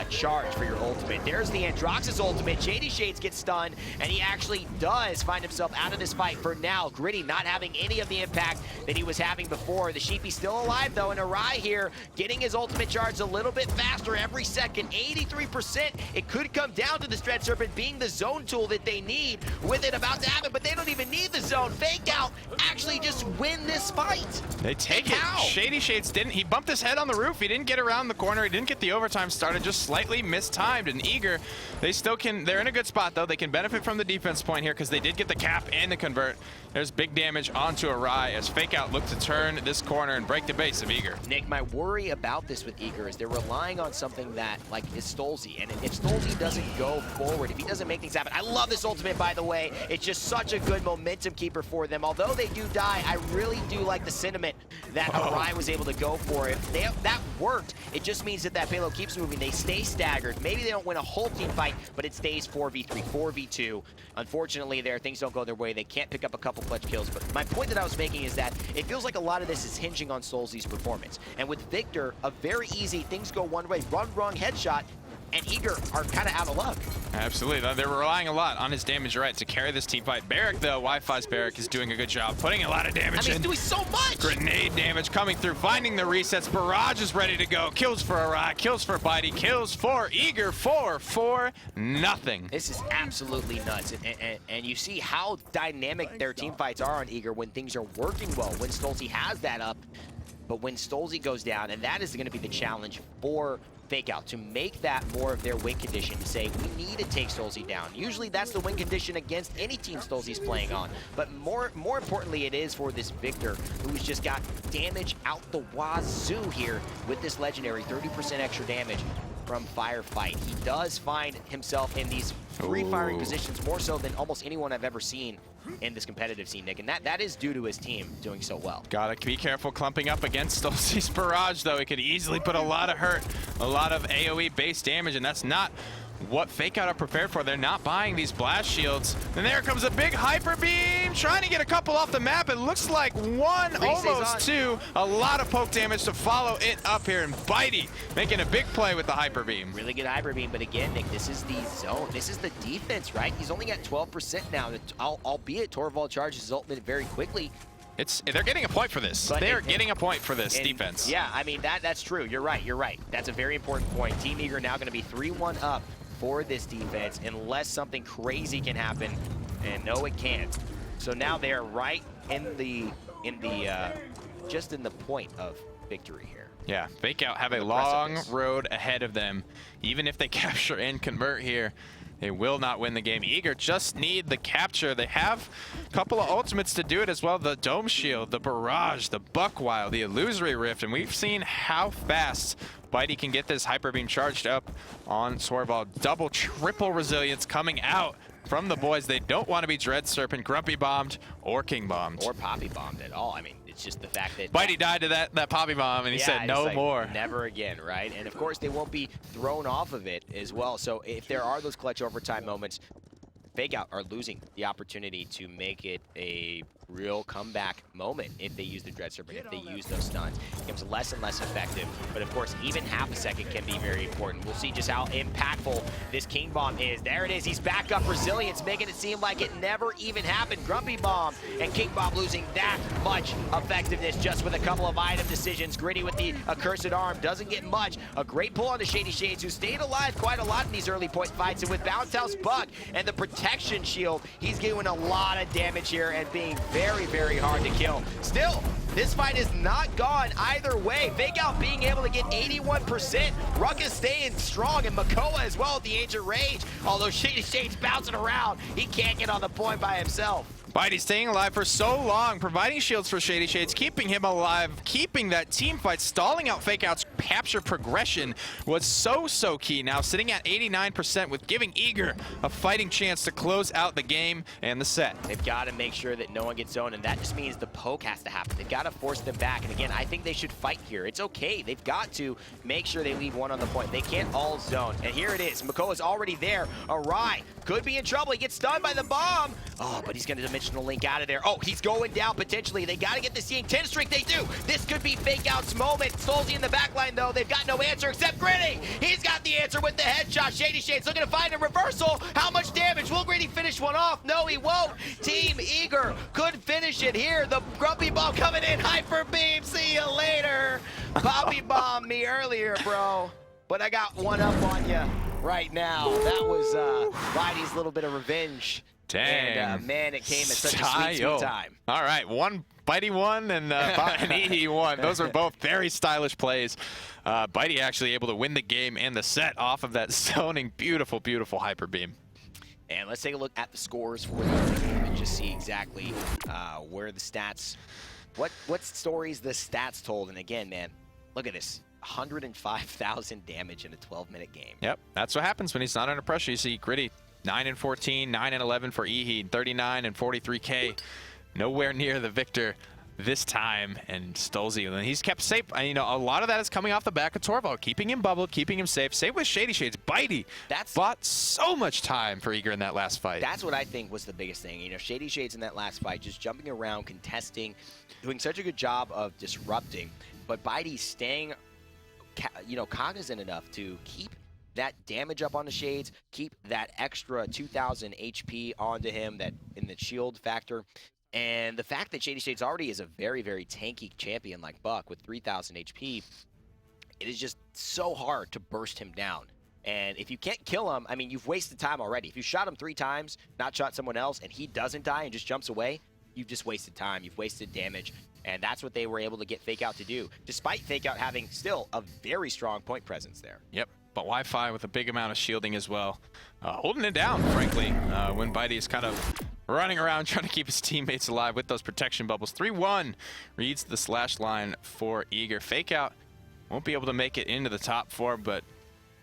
charge for your ultimate. There's the Androx's ultimate. Shady Shades gets stunned, and he actually does find himself out of this fight for now. Gritty not having any of the impact that he was having before. The Sheepy's still alive, though, and Arai here getting his ultimate charge a little bit faster every second. 83%. It could come down to the Dread Serpent being the zone tool that they need with it about to happen, but they don't even need the zone. Fake Out actually just win this fight. They take it. Shady Shades didn't. He bumped his head on the roof. He didn't get around the corner. He didn't get the overtime started. Just slightly mistimed. And Eager, they still can. They're in a good spot, though. They can benefit from the defense point here because they did get the cap and the convert. There's big damage onto Arai as Fake Out look to turn this corner and break the base of Eager. Nick, my worry about this with Eager is they're relying on something that, like, is Stolzy. And if Stolzy doesn't go forward, if he doesn't make things happen, I love this ultimate, by the way. It's just such a good momentum keeper for them. Although they do die, I really do like the sentiment that Arai was able to go for. If that worked, it just means that payload keeps moving. They stay staggered. Maybe they don't win a whole team fight, but it stays 4v3, 4v2. Unfortunately, things don't go their way. They can't pick up a couple clutch kills. But my point that I was making is that it feels like a lot of this is hinging on Stolzy's performance. And with Victor, a very easy things go one way, run wrong headshot, and Eager are kind of out of luck. Absolutely. They're relying a lot on his damage right to carry this team fight. Barrack, though, Wi-Fi's Barrack is doing a good job, putting a lot of damage in. He's doing so much! Grenade damage coming through, finding the resets. Barrage is ready to go. Kills for Arai, kills for Bitey, kills for Eager, 4 nothing. This is absolutely nuts. And you see how dynamic their team fights are on Eager when things are working well, when Stolze has that up. But when Stolze goes down, and that is going to be the challenge for FakeOut, to make that more of their win condition, to say, we need to take Stolze down. Usually that's the win condition against any team Stolze's playing on. But more importantly, it is for this Victor, who's just got damage out the wazoo here with this legendary, 30% extra damage from Firefight. He does find himself in these free firing positions more so than almost anyone I've ever seen in this competitive scene, Nick, and that is due to his team doing so well. Gotta be careful clumping up against Stolze's Barrage, though. He could easily put a lot of hurt, a lot of AoE base damage, and that's not what FakeOut are prepared for. They're not buying these blast shields. And there comes a big hyper beam, trying to get a couple off the map. It looks like one, almost two. A lot of poke damage to follow it up here, and Bitey making a big play with the hyper beam. Really good hyper beam, but again, Nick, this is the zone. This is the defense, right? He's only at 12% now, albeit Torvald charges his ultimate very quickly. They're getting a point for this. They're getting a point for this defense. Yeah, I mean, that's true. You're right. That's a very important point. Team Eager now going to be 3-1 up for this defense unless something crazy can happen, and no, it can't. So now they're right just in the point of victory here. Yeah, FakeOut have a long road ahead of them. Even if they capture and convert here, they will not win the game. Eager just need the capture. They have a couple of ultimates to do it as well. The Dome Shield, the Barrage, the Buckwild, the Illusory Rift, and we've seen how fast Bitey can get this Hyper Beam charged up on Torvald. Double, triple resilience coming out from the boys. They don't want to be Dread Serpent, Grumpy Bombed, or King Bombed. Or Poppy Bombed at all. I mean, it's just the fact that Bitey died to that Poppy Bomb, and he said no more. Never again, right? And of course, they won't be thrown off of it as well. So if there are those clutch overtime moments, FakeOut are losing the opportunity to make it a real comeback moment if they use the Dread Serpent, if they use those stuns. It becomes less and less effective. But of course, even half a second can be very important. We'll see just how impactful this King Bomb is. There it is. He's back up resilience, making it seem like it never even happened. Grumpy Bomb and King Bomb losing that much effectiveness just with a couple of item decisions. Gritty with the Accursed Arm doesn't get much. A great pull on the Shady Shades, who stayed alive quite a lot in these early point fights. And with Bounce House Bug and the Protection Shield, he's doing a lot of damage here and being very, very hard to kill. Still, this fight is not gone either way. FakeOut being able to get 81%. Ruckus staying strong, and Makoa as well at the Ancient Rage. Although Shady Shade's bouncing around, he can't get on the point by himself. Bitey staying alive for so long, providing shields for Shady Shades, keeping him alive, keeping that team fight, stalling out FakeOut's capture progression was so key. Now sitting at 89% with giving Eager a fighting chance to close out the game and the set. They've got to make sure that no one gets zoned, and that just means the poke has to happen. They've got to force them back, and again, I think they should fight here. It's okay. They've got to make sure they leave one on the point. They can't all zone, and here it is. Makoa's already there. Arai could be in trouble. He gets stunned by the bomb. Oh, but he's going to Dimensional Link out of there. Oh, he's going down potentially. They got to get the Seeing 10 streak. They do. This could be FakeOut's moment. Stolze in the backline, though. They've got no answer except Gritty. He's got the answer with the headshot. Shady Shades looking to find a reversal. How much damage? Will Gritty finish one off? No, he won't. Team Eager could finish it here. The Grumpy Bomb coming in. Hyper Beam. See you later. Poppy bombed me earlier, bro. But I got one up on you right now. That was Bitey's little bit of revenge. Dang. And man, it came at such a sweet time. All right, one Bitey won and Ihi won. Those are both very stylish plays. Bitey actually able to win the game and the set off of that zoning. Beautiful, beautiful hyper beam. And let's take a look at the scores for the game and just see exactly where the stats, what stories the stats told. And again, man, look at this. 105,000 damage in a 12-minute game. Yep, that's what happens when he's not under pressure. You see Gritty, 9 and 14, 9 and 11 for Ihi, 39 and 43K. Nowhere near the victor this time, and Stolze, and he's kept safe. And, you know, a lot of that is coming off the back of Torvald, keeping him bubbled, keeping him safe. Same with Shady Shades. Bitey bought so much time for Eager in that last fight. That's what I think was the biggest thing. You know, Shady Shades in that last fight, just jumping around, contesting, doing such a good job of disrupting, but Bitey staying, you know, cognizant enough to keep that damage up on the Shades, keep that extra 2,000 HP onto him, that in the shield factor. And the fact that Shady Shades already is a very, very tanky champion like Buck with 3,000 HP, it is just so hard to burst him down. And if you can't kill him, I mean, you've wasted time already. If you shot him 3 times, not shot someone else, and he doesn't die and just jumps away, you've just wasted time. You've wasted damage. And that's what they were able to get Fake Out to do, despite Fake Out having still a very strong point presence there. Yep, but Wi-Fi with a big amount of shielding as well. Holding it down, frankly, when Bitey is kind of running around trying to keep his teammates alive with those protection bubbles. 3-1 reads the slash line for Eager. Fake Out won't be able to make it into the top 4, but,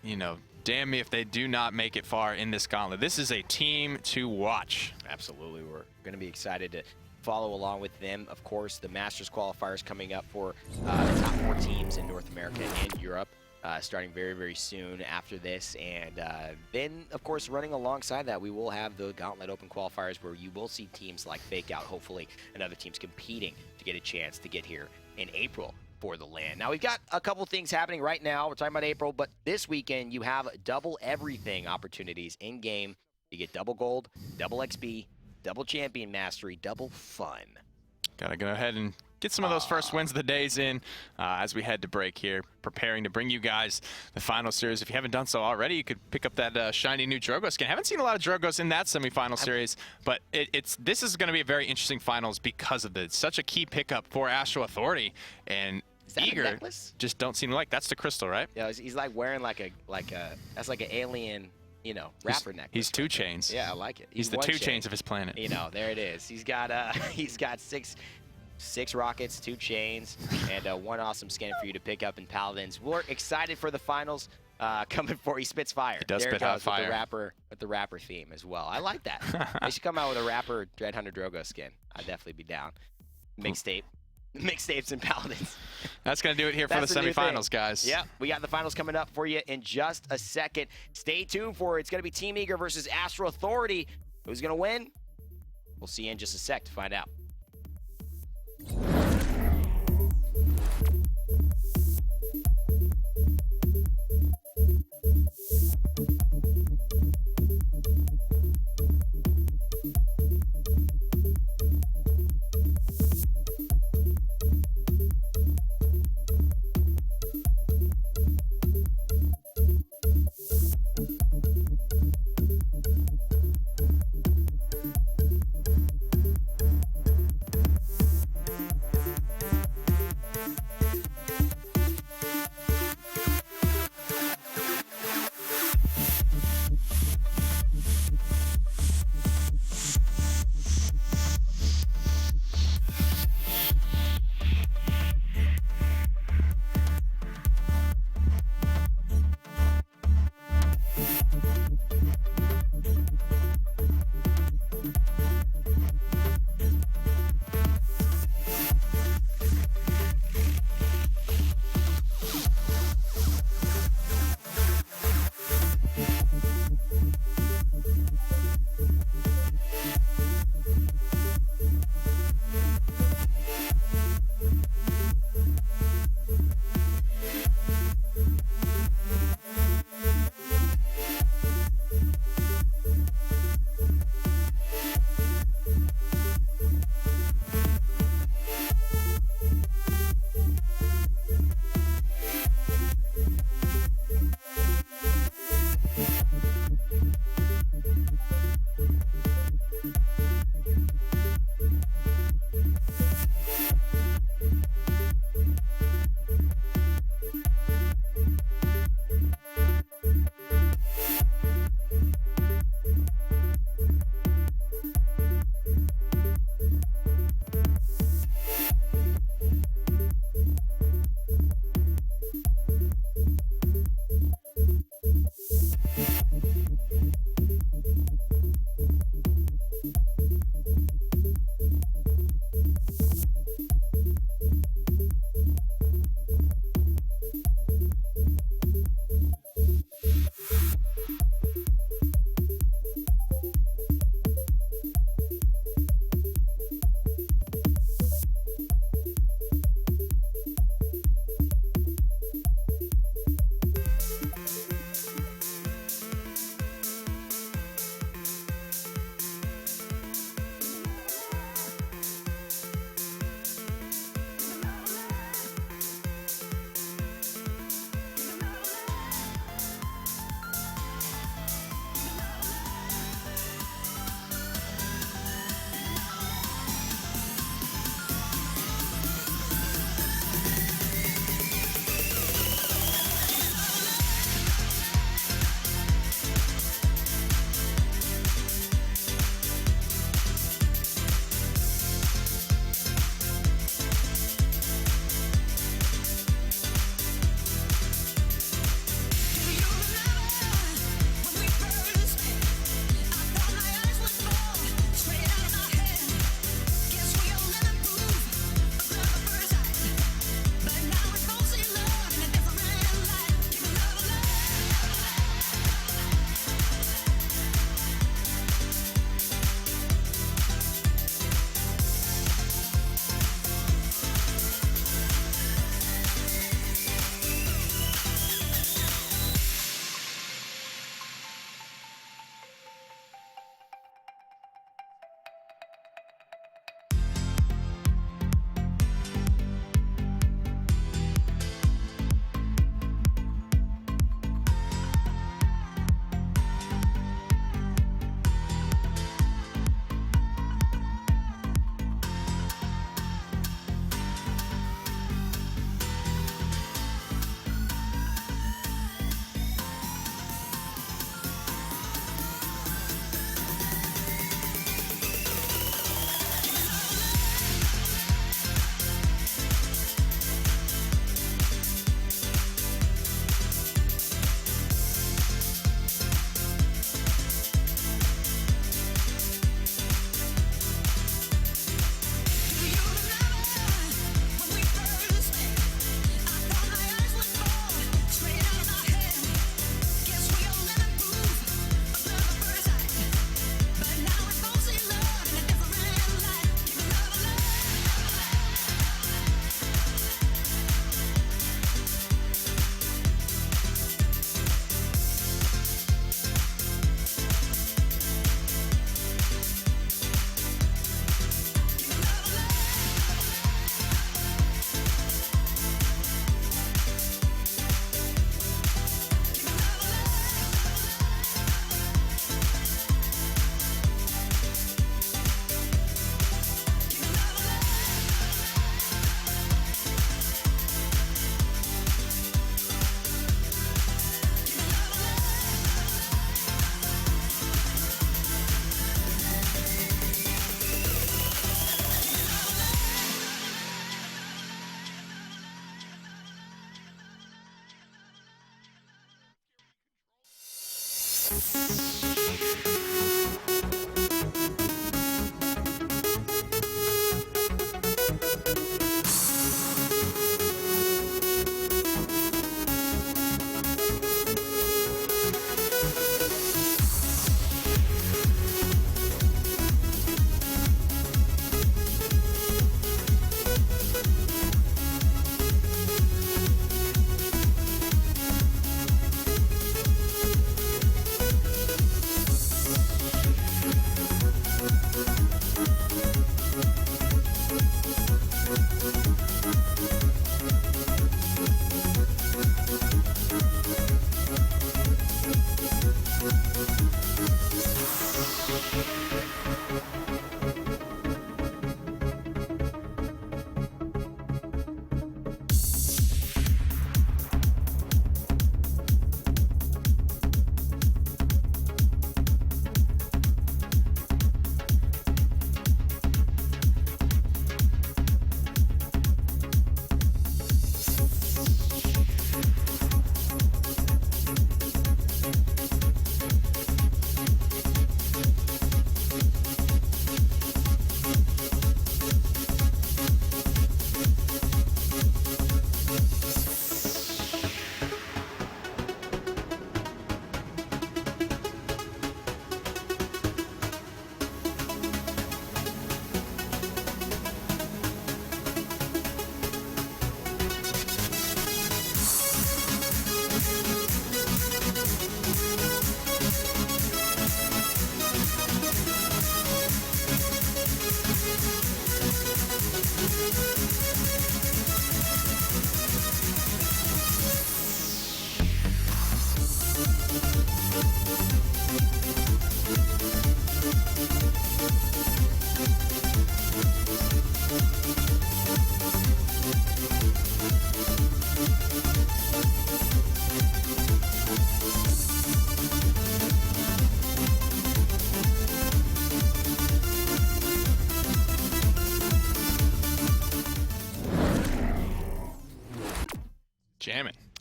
you know, damn me if they do not make it far in this gauntlet. This is a team to watch. Absolutely. We're going to be excited to follow along with them. Of course, the Masters qualifiers coming up for the top 4 teams in North America and Europe, starting very, very soon after this. And then, of course, running alongside that, we will have the Gauntlet Open qualifiers where you will see teams like Fake Out, hopefully, and other teams competing to get a chance to get here in April for the LAN. Now, we've got a couple things happening right now. We're talking about April, but this weekend you have double everything opportunities in-game. You get double gold, double XP, double champion mastery, double fun. Gotta go ahead and get some of those first wins of the days in as we head to break here, preparing to bring you guys the final series. If you haven't done so already, you could pick up that shiny new Drogo skin. Haven't seen a lot of Drogos in that semifinal series, but this is going to be a very interesting finals because of it's such a key pickup for Astral Authority, and Eager just don't seem to like. That's the crystal, right? Yeah, he's like wearing like a that's like an alien, you know, rapper necklace. He's 2 chains. Yeah, I like it. He's the 2 chains of his planet. You know, there it is. He's got six rockets, 2 chains, and 1 awesome skin for you to pick up in Paladins. We're excited for the finals coming for. He spits fire. He does there spit hot fire. With the rapper theme as well. I like that. They should come out with a rapper Dread Hunter Drogo skin. I'd definitely be down. Mixtapes and Paladins. That's going to do it here for the semifinals, guys. Yeah, we got the finals coming up for you in just a second. Stay tuned for it. It's going to be Team Eager versus Astral Authority. Who's going to win? We'll see you in just a sec to find out.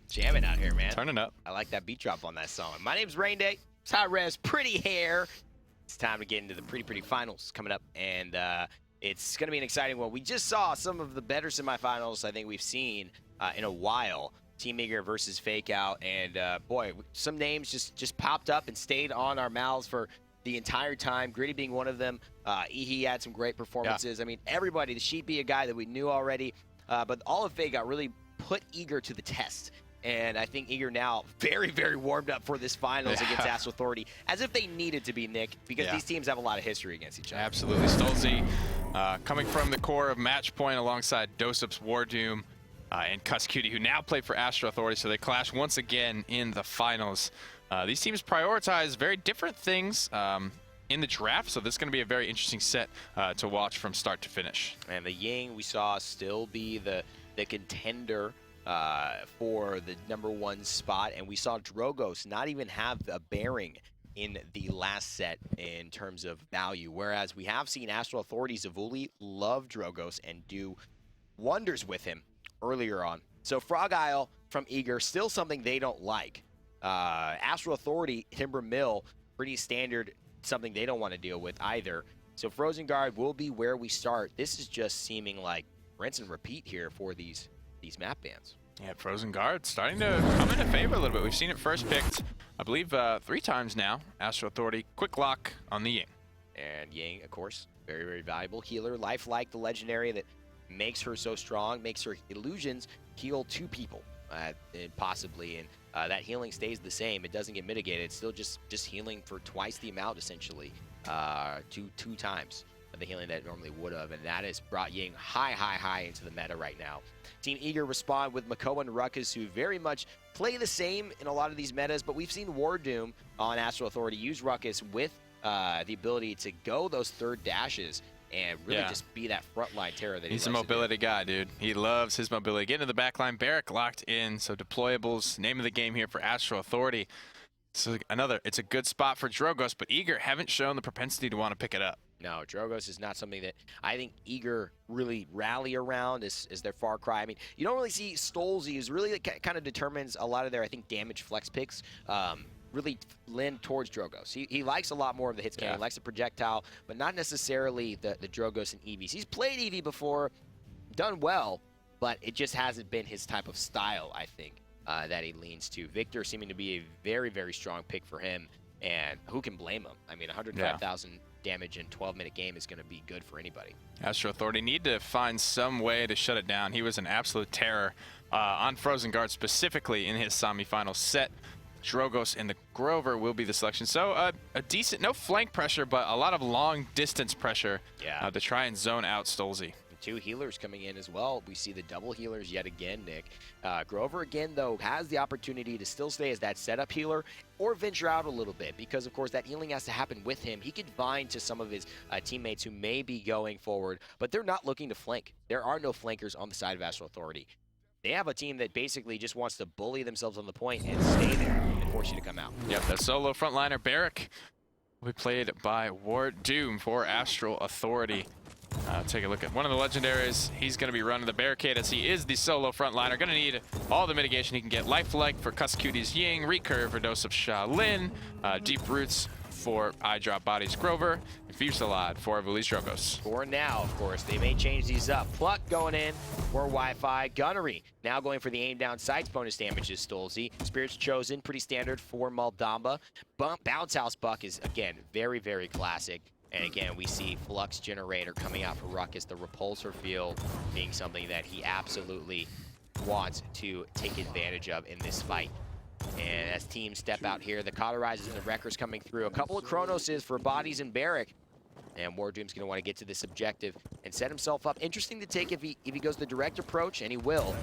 Jamming out here, man. Turning up. I like that beat drop on that song. My name's Rain Day. It's High Res, Pretty Hair. It's time to get into the pretty finals coming up, and it's going to be an exciting one. We just saw some of the better semifinals I think we've seen in a while. Team Eager versus Fake Out, and boy, some names just popped up and stayed on our mouths for the entire time. Gritty being one of them. He had some great performances. Yeah. I mean, everybody. The Sheepy, a guy that we knew already, but all of Fake Out really put Eager to the test. And I think Eager now very, very warmed up for this finals against Astral Authority, as if they needed to be, Nick, because these teams have a lot of history against each other. Absolutely. Stolze coming from the core of Match Point alongside Dosup's Wardoom and Cuss Cutie, who now play for Astral Authority, so they clash once again in the finals. These teams prioritize very different things in the draft, so this is going to be a very interesting set to watch from start to finish. And the Ying we saw still be the contender for the #1 spot, and we saw Drogos not even have a bearing in the last set in terms of value, whereas we have seen Astral Authority Zavuli love Drogos and do wonders with him earlier on. So Frog Isle from Eager, still something they don't like. Astral Authority, Timber Mill, pretty standard, something they don't want to deal with either. So Frozen Guard will be where we start. This is just seeming like rinse and repeat here for these map bans. Yeah, Frozen Guard starting to come into favor a little bit. We've seen it first picked, I believe, 3 times now. Astral Authority, quick lock on the Ying. And Ying, of course, very, very valuable healer. Lifelike, the legendary that makes her so strong, makes her illusions heal 2 people, possibly. And that healing stays the same. It doesn't get mitigated. It's still just healing for twice the amount, essentially, two times the healing that it normally would have. And that has brought Ying high into the meta right now. Team Eager respond with Mako and Ruckus, who very much play the same in a lot of these metas, but we've seen Wardoom on Astral Authority use Ruckus with the ability to go those third dashes and really just be that frontline terror that he's a mobility guy, dude. He loves his mobility. Get into the back line. Barrack locked in, so deployables, name of the game here for Astral Authority. So it's a good spot for Drogos, but Eager haven't shown the propensity to want to pick it up. No, Drogos is not something that I think Eager really rally around as their Far Cry. I mean, you don't really see Stolze, who's really kind of determines a lot of their, I think, damage flex picks. really lean towards Drogos. He likes a lot more of the hit scan. He likes the projectile, but not necessarily the Drogos and EVs. He's played EV before, done well, but it just hasn't been his type of style, I think, that he leans to. Victor seeming to be a very, very strong pick for him, and who can blame him? I mean, 105,000 damage in 12-minute game is going to be good for anybody. Astro Authority need to find some way to shut it down. He was an absolute terror on Frozen Guard, specifically in his semifinal set. Drogos and the Grover will be the selection. So a decent, no flank pressure, but a lot of long distance pressure to try and zone out Stolze. 2 healers coming in as well. We see the double healers yet again, Nick. Grover, again, though, has the opportunity to still stay as that setup healer or venture out a little bit because, of course, that healing has to happen with him. He could bind to some of his teammates who may be going forward, but they're not looking to flank. There are no flankers on the side of Astral Authority. They have a team that basically just wants to bully themselves on the point and stay there and force you to come out. Yep, the solo frontliner, Barrick, will be played by Ward Doom for Astral Authority. Take a look at one of the legendaries. He's going to be running the barricade as he is the solo frontliner. Going to need all the mitigation he can get. Lifelike for Cuss Cutie's Ying, Recurve for Dose of Shaolin, Deep Roots for Eye Drop Bodies Grover, and Fusilade for Vuli's Drogos. For now, of course, they may change these up. Pluck going in for Wi-Fi. Gunnery now going for the aim down sights bonus damages Stolze. Spirits Chosen, pretty standard for Muldamba. Bounce House Buck is, again, very, very classic. And again, we see Flux Generator coming out for Ruckus, the repulsor field being something that he absolutely wants to take advantage of in this fight. And as teams step out here, the Cauterizers and the Wreckers coming through. A couple of Chronoses for Bodies and Barrick. And War Doom's going to want to get to this objective and set himself up. Interesting to take if he goes the direct approach, and he will.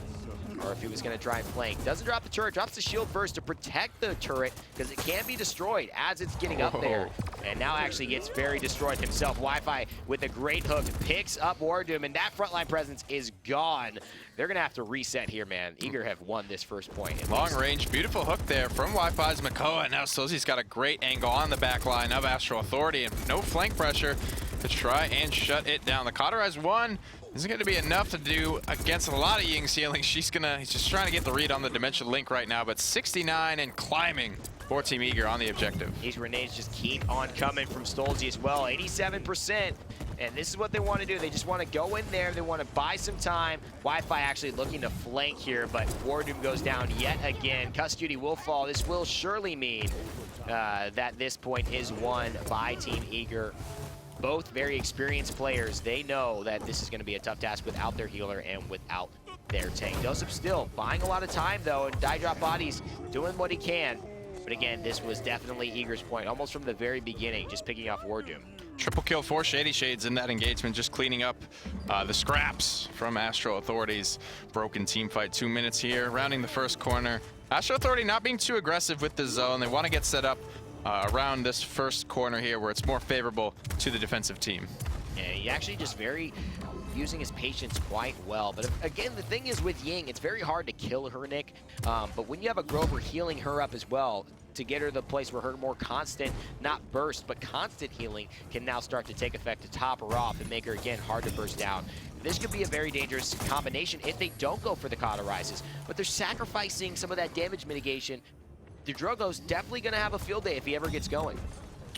Or if he was going to try and flank. Doesn't drop the turret, drops the shield first to protect the turret because it can be destroyed as it's getting up there. And now actually gets very destroyed himself. Wi-Fi with a great hook picks up War Doom, and that frontline presence is gone. They're going to have to reset here, man. Eager have won this first point. Long range, beautiful hook there from Wi-Fi's Makoa. Now Stolze's got a great angle on the back line of Astral Authority and no flank pressure to try and shut it down. The Cauterized one isn't going to be enough to do against a lot of Ying's healing. He's just trying to get the read on the Dimension Link right now, but 69 and climbing for Team Eager on the objective. These grenades just keep on coming from Stolze as well, 87%. And this is what they want to do. They just want to go in there. They want to buy some time. Wi-Fi actually looking to flank here, but War Doom goes down yet again. Cuss Cutie will fall. This will surely mean that this point is won by Team Eager. Both very experienced players. They know that this is going to be a tough task without their healer and without their tank. Dosip still buying a lot of time, though, and Die Drop Bodies doing what he can. But again, this was definitely Eager's point, almost from the very beginning, just picking off War Doom. Triple kill for Shady Shades in that engagement, just cleaning up the scraps from Astral Authority's broken team fight. 2 minutes here, rounding the first corner. Astral Authority not being too aggressive with the zone. They want to get set up around this first corner here where it's more favorable to the defensive team. Yeah, he actually just using his patience quite well. But again, the thing is with Ying, it's very hard to kill her, Nick. But when you have a Grover healing her up as well, to get her to the place where her more constant, not burst, but constant healing can now start to take effect to top her off and make her, again, hard to burst down. This could be a very dangerous combination if they don't go for the Cauterizes. But they're sacrificing some of that damage mitigation. The Drogo's definitely going to have a field day if he ever gets going.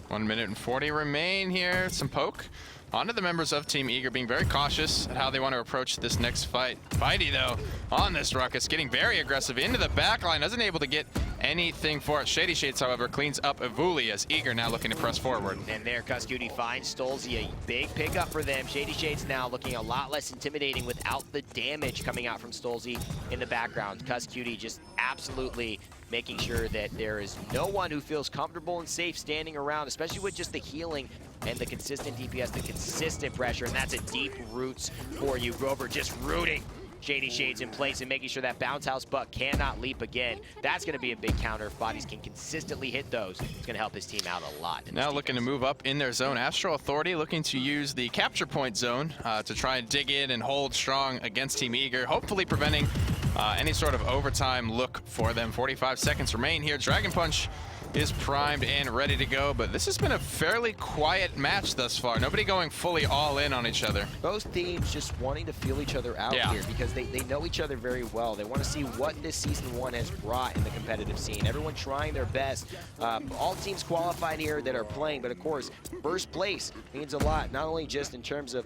1 minute and 40 remain here. Some poke onto the members of Team Eager, being very cautious at how they want to approach this next fight. Fighty, though, on this Ruckus, getting very aggressive into the backline, doesn't able to get anything for it. Shady Shades, however, cleans up Evuli as Eager now looking to press forward. And there, Cuss Cutie finds Stolze, a big pickup for them. Shady Shades now looking a lot less intimidating without the damage coming out from Stolze in the background. Cuss Cutie just absolutely making sure that there is no one who feels comfortable and safe standing around, especially with just the healing and the consistent DPS, the consistent pressure, and that's a Deep Roots for you. Grover just rooting Shady Shades in place and making sure that Bounce House Buck cannot leap again. That's going to be a big counter. If Bodies can consistently hit those, it's going to help his team out a lot. Now looking to move up in their zone. Astral Authority looking to use the capture point zone to try and dig in and hold strong against Team Eager, hopefully preventing any sort of overtime look for them. 45 seconds remain here. Dragon Punch is primed and ready to go, but this has been a fairly quiet match thus far. Nobody going fully all in on each other. Both teams just wanting to feel each other out here because they know each other very well. They want to see what this Season 1 has brought in the competitive scene. Everyone trying their best. All teams qualified here that are playing, but of course, first place means a lot, not only just in terms of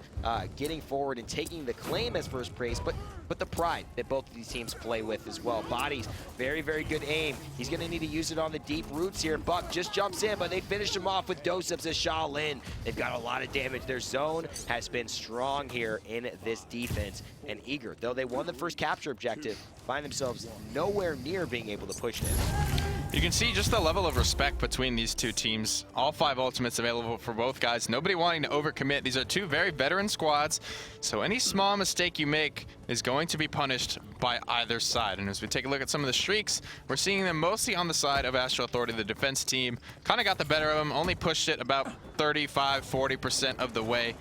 getting forward and taking the claim as first place, but the pride that both of these teams play with as well. Bodies, very, very good aim. He's going to need to use it on the deep roots here. Buck just jumps in, but they finish him off with Doseps as Shaolin. They've got a lot of damage. Their zone has been strong here in this defense. And Eager, though they won the first capture objective, find themselves nowhere near being able to push this. You can see just the level of respect between these two teams. All 5 ultimates available for both guys. Nobody wanting to overcommit. These are 2 very veteran squads, so any small mistake you make is going to be punished by either side. And as we take a look at some of the streaks, we're seeing them mostly on the side of Astral Authority. The defense team kind of got the better of them, only pushed it about 35–40% of the way.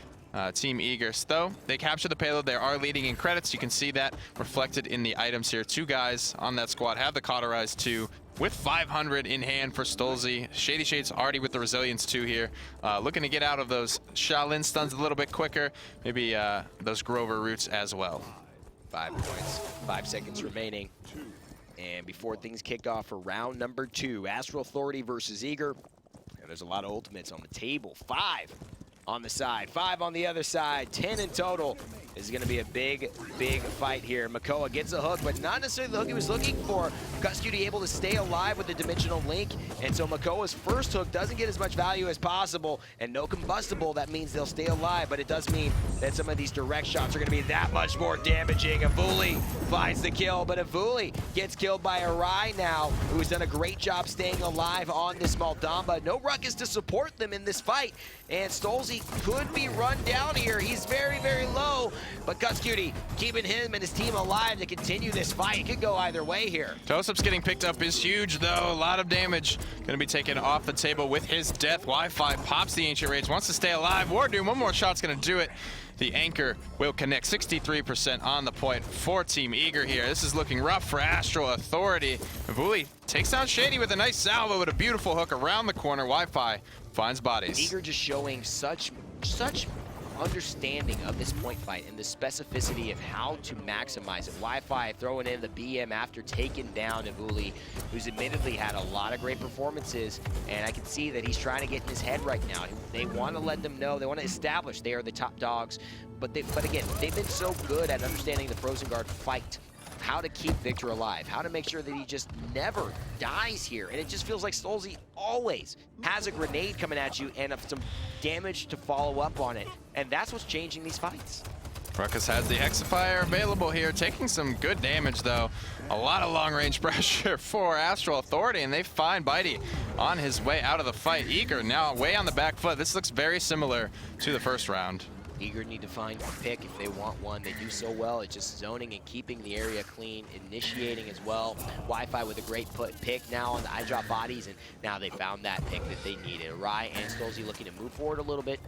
Team Eager, though, they capture the payload. They are leading in credits. You can see that reflected in the items here. 2 guys on that squad have the Cauterized 2 with 500 in hand for Stolzy. Shady Shade's already with the Resilience 2 here. Looking to get out of those Shaolin stuns a little bit quicker. Maybe those Grover roots as well. 5 points, 5 seconds remaining. And before things kick off for round number 2, Astral Authority versus Eager. And there's a lot of ultimates on the table. 5 on the side, 5 on the other side, 10 in total. This is going to be a big, big fight here. Makoa gets a hook, but not necessarily the hook he was looking for. Cuskewty able to stay alive with the Dimensional Link, and so Makoa's first hook doesn't get as much value as possible, and no combustible. That means they'll stay alive, but it does mean that some of these direct shots are going to be that much more damaging. Avuli finds the kill, but Avuli gets killed by Arai now, who's done a great job staying alive on this Maldamba. No Ruckus to support them in this fight, and Stolzy could be run down here. He's very, very low, but Cuskewty keeping him and his team alive to continue this fight. It could go either way here. Doseps getting picked up is huge, though. A lot of damage going to be taken off the table with his death. Wi-Fi pops the Ancient Rage, wants to stay alive. Wardoom, one more shot's going to do it. The anchor will connect. 63% on the point for Team Eager here. This is looking rough for Astral Authority. Avuli takes down Shady with a nice salvo with a beautiful hook around the corner. Wi-Fi finds bodies. Eager just showing such understanding of this point fight and the specificity of how to maximize it. Wi-Fi throwing in the BM after taking down Avuli, who's admittedly had a lot of great performances, and I can see that he's trying to get in his head right now. They want to let them know, they want to establish they are the top dogs, but again, they've been so good at understanding the Frozen Guard fight, how to keep Victor alive, how to make sure that he just never dies here. And it just feels like Stolzy always has a grenade coming at you and some damage to follow up on it. And that's what's changing these fights. Ruckus has the Hexifier available here, taking some good damage though. A lot of long-range pressure for Astral Authority, and they find Bitey on his way out of the fight. Eager now way on the back foot. This looks very similar to the first round. Eager need to find a pick if they want one. They do so well at just zoning and keeping the area clean, initiating as well. Wi-Fi with a great pick now on the eye drop bodies, and now they found that pick that they needed. Rai and Stolzy looking to move forward a little bit.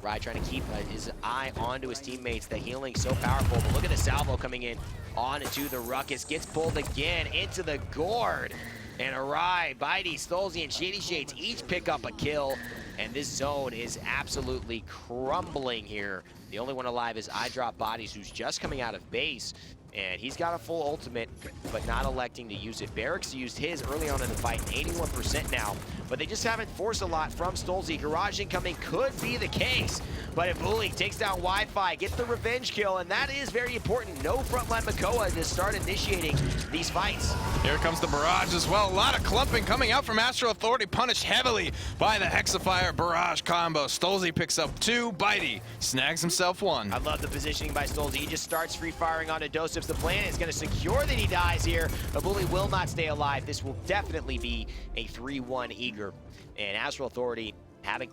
Rai trying to keep his eye onto his teammates. The healing so powerful, but look at the salvo coming in onto the Ruckus. Gets pulled again into the gourd. And Arai, Bitey, Stolzy, and Shady Shades each pick up a kill. And this zone is absolutely crumbling here. The only one alive is Eyedrop Bodies, who's just coming out of base. And he's got a full ultimate, but not electing to use it. Barracks used his early on in the fight, 81% now. But they just haven't forced a lot from Stolzy. Garage incoming could be the case. But if Avuli takes down Wi-Fi, gets the revenge kill, and that is very important. No frontline Makoa to start initiating these fights. Here comes the barrage as well. A lot of clumping coming out from Astral Authority, punished heavily by the Hexifier barrage combo. Stolzy picks up 2, Bitey snags himself 1. I love the positioning by Stolzy. He just starts free firing onto Doseps. The plan is going to secure that he dies here. Avuli will not stay alive. This will definitely be a 3-1 Eager. And Astral Authority haven't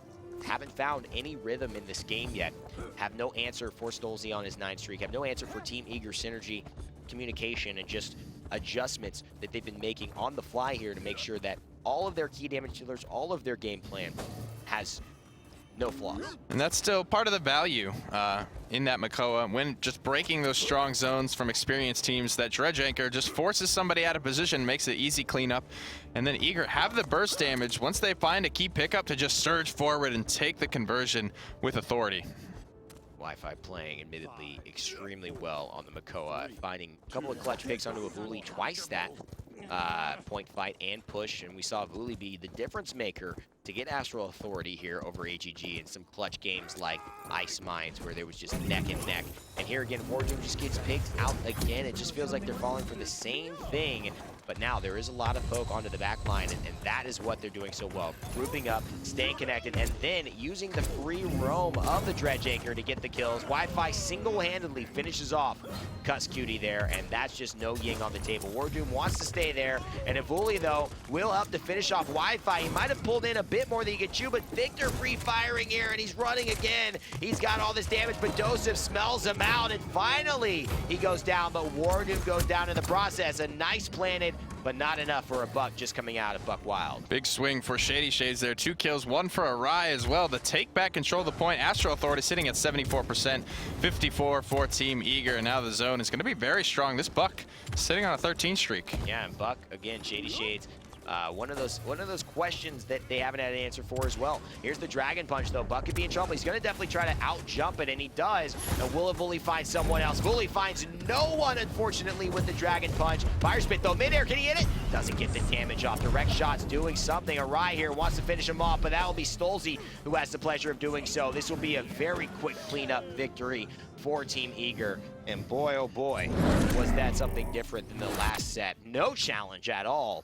found any rhythm in this game yet. Have no answer for Stolzy on his 9 streak. Have no answer for Team Eager synergy, communication, and just adjustments that they've been making on the fly here to make sure that all of their key damage dealers, all of their game plan has no flaws. And that's still part of the value in that Makoa. When just breaking those strong zones from experienced teams, that Dredge Anchor just forces somebody out of position, makes it easy cleanup. And then Eager have the burst damage once they find a key pickup to just surge forward and take the conversion with authority. Wi-Fi playing admittedly extremely well on the Makoa, finding a couple of clutch picks onto Avuli, twice that point fight and push, and we saw Avuli be the difference maker to get Astral Authority here over AGG in some clutch games like Ice Mines, where there was just neck and neck. And here again, Wardoom just gets picked out again. It just feels like they're falling for the same thing. But now there is a lot of poke onto the back line, and that is what they're doing so well. Grouping up, staying connected, and then using the free roam of the Dredge Anchor to get the kills. Wi-Fi single-handedly finishes off Cuss Cutie there, and that's just no Ying on the table. Wardoom wants to stay there, and Avuli, though, will help to finish off Wi-Fi. He might have pulled in a bit more than he could chew, but Victor free-firing here, and he's running again. He's got all this damage, but Dosif smells him out, and finally he goes down, but Wardoom goes down in the process. A nice planted, but not enough for a Buck just coming out of Buck Wild. Big swing for Shady Shades there. 2 kills, 1 for Arai as well to take back control of the point. Astral Authority sitting at 74%, 54 for Team Eager, and now the zone is going to be very strong. This Buck sitting on a 13 streak. Yeah, and Buck, again, Shady Shades, one of those questions that they haven't had an answer for as well. Here's the Dragon Punch, though. Buck could be in trouble. He's going to definitely try to out-jump it, and he does. And will Avuli find someone else? Avuli finds no one, unfortunately, with the Dragon Punch. Fire Spit, though, midair. Can he hit it? Doesn't get the damage off. Direct shots doing something. Arai here wants to finish him off, but that will be Stolzy who has the pleasure of doing so. This will be a very quick cleanup victory for Team Eager. And boy, oh boy, was that something different than the last set. No challenge at all.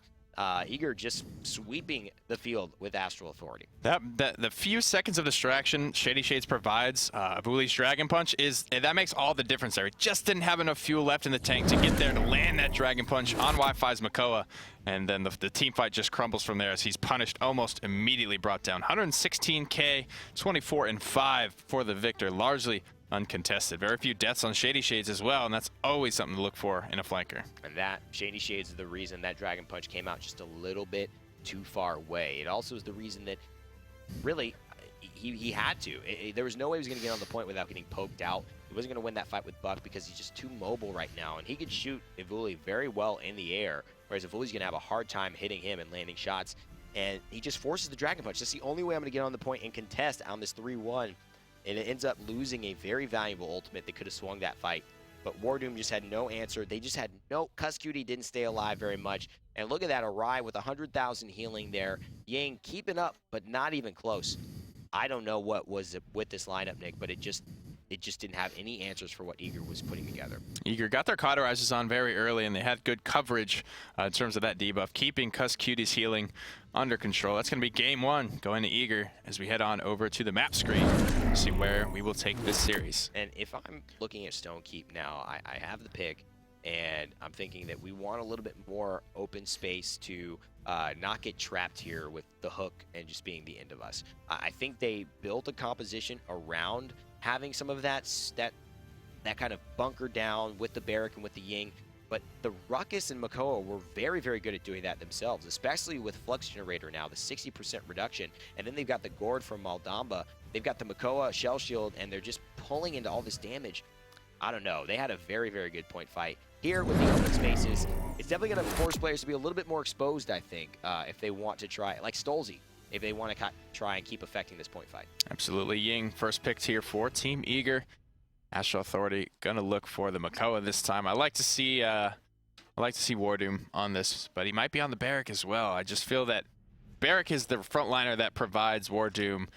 Eager just sweeping the field with Astral Authority. The few seconds of distraction Shady Shades provides, Avuli's Dragon Punch, that makes all the difference there. He just didn't have enough fuel left in the tank to get there to land that Dragon Punch on Wi-Fi's Makoa, and then the team fight just crumbles from there as he's punished, almost immediately brought down. 116k, 24-5 for the victor, largely uncontested. Very few deaths on Shady Shades as well, and that's always something to look for in a flanker. And that Shady Shades is the reason that Dragon Punch came out just a little bit too far away. It also is the reason that really he had to. There was no way he was going to get on the point without getting poked out. He wasn't going to win that fight with Buck because he's just too mobile right now, and he could shoot Avuli very well in the air, whereas Avuli's going to have a hard time hitting him and landing shots, and he just forces the Dragon Punch. That's the only way I'm going to get on the point and contest on this 3-1. And it ends up losing a very valuable ultimate that could have swung that fight. But Wardoom just had no answer. They just had no... Cuss Cutie didn't stay alive very much. And look at that, Arai with 100,000 healing there. Ying keeping up, but not even close. I don't know what was with this lineup, Nick, but it just didn't have any answers for what Eager was putting together. Eager got their cauterizers on very early, and they had good coverage in terms of that debuff, keeping Cuss Cutie's healing under control. That's going to be game 1 going to Eager as we head on over to the map screen to see where we will take this series. And if I'm looking at Stonekeep now, I have the pick, and I'm thinking that we want a little bit more open space to not get trapped here with the hook and just being the end of us. I think they built a composition around having some of that kind of bunker down with the Barrack and with the Ying, but the Ruckus and Makoa were very, very good at doing that themselves, especially with Flux Generator now, the 60% reduction, and then they've got the Gourd from Maldamba, they've got the Makoa Shell Shield, and they're just pulling into all this damage. I don't know, they had a very, very good point fight. Here with the open spaces, it's definitely going to force players to be a little bit more exposed, I think, if they want to try, like Stolzy, if they want to try and keep affecting this point fight. Absolutely. Ying first picked here for Team Eager. Astral Authority gonna look for the Makoa this time. I like to see Wardoom on this, but he might be on the Barrack as well. I just feel that Barrack is the frontliner that provides Wardoom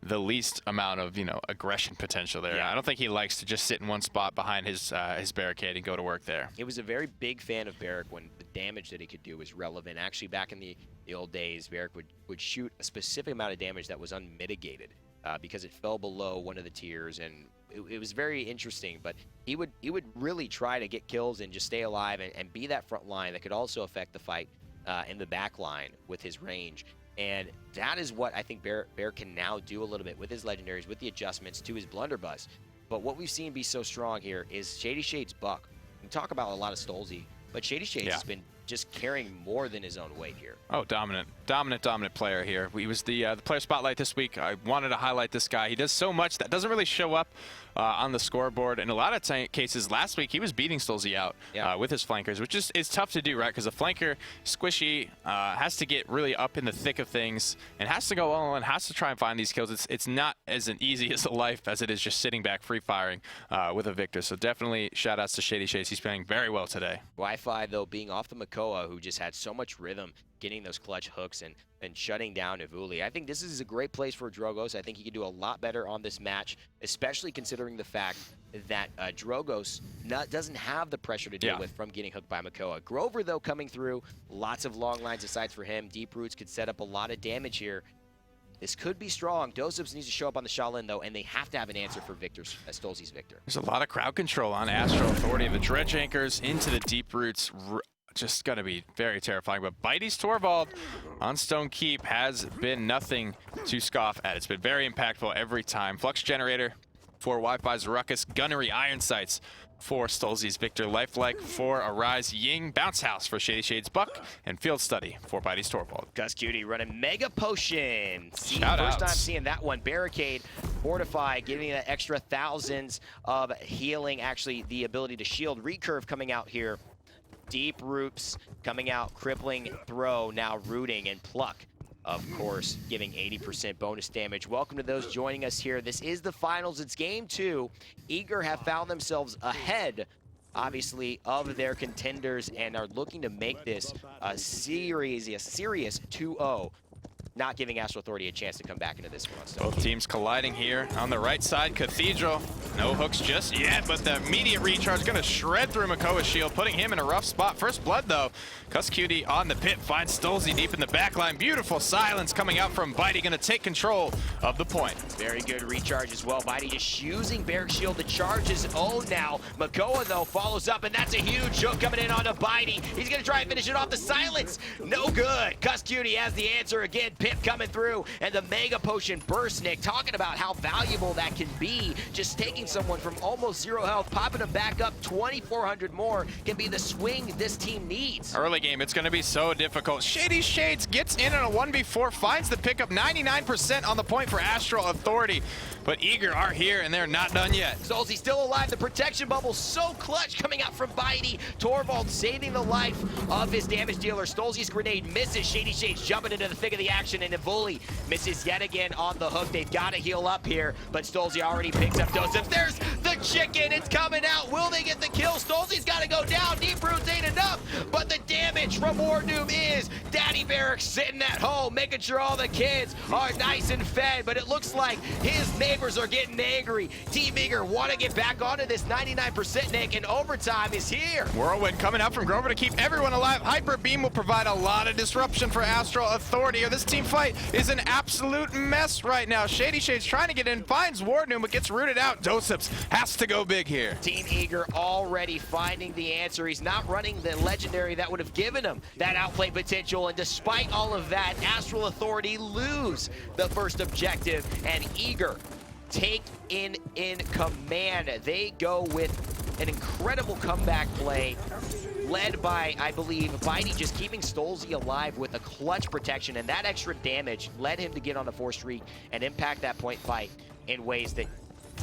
the least amount of, aggression potential there. Yeah. I don't think he likes to just sit in one spot behind his barricade and go to work there. He was a very big fan of Barrack when the damage that he could do was relevant. Actually, back in the old days, Barrack would shoot a specific amount of damage that was unmitigated because it fell below one of the tiers, and it was very interesting. But he would really try to get kills and just stay alive and be that front line that could also affect the fight in the back line with his range. And that is what I think Bear can now do a little bit with his legendaries, with the adjustments to his blunderbuss. But what we've seen be so strong here is Shady Shades Buck. We talk about a lot of Stolzy, but Shady Shades has been just carrying more than his own weight here. Oh, dominant player here. He was the player spotlight this week. I wanted to highlight this guy. He does so much that doesn't really show up on the scoreboard. In a lot of cases, last week he was beating Stolze out with his flankers, which is tough to do, right? Because a flanker, squishy, has to get really up in the thick of things and has to go all in, has to try and find these kills. It's not as easy as a life as it is just sitting back free firing with a Victor. So definitely shout outs to Shady Shades. He's playing very well today. Wi-Fi, though, being off the Makoa, who just had so much rhythm, getting those clutch hooks and shutting down Evuli. I think this is a great place for Drogos. I think he could do a lot better on this match, especially considering the fact that Drogos doesn't have the pressure to deal with from getting hooked by Makoa. Grover, though, coming through, lots of long lines of sights for him. Deep roots could set up a lot of damage here. This could be strong. Dozips needs to show up on the Shaolin, though, and they have to have an answer for Victor's, Stolze's Victor. There's a lot of crowd control on Astro Authority. The dredge anchors into the deep roots. Just going to be very terrifying. But Bitey's Torvald on Stone Keep has been nothing to scoff at. It's been very impactful every time. Flux Generator for Wi-Fi's Ruckus. Gunnery Iron Sights for Stolze's Victor. Lifelike for Arise. Ying Bounce House for Shady Shades Buck. And Field Study for Bitey's Torvald. Gus Cutie running Mega Potion. First outs. time seeing that one. Barricade, Fortify, giving that extra thousands of healing. Actually, the ability to shield. Recurve coming out here. Deep Roots coming out, crippling throw, now rooting, and Pluck, of course, giving 80% bonus damage. Welcome to those joining us here. This is the finals. It's game 2. Eager have found themselves ahead, obviously, of their contenders and are looking to make this a serious 2-0. Not giving Astro Authority a chance to come back into this one. Both teams colliding here on the right side. Cathedral, no hooks just yet, but the immediate recharge going to shred through Makoa's shield, putting him in a rough spot. First blood, though. Cuss Cutie on the pit, finds Stolze deep in the back line. Beautiful silence coming out from Bitey, going to take control of the point. Very good recharge as well. Bitey just using Barrack Shield to charge his own now. Makoa, though, follows up, and that's a huge hook coming in onto Bitey. He's going to try and finish it off. The silence, no good. Cuss Cutie has the answer again. Pip coming through, and the Mega Potion burst, Nick. Talking about how valuable that can be. Just taking someone from almost 0 health, popping them back up 2,400 more can be the swing this team needs. Early game, it's going to be so difficult. Shady Shades gets in on a 1v4, finds the pickup, 99% on the point for Astral Authority. But Eager are here, and they're not done yet. Stolze still alive. The protection bubble so clutch coming out from Bitey. Torvald saving the life of his damage dealer. Stolze's grenade misses. Shady Shades jumping into the thick of the action, and Evuli misses yet again on the hook. They've got to heal up here, but Stolze already picks up Dosif. There's the chicken. It's coming out. Will they get the kill? Stolze's got to go down. Deep Roots ain't enough, but the damage from Wardoom is Daddy Barrack sitting at home, making sure all the kids are nice and fed, but it looks like his neighbors are getting angry. Team Eager want to get back onto this 99%, Nick, and overtime is here. Whirlwind coming out from Grover to keep everyone alive. Hyper Beam will provide a lot of disruption for Astral Authority. This team fight is an absolute mess right now. Shady Shades trying to get in, finds Wardoom, but gets rooted out. Dosips has to go big here. Team Eager already finding the answer. He's not running the legendary that would have given him that outplay potential, and despite all of that, Astral Authority lose the first objective, and Eager take in command. They go with an incredible comeback play led by, I believe, Bitey just keeping Stolze alive with a clutch protection, and that extra damage led him to get on the 4 streak and impact that point fight in ways that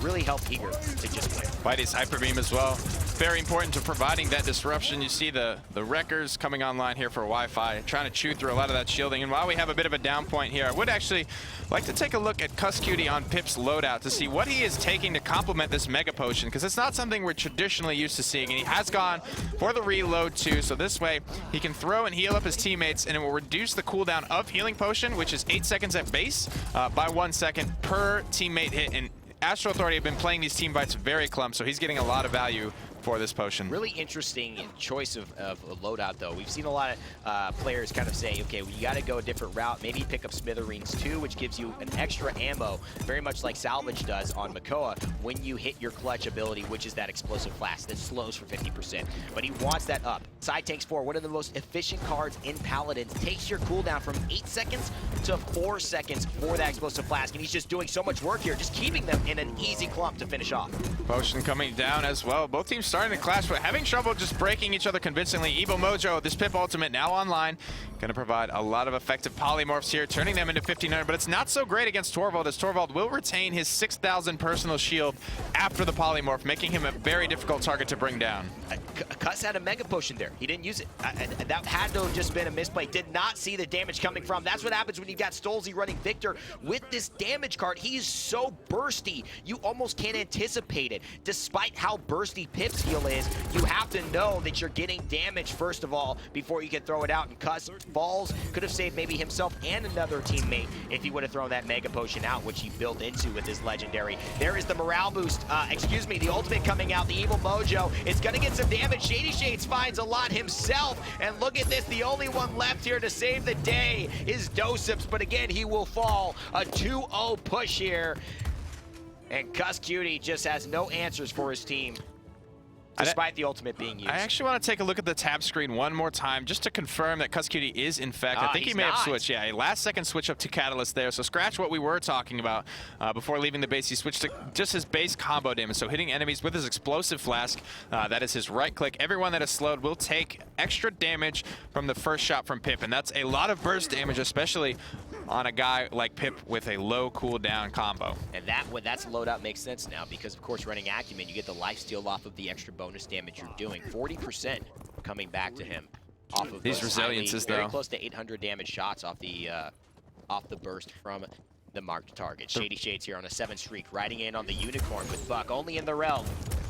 really helped Eager to just win. Bitey's Hyper Beam as well. Very important to providing that disruption. You see the wreckers coming online here for Wi-Fi, trying to chew through a lot of that shielding. And while we have a bit of a down point here, I would actually like to take a look at Cuss Cutie on Pip's loadout to see what he is taking to complement this Mega Potion, because it's not something we're traditionally used to seeing. And he has gone for the reload too, so this way he can throw and heal up his teammates, and it will reduce the cooldown of Healing Potion, which is 8 seconds at base, by 1 second per teammate hit. And Astral Authority have been playing these team fights very clump, so he's getting a lot of value for this potion. Really interesting choice of a loadout, though. We've seen a lot of players kind of say, okay, well, you got to go a different route. Maybe pick up Smithereens too, which gives you an extra ammo, very much like Salvage does on Makoa when you hit your clutch ability, which is that explosive flash that slows for 50%. But he wants that up. Side Tanks 4, one of the most efficient cards in Paladins, takes your cooldown from 8 seconds to 4 seconds for that explosive flask, and he's just doing so much work here, just keeping them in an easy clump to finish off. Potion coming down as well. Both teams starting to clash, but having trouble just breaking each other convincingly. Evo Mojo, this Pip ultimate now online, going to provide a lot of effective polymorphs here, turning them into 1500, but it's not so great against Torvald, as Torvald will retain his 6,000 personal shield after the polymorph, making him a very difficult target to bring down. Cuss had a Mega Potion there. He didn't use it. That had to have just been a misplay. Did not see the damage coming from. That's what happens when you got Stolzy running Victor with this damage card. He's so bursty, you almost can't anticipate it. Despite how bursty Pip's heal is, you have to know that you're getting damage first of all before you can throw it out. And Cuss falls, could have saved maybe himself and another teammate if he would have thrown that Mega Potion out, which he built into with his legendary. There is the morale boost, the ultimate coming out, the Evil Mojo. It's gonna get some damage. Shady Shades finds a lot himself, and look at this, the only one left here to save the day is Doseps, but again, he will fall. A 2-0 push here, and Cuss Cutie just has no answers for his team, despite the ultimate being used. I actually want to take a look at the tab screen one more time just to confirm that Cuss Cutie is in fact, I think he may have switched. Yeah, a last second switch up to Catalyst there. So scratch what we were talking about before leaving the base. He switched to just his base combo damage. So hitting enemies with his explosive flask, that is his right click. Everyone that is slowed will take extra damage from the first shot from Pip. And that's a lot of burst damage, especially on a guy like Pip with a low cooldown combo. And that's loadout makes sense now, because of course running Acumen, you get the lifesteal off of the extra bonus damage you're doing. 40% coming back to him off of these resiliences, very close to 800 damage shots off the burst from the marked target. Shady Shades here on a 7 streak, riding in on the Unicorn with Buck only in the realm.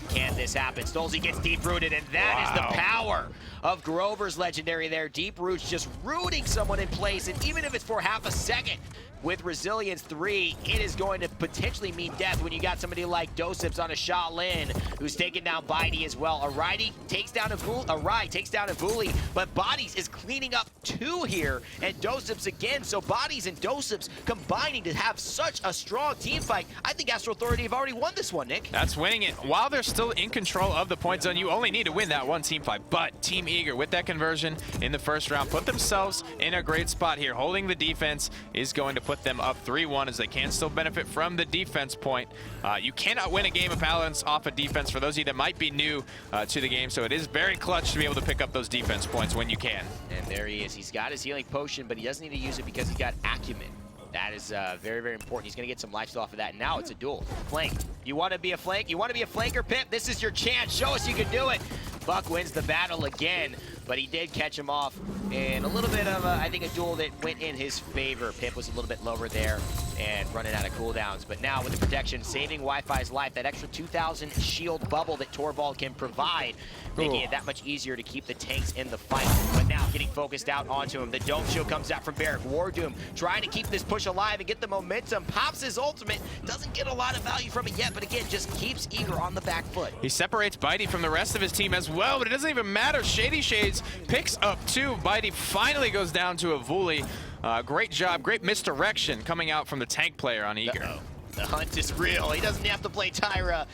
Can this happen? Stolzy gets deep-rooted, and that is the power of Grover's legendary there. Deep Roots just rooting someone in place, and even if it's for half a second, with Resilience 3, it is going to potentially mean death when you got somebody like Doseps on a Shaolin, who's taking down Bitey as well. Rai takes down Avuli, but Bodies is cleaning up 2 here, and Doseps again. So Bodies and Doseps combining to have such a strong team fight. I think Astro Authority have already won this one, Nick. That's winning it. While they're still in control of the point zone, you only need to win that one team fight. But Team Eager, with that conversion in the first round, put themselves in a great spot here. Holding the defense is going to put them up 3-1, as they can still benefit from the defense point. You cannot win a game of Paladins off of defense, for those of you that might be new to the game, so it is very clutch to be able to pick up those defense points when you can. And there he is. He's got his healing potion, but he doesn't need to use it because he's got Acumen. That is very, very important. He's going to get some lifesteal off of that. And now it's a duel. Flank. You want to be a flank? You want to be a flanker, Pip? This is your chance. Show us you can do it. Buck wins the battle again, but he did catch him off in a little bit of, I think, a duel that went in his favor. Pip was a little bit lower there and running out of cooldowns. But now with the protection, saving Wi-Fi's life, that extra 2,000 shield bubble that Torvald can provide, making it that much easier to keep the tanks in the fight. But now getting focused out onto him. The Dome Shield comes out from Barrack. Wardoom trying to keep this push alive and get the momentum. Pops his ultimate. Doesn't get a lot of value from it yet, but again, just keeps Eager on the back foot. He separates Bitey from the rest of his team as well, but it doesn't even matter. Shady Shades picks up 2. Bitey finally goes down to Avuli. Great job, great misdirection coming out from the tank player on Eager. The hunt is real. He doesn't have to play Tyra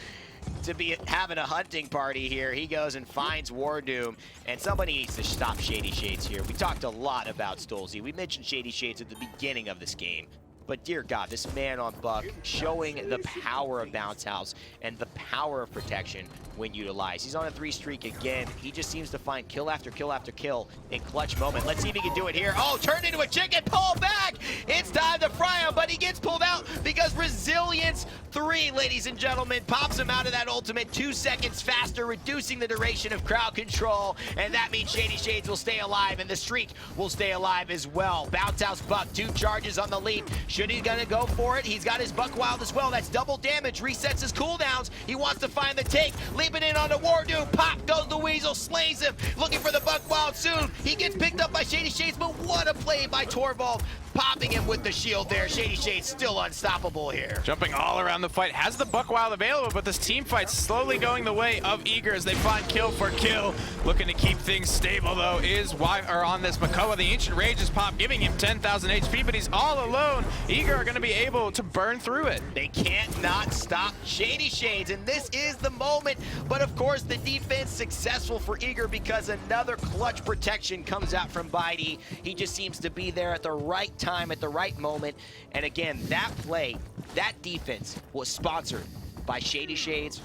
to be having a hunting party here. He goes and finds Wardoom, and somebody needs to stop Shady Shades here. We talked a lot about Stolzy. We mentioned Shady Shades at the beginning of this game. But dear God, this man on Buck showing the power of Bounce House and the power of protection when utilized. He's on a 3 streak again. He just seems to find kill after kill after kill in clutch moment. Let's see if he can do it here. Oh, turned into a chicken, pull back! It's time to fry him, but he gets pulled out because Resilience 3, ladies and gentlemen, pops him out of that ultimate 2 seconds faster, reducing the duration of crowd control, and that means Shady Shades will stay alive, and the streak will stay alive as well. Bounce House Buck, 2 charges on the leap. Should he gonna go for it? He's got his Buck Wild as well. That's double damage, resets his cooldowns. He wants to find the take, leaping in on the Wardoom. Pop goes the Weasel, slays him, looking for the Buck Wild soon. He gets picked up by Shady Shades, but what a play by Torvald, popping him with the shield there. Shady Shades still unstoppable here. Jumping all around the fight, has the Buck Wild available, but this team fight slowly going the way of Eager as they find kill for kill. Looking to keep things stable though is on this Makoa. The Ancient Rage is pop, giving him 10,000 HP, but he's all alone. Eager are going to be able to burn through it. They can't not stop Shady Shades, and this is the moment. But of course, the defense successful for Eager because another clutch protection comes out from Bitey. He just seems to be there at the right time, at the right moment. And again, that play, that defense was sponsored by Shady Shades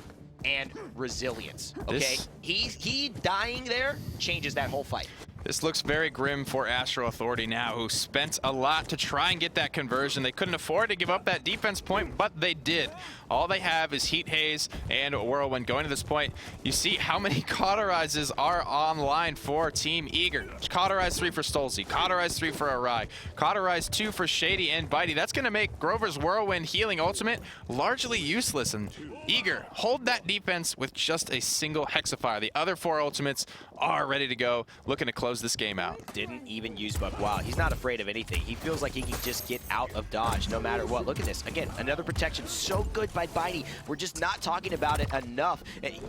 and resilience. Okay, he dying there changes that whole fight. This looks very grim for Astro Authority now, who spent a lot to try and get that conversion. They couldn't afford to give up that defense point, but they did. All they have is Heat Haze and Whirlwind. Going to this point, you see how many cauterizes are online for Team Eager. Cauterize 3 for Stolzy, Cauterize 3 for Arai, Cauterize 2 for Shady and Bitey. That's going to make Grover's Whirlwind healing ultimate largely useless. And Eager hold that defense with just a single Hexafire. The other 4 ultimates are ready to go, looking to close this game out. Didn't even use Buck. Wow, he's not afraid of anything. He feels like he can just get out of dodge no matter what. Look at this. Again, another protection so good by Bitey. We're just not talking about it enough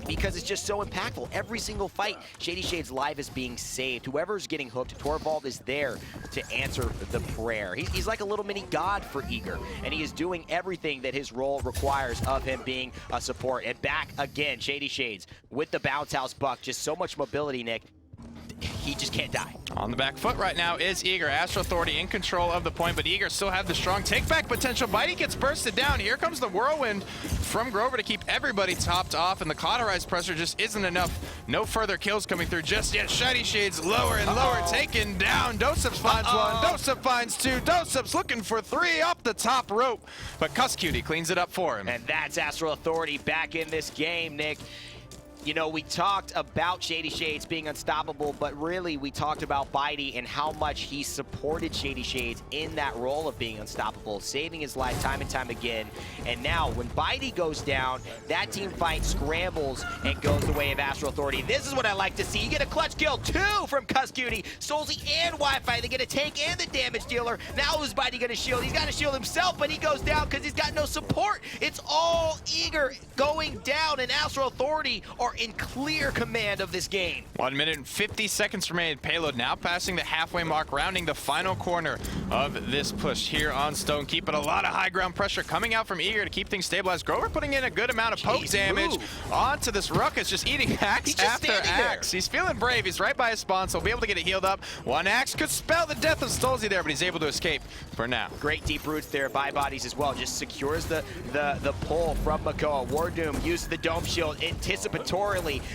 because it's just so impactful. Every single fight, Shady Shade's life is being saved. Whoever's getting hooked, Torvald is there to answer the prayer. He's like a little mini god for Eager, and he is doing everything that his role requires of him being a support. And back again, Shady Shades with the bounce house Buck. Just so much mobility, Nick. He just can't die. On the back foot right now is Eager. Astro Authority in control of the point, but Eager still have the strong take-back potential. Bitey gets bursted down. Here comes the Whirlwind from Grover to keep everybody topped off, and the cauterized pressure just isn't enough. No further kills coming through just yet. Shady Shades lower and lower, taken down. Dosups finds one, Dosup finds 2. Dosup's looking for 3 up the top rope, but Cuss Cutie cleans it up for him. And that's Astro Authority back in this game, Nick. You know, we talked about Shady Shades being unstoppable, but really we talked about Bitey and how much he supported Shady Shades in that role of being unstoppable, saving his life time and time again. And now when Bitey goes down, that team fight scrambles and goes the way of Astro Authority. This is what I like to see. You get a clutch kill, 2 from Cuss Cutie, Stolzy and Wi-Fi. They get a tank and the damage dealer. Now who's Bitey gonna shield? He's gotta shield himself, but he goes down because he's got no support. It's all Eager going down, and Astro Authority are in clear command of this game. 1 minute and 50 seconds remaining. Payload now passing the halfway mark, rounding the final corner of this push here on Stone. Keeping a lot of high ground pressure coming out from Eager to keep things stabilized. Grover putting in a good amount of poke damage onto this Ruckus, just eating axe after axe. He's feeling brave. He's right by his spawn, so he'll be able to get it healed up. One axe could spell the death of Stolzy there, but he's able to escape for now. Great deep roots there by Bodies as well. Just secures the pull from Makoa. Wardoom uses the dome shield anticipatorily,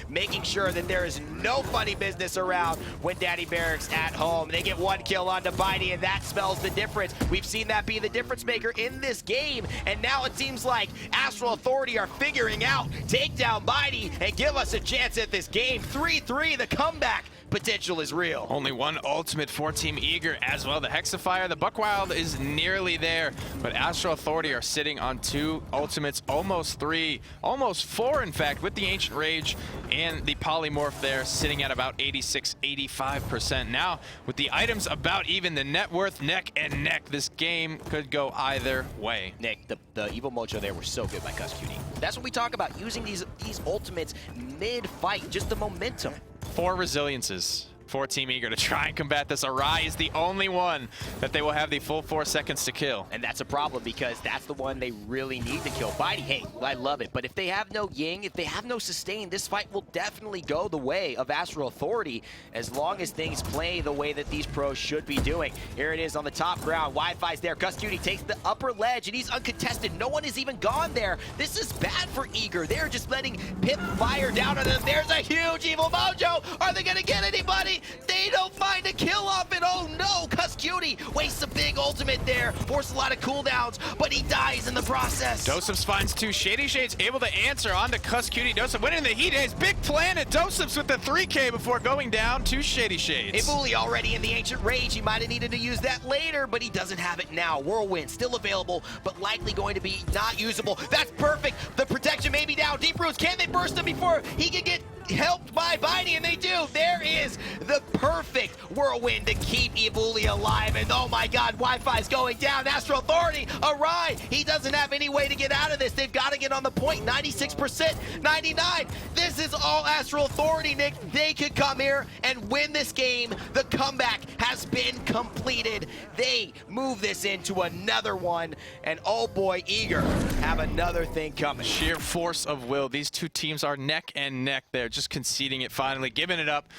making sure that there is no funny business around when Daddy Barracks at home. They get 1 kill onto Bitey, and that spells the difference. We've seen that be the difference maker in this game, and now it seems like Astral Authority are figuring out take down Bitey and give us a chance at this game. 3-3, the comeback potential is real. Only 1 ultimate for Team Eager as well. The Hexafire, the Buckwild is nearly there, but Astro Authority are sitting on 2 ultimates, almost 3, almost 4 in fact, with the Ancient Rage and the Polymorph there, sitting at about 86-85%. Now, with the items about even, the net worth neck and neck, this game could go either way. Nick, the Evil Mocho there were so good by Cuss Cutie. That's what we talk about, using these ultimates mid-fight, just the momentum. 4 resiliences for Team Eager to try and combat this. Arai is the only one that they will have the full 4 seconds to kill. And that's a problem because that's the one they really need to kill. Bitey, hey, I love it. But if they have no Ying, if they have no sustain, this fight will definitely go the way of Astral Authority as long as things play the way that these pros should be doing. Here it is on the top ground. Wi-Fi's there. Cuss Cutie takes the upper ledge and he's uncontested. No one has even gone there. This is bad for Eager. They're just letting Pip fire down on them. There's a huge Evil Mojo. Are they going to get anybody? They don't find a kill off it. Oh no, Cuss Cutie wastes a big ultimate there, forces a lot of cooldowns, but he dies in the process. Dosups finds 2. Shady Shades able to answer onto Cuss Cutie. Dosup winning the Heat Haze. Big plan at Dosups with the 3K before going down to Shady Shades. Ibuli already in the Ancient Rage. He might have needed to use that later, but he doesn't have it now. Whirlwind still available, but likely going to be not usable. That's perfect. The protection may be down. Deep Roots, can they burst him before he can get helped by Bitey? And they do. There is the perfect Whirlwind to keep Ibuli alive. And oh my god, Wi-Fi's going down. Astral Authority, Arai, he doesn't have any way to get out of this. They've got to get on the point. 96%, 99. This is all Astral Authority, Nick. They could come here and win this game. The comeback has been completed. They move this into another one. And oh boy, Eager have another thing coming. Sheer force of will. These 2 teams are neck and neck there, just conceding it finally, giving it up.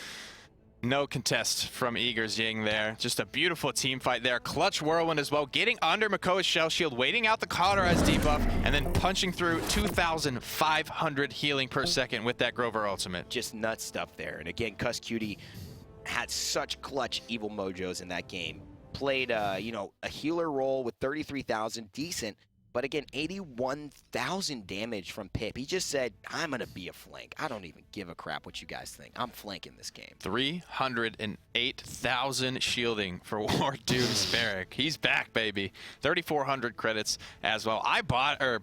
No contest from Eager's Ying there. Just a beautiful team fight there. Clutch Whirlwind as well, getting under Makoa's Shell Shield, waiting out the Cauterized debuff, and then punching through 2,500 healing per second with that Grover ultimate. Just nuts stuff there. And again, Cuss Cutie had such clutch evil mojos in that game. Played, you know, a healer role with 33,000, decent. But again, 81,000 damage from Pip. He just said, I'm going to be a flank. I don't even give a crap what you guys think. I'm flanking this game. 308,000 shielding for War Doom's Barrack. He's back, baby. 3,400 credits as well.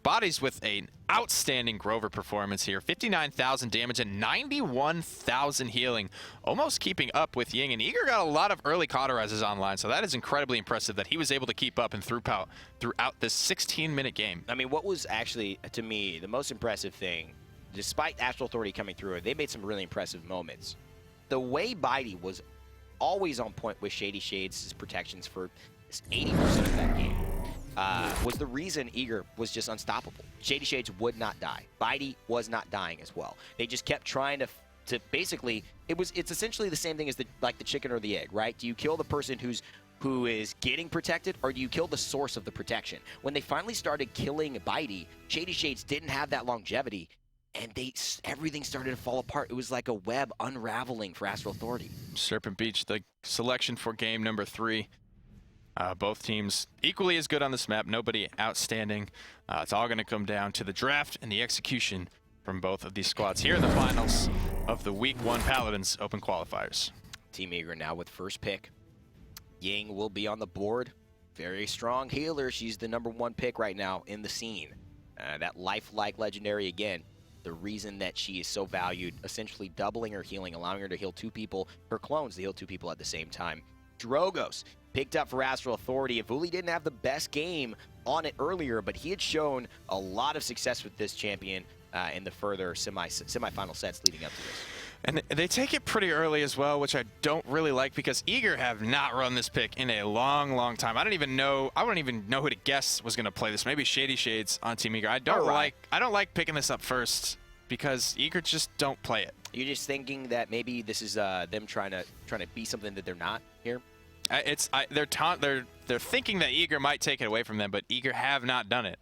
Bodies with an outstanding Grover performance here. 59,000 damage and 91,000 healing. Almost keeping up with Ying. And Eager got a lot of early cauterizes online, so that is incredibly impressive that he was able to keep up and throughout this 16-minute game. I mean, what was actually, to me, the most impressive thing, despite Astral Authority coming through, they made some really impressive moments. The way Bitey was always on point with Shady Shades' protections for 80% of that game was the reason Eager was just unstoppable. Shady Shades would not die. Bitey was not dying as well. They just kept trying to basically, it's essentially the same thing as the chicken or the egg, right? Do you kill the person who is getting protected, or do you kill the source of the protection? When they finally started killing Bitey, Shady Shades didn't have that longevity, and everything started to fall apart. It was like a web unraveling for Astral Authority. Serpent Beach, the selection for game number 3. Both teams equally as good on this map. Nobody outstanding. It's all going to come down to the draft and the execution from both of these squads here in the finals of the Week 1 Paladins Open Qualifiers. Team Eager now with first pick. Ying will be on the board. Very strong healer. She's the #1 pick right now in the scene. That lifelike legendary again. The reason that she is so valued, essentially doubling her healing, allowing her to heal 2 people, her clones to heal 2 people at the same time. Drogos picked up for Astral Authority. Ivuli didn't have the best game on it earlier, but he had shown a lot of success with this champion in the further semifinal sets leading up to this. And they take it pretty early as well, which I don't really like because Eager have not run this pick in a long, long time. I don't even know who to guess was going to play this. Maybe Shady Shades on Team Eager. I don't like picking this up first because Eager just don't play it. You're just thinking that maybe this is them trying to be something that they're not here. They're thinking that Eager might take it away from them, but Eager have not done it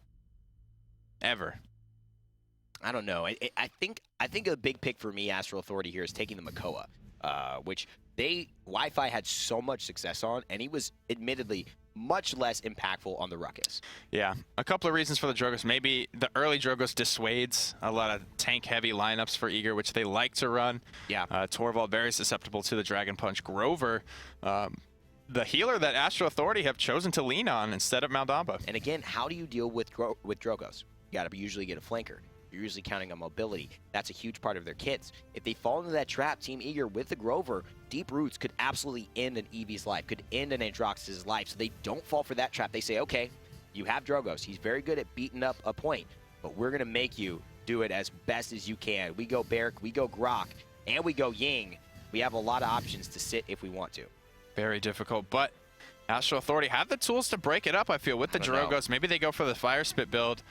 ever. I don't know. I think a big pick for me, Astral Authority here, is taking the Makoa, which Wi-Fi had so much success on, and he was admittedly much less impactful on the Ruckus. Yeah, a couple of reasons for the Drogos. Maybe the early Drogos dissuades a lot of tank-heavy lineups for Eager, which they like to run. Yeah. Torvald very susceptible to the Dragon Punch. Grover, the healer that Astral Authority have chosen to lean on instead of Maldamba. And again, how do you deal with Drogos? You got to usually get a flanker. You're usually counting on mobility. That's a huge part of their kits. If they fall into that trap, Team Eager with the Grover, Deep Roots could absolutely end an Eevee's life, could end an Androx's life. So they don't fall for that trap. They say, okay, you have Drogos. He's very good at beating up a point, but we're going to make you do it as best as you can. We go Barrack, we go Grok, and we go Ying. We have a lot of options to sit if we want to. Very difficult, but Astral Authority have the tools to break it up, I feel, with the Drogos. Maybe they go for the Fire Spit build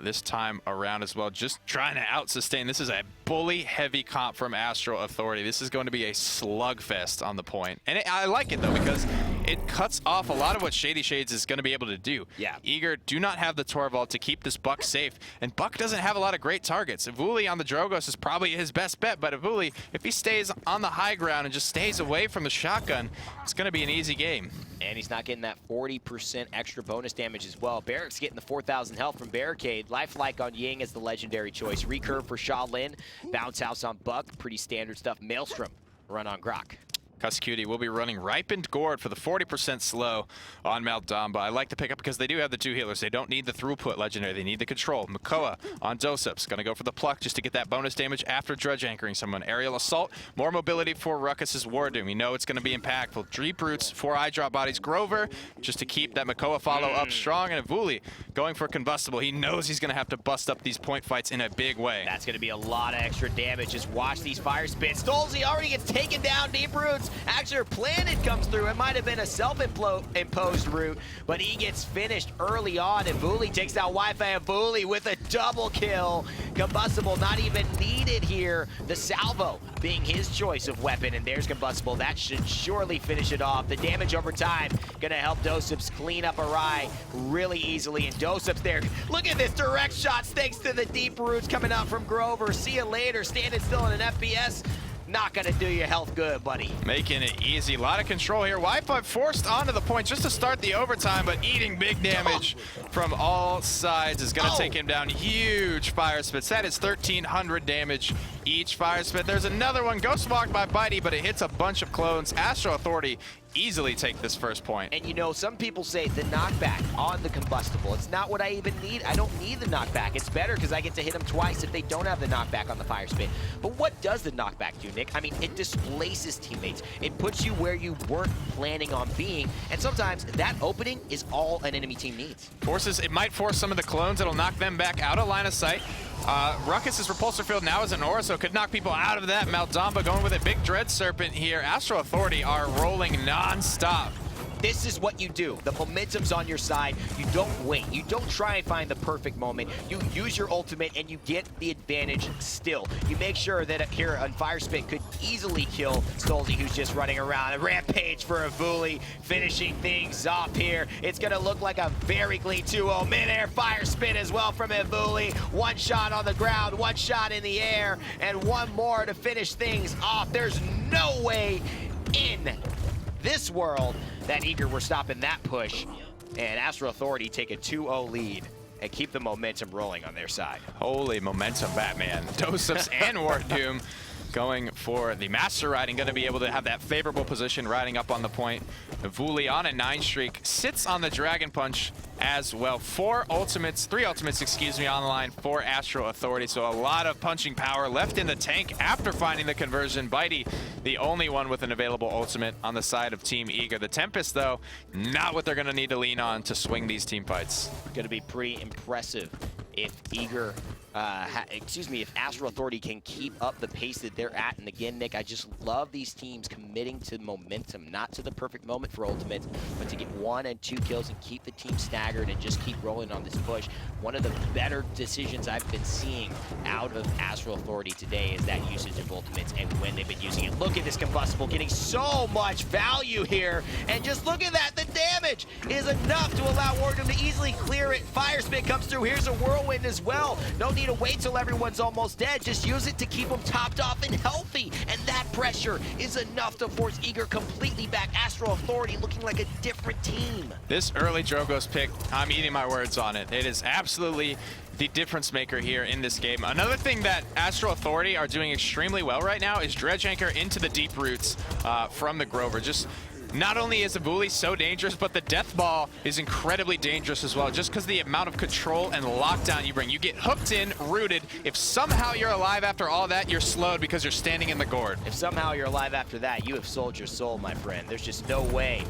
this time around as well, just trying to out-sustain. This is a bully-heavy comp from Astral Authority. This is going to be a slugfest on the point. And I like it, though, because it cuts off a lot of what Shady Shades is going to be able to do. Yeah. Eager do not have the Torvald to keep this Buck safe, and Buck doesn't have a lot of great targets. Ivuli on the Drogos is probably his best bet, but Ivuli, if he stays on the high ground and just stays away from the shotgun, it's going to be an easy game. And he's not getting that 40% extra bonus damage as well. Barrack's getting the 4,000 health from Barricade. Lifelike on Ying is the legendary choice. Recurve for Shaolin. Bounce House on Buck. Pretty standard stuff. Maelstrom run on Grok. Cuss Cutie will be running Ripened Gourd for the 40% slow on Maldamba. I like to pick up because they do have the 2 healers. They don't need the throughput legendary. They need the control. Makoa on Doseps. Going to go for the pluck just to get that bonus damage after dredge anchoring someone. Aerial Assault. More mobility for Ruckus's War Doom. You know it's going to be impactful. Deep Roots, 4 eye drop bodies. Grover just to keep that Makoa follow up strong. And Ivuli going for Combustible. He knows he's going to have to bust up these point fights in a big way. That's going to be a lot of extra damage. Just watch these fire spits. Stolzy already gets taken down. Deep Roots Dosups. Actually, Planet comes through. It might have been a self-imposed route, but he gets finished early on, and Vuli takes out Wi-Fi, and Vuli with a double kill. Combustible not even needed here. The salvo being his choice of weapon, and there's Combustible. That should surely finish it off. The damage over time gonna help Dosups clean up Arai really easily, and Dosups there. Look at this direct shots thanks to the deep roots coming out from Grover. See you later, standing still in an FPS. Not gonna do your health good, buddy. Making it easy. A lot of control here. Wi-Fi forced onto the point just to start the overtime, but eating big damage from all sides is gonna take him down. Huge fire spits. That is 1,300 damage each fire spit. There's another one. Ghost walked by Bitey, but it hits a bunch of clones. Astro Authority easily take this first point. And you know, some people say the knockback on the Combustible, it's not what I even need. I don't need the knockback. It's better because I get to hit them twice if they don't have the knockback on the fire spit. But what does the knockback do, Nick? I mean, it displaces teammates. It puts you where you weren't planning on being, and sometimes that opening is all an enemy team needs. It might force some of the clones. It'll knock them back out of line of sight. Ruckus's repulsor field now is an aura, so could knock people out of that. Maldamba going with a big Dread Serpent here. Astro Authority are rolling non-stop. This is what you do. The momentum's on your side. You don't wait. You don't try and find the perfect moment. You use your ultimate and you get the advantage still. You make sure that here on Fire Spit could easily kill Stolzy, who's just running around. A rampage for a Vuli, finishing things off here. It's gonna look like a very clean 2-0 mid-air Fire Spit as well from Vuli. One shot on the ground, one shot in the air, and one more to finish things off. There's no way in this world that Eager were stopping that push, and Astro Authority take a 2-0 lead and keep the momentum rolling on their side. Holy momentum, Batman. Dosups and Ward Doom going for the Master Riding, going to be able to have that favorable position riding up on the point. Vuli on a 9 streak, sits on the Dragon Punch as well. 3 ultimates, excuse me, on the line for Astro Authority. So a lot of punching power left in the tank after finding the conversion. Bitey, the only one with an available ultimate on the side of Team Eager. The Tempest, though, not what they're going to need to lean on to swing these team fights. Going to be pretty impressive if Eager, if Astro Authority can keep up the pace that they're at. And again, Nick, I just love these teams committing to momentum, not to the perfect moment for ultimates, but to get 1 and 2 kills and keep the team staggered and just keep rolling on this push. One of the better decisions I've been seeing out of Astro Authority today is that usage of ultimates and when they've been using it. Look at this Combustible getting so much value here, and just look at that. The damage is enough to allow Wardum to easily clear it. Fire Spit comes through. Here's a Whirlwind as well. No need to wait till everyone's almost dead. Just use it to keep them topped off and healthy, and that pressure is enough to force Eager completely back. Astro Authority looking like a different team. This early Drogo's pick, I'm eating my words on it. It is absolutely the difference maker here in this game. Another thing that Astro Authority are doing extremely well right now is Dredge Anchor into the deep roots from the Grover. Just not only is a Vuli so dangerous, but the Death Ball is incredibly dangerous as well, just because the amount of control and lockdown you bring. You get hooked in, rooted. If somehow you're alive after all that, you're slowed because you're standing in the gourd. If somehow you're alive after that, you have sold your soul, my friend. There's just no way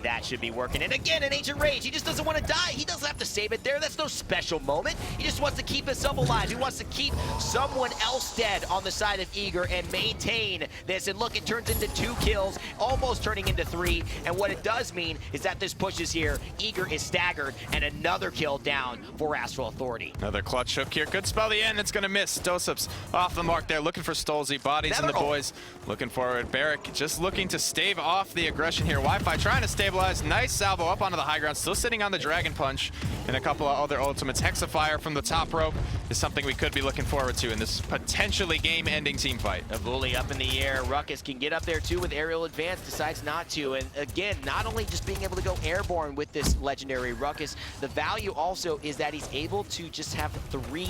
that should be working. And again, an Ancient Rage, he just doesn't want to die. He doesn't have to save it there. That's no special moment. He just wants to keep himself alive. He wants to keep someone else dead on the side of Eager and maintain this. And look, it turns into 2 kills, almost turning into 3. And what it does mean is that this push is here. Eager is staggered, and another kill down for Astro Authority. Another clutch hook here. Could spell the end. It's going to miss. Dosups off the mark there, looking for Stolzy. Bodies and the boys looking forward. Barrick just looking to stave off the aggression here. Wi-Fi trying to stabilize. Nice salvo up onto the high ground. Still sitting on the Dragon Punch and a couple of other ultimates. Hexafire from the top rope is something we could be looking forward to in this potentially game-ending team fight. A Vuli up in the air. Ruckus can get up there too with aerial advance, decides not to. And again, not only just being able to go airborne with this legendary Ruckus, the value also is that he's able to just have 3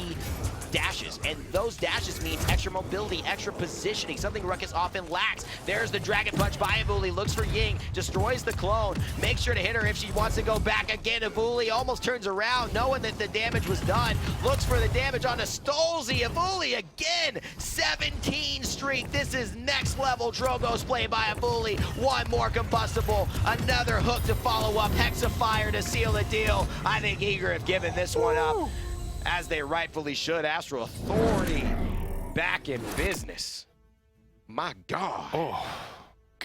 dashes, and those dashes means extra mobility, extra positioning, something Ruckus often lacks. There's the Dragon Punch by Vuli, looks for Ying, destroys the clone, makes sure to hit her if she wants to go back again. Vuli almost turns around knowing that the damage was done, looks for the damage on a Stolzy. Vuli again, 17 streak. This is next level Drogo's play by Vuli. One more Combustible, another hook to follow up, Hexafire to seal the deal. I think Eager have given this one up, as they rightfully should. Astro Authority back in business. My God. Oh,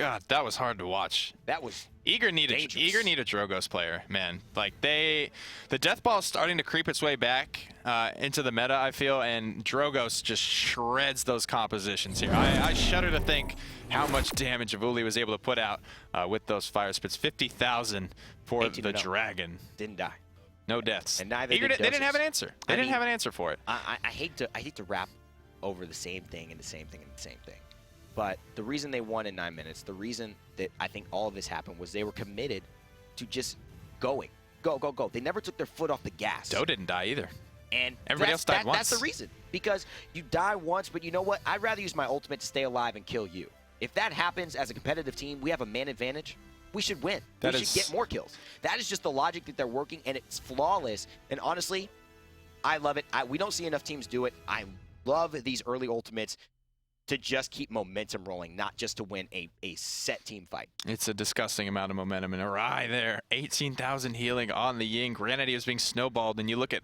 God, that was hard to watch. That was Eager need a Drogos player, man. Like the death ball is starting to creep its way back into the meta, I feel, and Drogos just shreds those compositions here. I shudder to think how much damage Avuli was able to put out with those fire spits. 50,000 for the dragon. Didn't die. No deaths. And neither Eager, did they didn't have an answer. They didn't have an answer for it. I hate to wrap over the same thing and the same thing and the same thing. But the reason they won in 9 minutes, the reason that I think all of this happened was they were committed to just going. Go, go, go. They never took their foot off the gas. Doe didn't die either. And everybody else died once. That's the reason. Because you die once, but you know what? I'd rather use my ultimate to stay alive and kill you. If that happens as a competitive team, we have a man advantage. We should win. We should get more kills. That is just the logic that they're working, and it's flawless. And honestly, I love it. We don't see enough teams do it. I love these early ultimates to just keep momentum rolling, not just to win a set team fight. It's a disgusting amount of momentum. And Arai there, 18,000 healing on the Ying. Granted, he was being snowballed, and you look at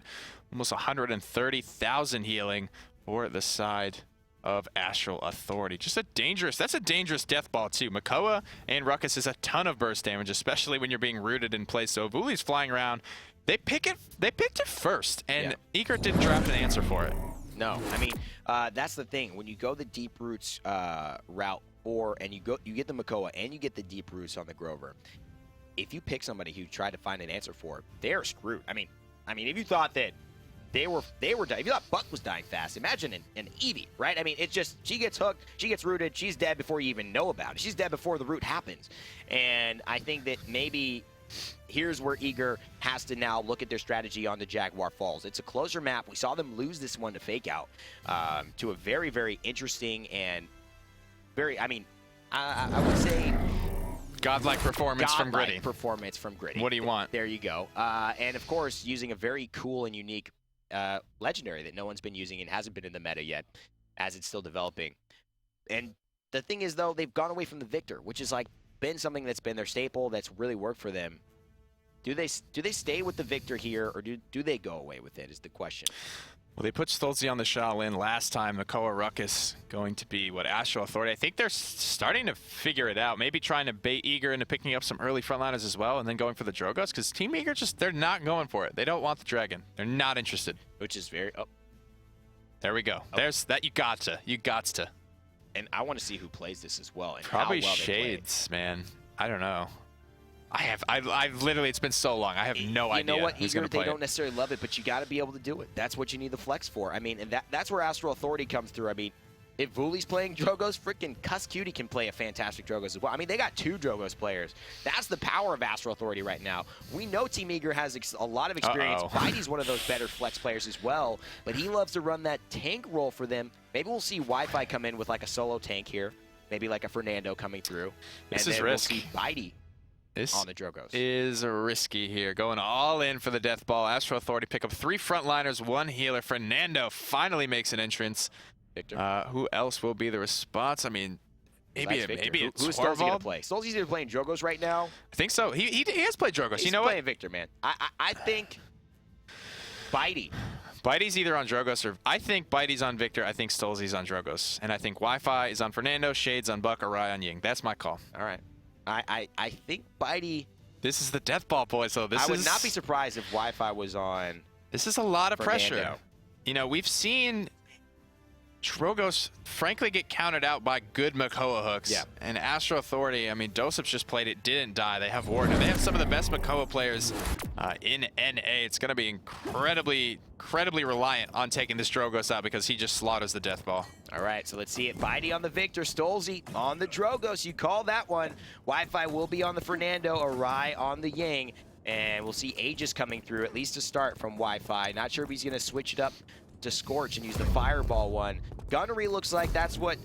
almost 130,000 healing for the side of Astral Authority. Just that's a dangerous death ball too. Makoa and Ruckus is a ton of burst damage, especially when you're being rooted in place. So Avuli's flying around. They picked it first, and Eager didn't draft an answer for it. No, I mean, that's the thing. When you go the deep roots route, and you get the Makoa and you get the deep roots on the Grover, if you pick somebody who tried to find an answer for it, they're screwed. I mean, if you thought that they were dying, if you thought Buck was dying fast, imagine an Eevee, right? I mean, it's just she gets hooked, she gets rooted, she's dead before you even know about it. She's dead before the root happens, and I think that maybe here's where Eager has to now look at their strategy on the Jaguar Falls. It's a closer map. We saw them lose this one to Fake Out to a very, very interesting and very, I would say, godlike performance from Gritty. What do you want? There you go. And of course, using a very cool and unique legendary that no one's been using and hasn't been in the meta yet, as it's still developing. And the thing is, though, they've gone away from the Victor, which is like been something that's been their staple, that's really worked for them. Do they stay with the Victor here, or do they go away with it, is the question. Well, they put Stolze on the Shaolin last time. Makoa Ruckus going to be, Astral Authority. I think they're starting to figure it out. Maybe trying to bait Eager into picking up some early frontliners as well, and then going for the Drogos, because Team Eager they're not going for it. They don't want the Dragon. They're not interested. Which is very... Oh. There we go. There's that. You got to. And I want to see who plays this as well. And probably how well Shades, man. I don't know. I've literally, it's been so long. I have no idea. You know what? Who's going to play they don't necessarily love it, but you got to be able to do it. That's what you need the flex for. I mean, and that's where Astral Authority comes through. I mean, if Vuli's playing Drogos, freaking Cuss Cutie can play a fantastic Drogos as well. I mean, they got 2 Drogos players. That's the power of Astral Authority right now. We know Team Eager has a lot of experience. Bitey's one of those better flex players as well, but he loves to run that tank role for them. Maybe we'll see Wi-Fi come in with like a solo tank here. Maybe like a Fernando coming through. This and is then risk. We'll see Bitey on the Drogos. Is risky here. Going all in for the death ball. Astral Authority pick up 3 frontliners, 1 healer. Fernando finally makes an entrance. Victor. Who else will be the response? I mean, maybe it's Who's Stolze going to play? Stolze's either playing Drogos right now. I think so. He has played Drogos. He's playing Victor, man. I think Bitey. Bitey's either on Drogos or... I think Bitey's on Victor. I think Stolze's on Drogos. And I think Wi-Fi is on Fernando, Shades on Buck, Arai on Ying. That's my call. All right. I think Bitey... This is the death ball, boys. So I would not be surprised if Wi-Fi was on... This is a lot of Fernando. pressure. You know, we've seen Drogos, frankly, get counted out by good Makoa hooks. Yeah. And Astral Authority, I mean, Dosep's just played it, didn't die. They have Warden. They have some of the best Makoa players in NA. It's going to be incredibly reliant on taking this Drogos out because he just slaughters the death ball. All right, so let's see it. Bitey on the Victor, Stolze on the Drogos. You call that one. Wi-Fi will be on the Fernando, Arai on the Ying. And we'll see Aegis coming through, at least to start from Wi-Fi. Not sure if he's going to switch it up to Scorch and use the Fireball one. Gunnery looks like that's what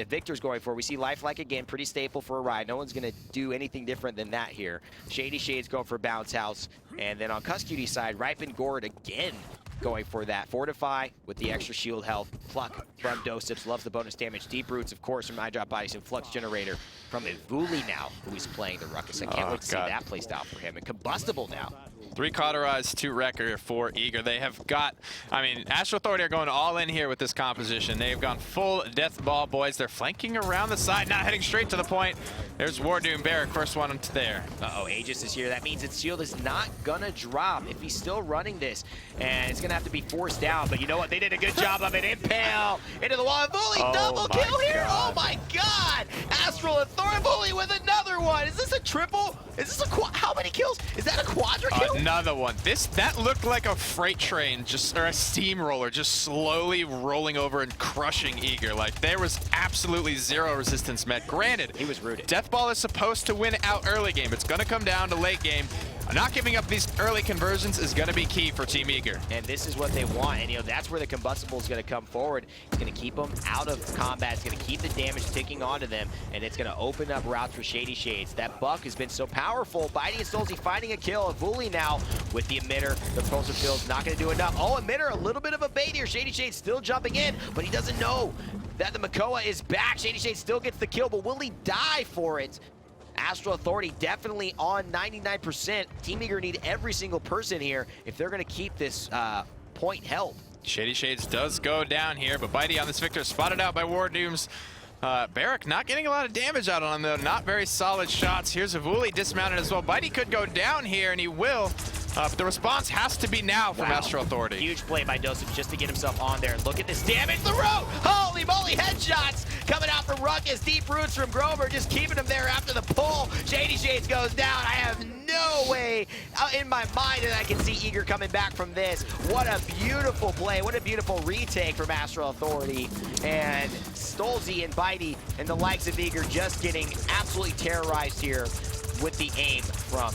Victor's going for. We see Lifelike again, pretty staple for a ride. No one's going to do anything different than that here. Shady Shade's going for Bounce House. And then on Cuss Cutie's side, Ripen Gourd again going for that Fortify with the extra shield health. Pluck from Dosips, loves the bonus damage. Deep Roots, of course, from Eyedrop Bodies, and Flux Generator from Ivuli now, who is playing the Ruckus. I can't wait to see that playstyle for him. And Combustible now. 3 Cauterized, 2 Wrecker for Eager. They have got, I mean, Astral Authority are going all in here with this composition. They've gone full Death Ball, boys. They're flanking around the side, not heading straight to the point. There's Wardoom Barrack, first one to there. Uh-oh, Aegis is here. That means its shield is not gonna drop if he's still running this. And it's gonna have to be forced down. But you know what? They did a good job of it. Impale into the wall. Ivuli, double kill here. Oh my God! Astral Authority, Ivuli with another one. Is this a triple? Is this a how many kills? Is that a quadra kill? Another one. That looked like a freight train, or a steamroller, just slowly rolling over and crushing Eager. Like, there was absolutely zero resistance met. Granted, he was rooted. Death Ball is supposed to win out early game. It's going to come down to late game. Not giving up these early conversions is going to be key for Team Eager. And this is what they want, and that's where the Combustible is going to come forward. It's going to keep them out of combat. It's going to keep the damage ticking onto them, and it's going to open up routes for Shady Shades. That buck has been so powerful. Bitey and Stolzy finding a kill. Ivuli now with the emitter. The Pulsar Field's not going to do enough. Oh, emitter, a little bit of a bait here. Shady Shades still jumping in, but he doesn't know that the Makoa is back. Shady Shades still gets the kill, but will he die for it? Astral Authority definitely on 99%. Team Eager need every single person here if they're going to keep this point held. Shady Shades does go down here, but Bitey on this Victor spotted out by Wardoom's. Barrack not getting a lot of damage out on him, though. Not very solid shots. Here's Ivuli dismounted as well. Bitey could go down here, and he will. But the response has to be now from Astral Authority. Huge play by Dosips just to get himself on there. Look at this damage. The road! Holy moly, headshots coming out from Ruckus. Deep Roots from Grover, just keeping him there after the pull. Shady Shades goes down. I have no way in my mind that I can see Eager coming back from this. What a beautiful play. What a beautiful retake from Astral Authority. And Stolzy and Bitey and the likes of Eager just getting absolutely terrorized here with the aim from.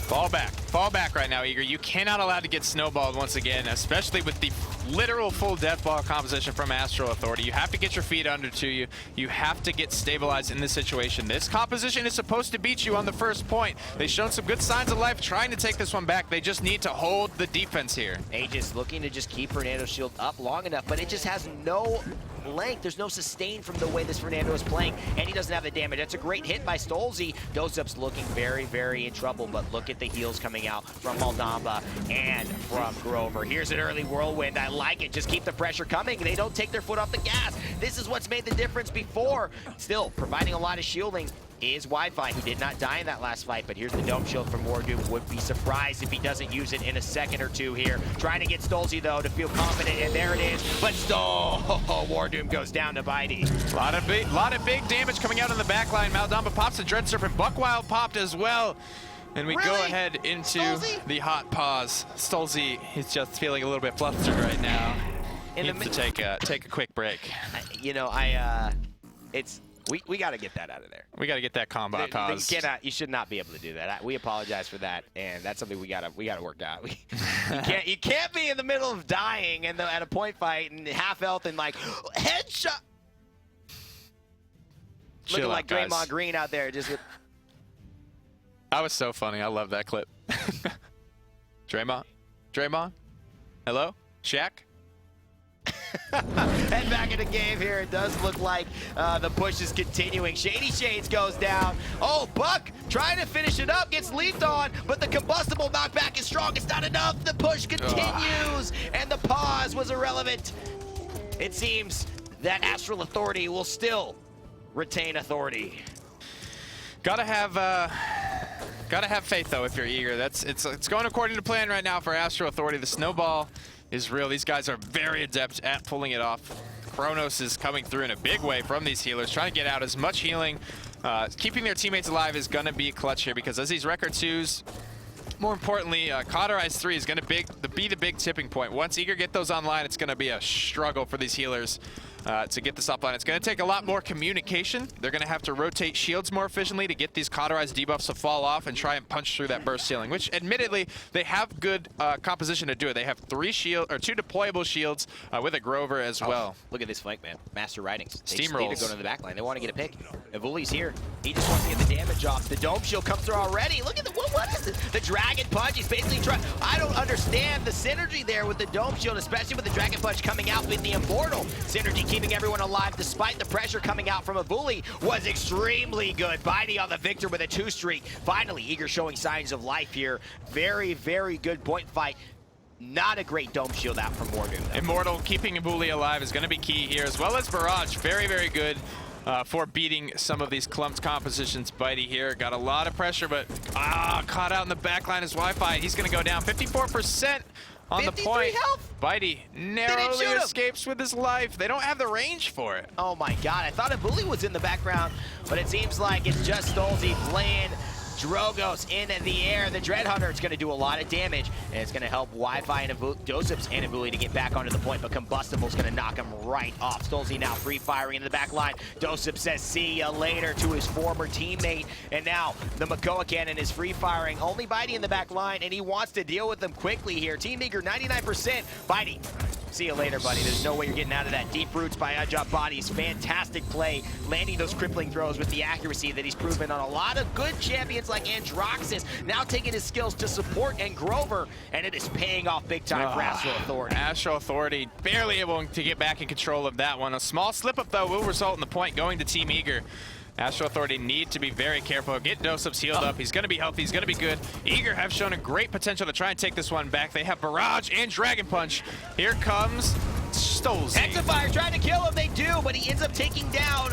Fall back right now, Eager. You cannot allow to get snowballed once again, especially with the literal full death ball composition from Astral Authority. You have to get your feet under to you. You have to get stabilized in this situation. This composition is supposed to beat you on the first point. They've shown some good signs of life trying to take this one back. They just need to hold the defense here. Aegis looking to just keep Fernando's shield up long enough, but it just has no length. There's no sustain from the way this Fernando is playing, and he doesn't have the damage. That's a great hit by Stolzy. Dosup's looking very, very in trouble, but look at the heals coming out from Maldamba and from Grover. Here's an early whirlwind. I like it. Just keep the pressure coming. They don't take their foot off the gas. This is what's made the difference before. Still, providing a lot of shielding is Wi-Fi. He did not die in that last fight, but here's the Dome Shield from Wardoom. Would be surprised if he doesn't use it in a second or two here. Trying to get Stolzy, though, to feel confident, and there it is. But Wardoom goes down to Bitey. A lot of big damage coming out in the back line. Maldamba pops the Dread Serpent. Buckwild popped as well. And we go ahead into the hot pause. Stolzy is just feeling a little bit flustered right now. Needs to take a quick break. You know, we got to get that out of there. We got to get that combat pause. You should not be able to do that. We apologize for that, and that's something we got to work out. You can't be in the middle of dying and at a point fight and half health and like headshot. Looking like Draymond Green out there just with. That was so funny. I love that clip. Draymond? Hello? Shaq? Head back in the game here. It does look like the push is continuing. Shady Shades goes down. Oh, Buck trying to finish it up, gets leaped on, but the combustible knockback is strong. It's not enough. The push continues, and the pause was irrelevant. It seems that Astral Authority will still retain authority. Gotta have faith though if you're Eager. It's going according to plan right now for Astral Authority. The snowball is real. These guys are very adept at pulling it off. Kronos is coming through in a big way from these healers, trying to get out as much healing. Keeping their teammates alive is gonna be clutch here because as these record 2s, more importantly, Cauterized 3 is gonna be the big tipping point. Once Eager get those online, it's gonna be a struggle for these healers. to get this offline. It's going to take a lot more communication. They're going to have to rotate shields more efficiently to get these cauterized debuffs to fall off and try and punch through that burst ceiling, which admittedly they have good composition to do it. They have 2 deployable shields with a Grover as well. Look at this flank, man. Master Writings. They just Steamrolls. need to go to the back line. They want to get a pick. Evuli's here. He just wants to get the damage off. The Dome Shield comes through already. Look at what is this? The Dragon Punch. He's basically trying. I don't understand the synergy there with the Dome Shield, especially with the Dragon Punch coming out with the Immortal. Synergy keeping everyone alive despite the pressure coming out from Evuli was extremely good. Bitey on the victor with a 2 streak. Finally, Eager showing signs of life here. Very, very good point fight. Not a great Dome Shield out from Mordoom, though. Immortal keeping Evuli alive is going to be key here, as well as Barrage. Very, very good for beating some of these clumped compositions. Bitey here got a lot of pressure, but caught out in the backline is Wi-Fi. He's going to go down 54% on the point. Health. Bitey narrowly escapes with his life. They don't have the range for it. Oh my god, I thought Evuli was in the background, but it seems like it's just Stolzy playing Drogos in the air. The Dread Hunter is going to do a lot of damage, and it's going to help Wi-Fi and Doseps and Evuli to get back onto the point, but Combustible is going to knock him right off. Stolzy now free firing in the back line. Doseps says see ya later to his former teammate, and now the Makoa Cannon is free firing. Only Bitey in the back line, and he wants to deal with them quickly here. Team Eager 99%. Bitey, see you later, buddy. There's no way you're getting out of that. Deep Roots by Undrop Bodies. Fantastic play, landing those crippling throws with the accuracy that he's proven on a lot of good champions like Androxus. Now taking his skills to support and Grover, and it is paying off big time for Astral Authority. Astral Authority barely able to get back in control of that one. A small slip-up, though, will result in the point going to Team Eager. Astral Authority need to be very careful. Get Doseps healed up. He's going to be healthy. He's going to be good. Eager have shown a great potential to try and take this one back. They have Barrage and Dragon Punch. Here comes Stolzy. Hexafire trying to kill him. They do, but he ends up taking down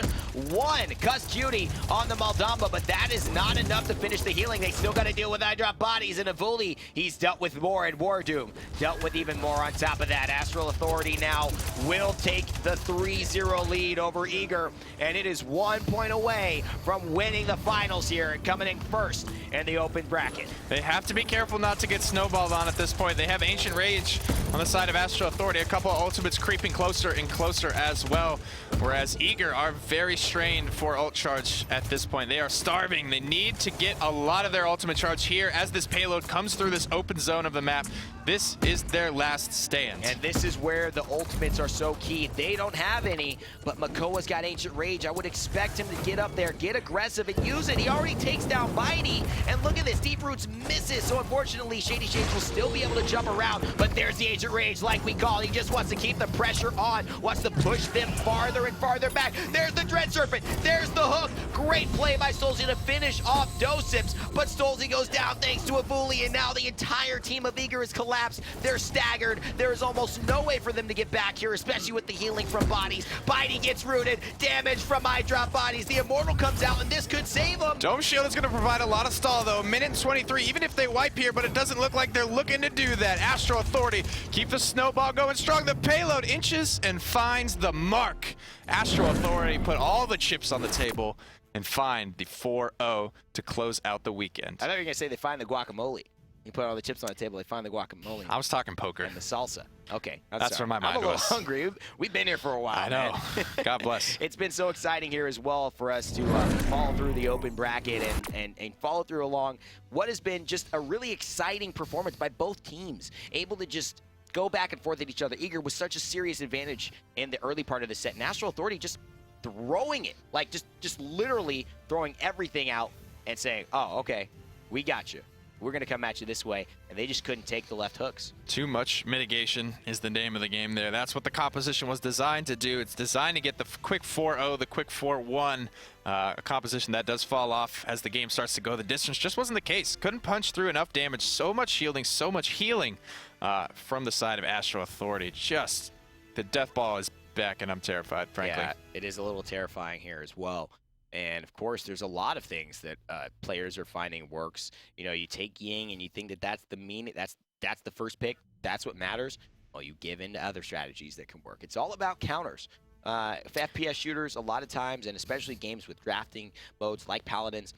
one. Cuss Judy on the Maldamba, but that is not enough to finish the healing. They still got to deal with Undrop Bodies, and Evuli, he's dealt with more, and Wardoom dealt with even more on top of that. Astral Authority now will take the 3-0 lead over Eager, and it is 1 point away from winning the finals here and coming in first in the open bracket. They have to be careful not to get snowballed on at this point. They have Ancient Rage on the side of Astral Authority. A couple of ultimates creeping closer and closer as well, whereas Eager are very strained for ult charge at this point. They are starving. They need to get a lot of their ultimate charge here as this payload comes through this open zone of the map. This is their last stand. And this is where the ultimates are so key. They don't have any, but Makoa's got Ancient Rage. I would expect him to get up there, get aggressive, and use it. He already takes down Bitey, and look at this. Deep Roots misses, so unfortunately, Shady Shades will still be able to jump around, but there's the Ancient Rage, like we call. He just wants to keep the pressure on, wants to push them farther and farther back. There's the Dread Serpent. There's the hook. Great play by Stolzy to finish off Doseps, but Stolzy goes down thanks to Evuli, and now the entire team of Eager is collapsed. They're staggered. There is almost no way for them to get back here, especially with the healing from Bodies. Bitey gets rooted. Damage from Undrop Bodies. The Immortal comes out, and this could save him. Dome Shield is going to provide a lot of stall, though. Minute 23, even if they wipe here, but it doesn't look like they're looking to do that. Astral Authority keep the snowball going strong. The payload inches and finds the mark. Astral Authority put all the chips on the table and find the 4-0 to close out the weekend. I thought you were going to say they find the guacamole. You put all the chips on the table, they find the guacamole. I was talking poker. And the salsa. Okay. That's where my mind I'm a little was. hungry. We've been here for a while, I know. man. God bless. It's been so exciting here as well for us to follow through the open bracket and follow through along what has been just a really exciting performance by both teams. Able to just go back and forth at each other. Eager with such a serious advantage in the early part of the set. Astral Authority just throwing it. Like just literally throwing everything out and saying, oh, okay, we got you. We're going to come at you this way, and they just couldn't take the left hooks. Too much mitigation is the name of the game there. That's what the composition was designed to do. It's designed to get the quick 4-0, the quick 4-1. A composition that does fall off as the game starts to go the distance. Just wasn't the case. Couldn't punch through enough damage. So much shielding, so much healing from the side of Astral Authority. Just the death ball is back, and I'm terrified, frankly. Yeah, it is a little terrifying here as well. And of course, there's a lot of things that players are finding works. You know, you take Ying and you think that that's the that's the first pick. That's what matters. Well, you give in to other strategies that can work. It's all about counters. FPS shooters, a lot of times, and especially games with drafting modes like Paladins,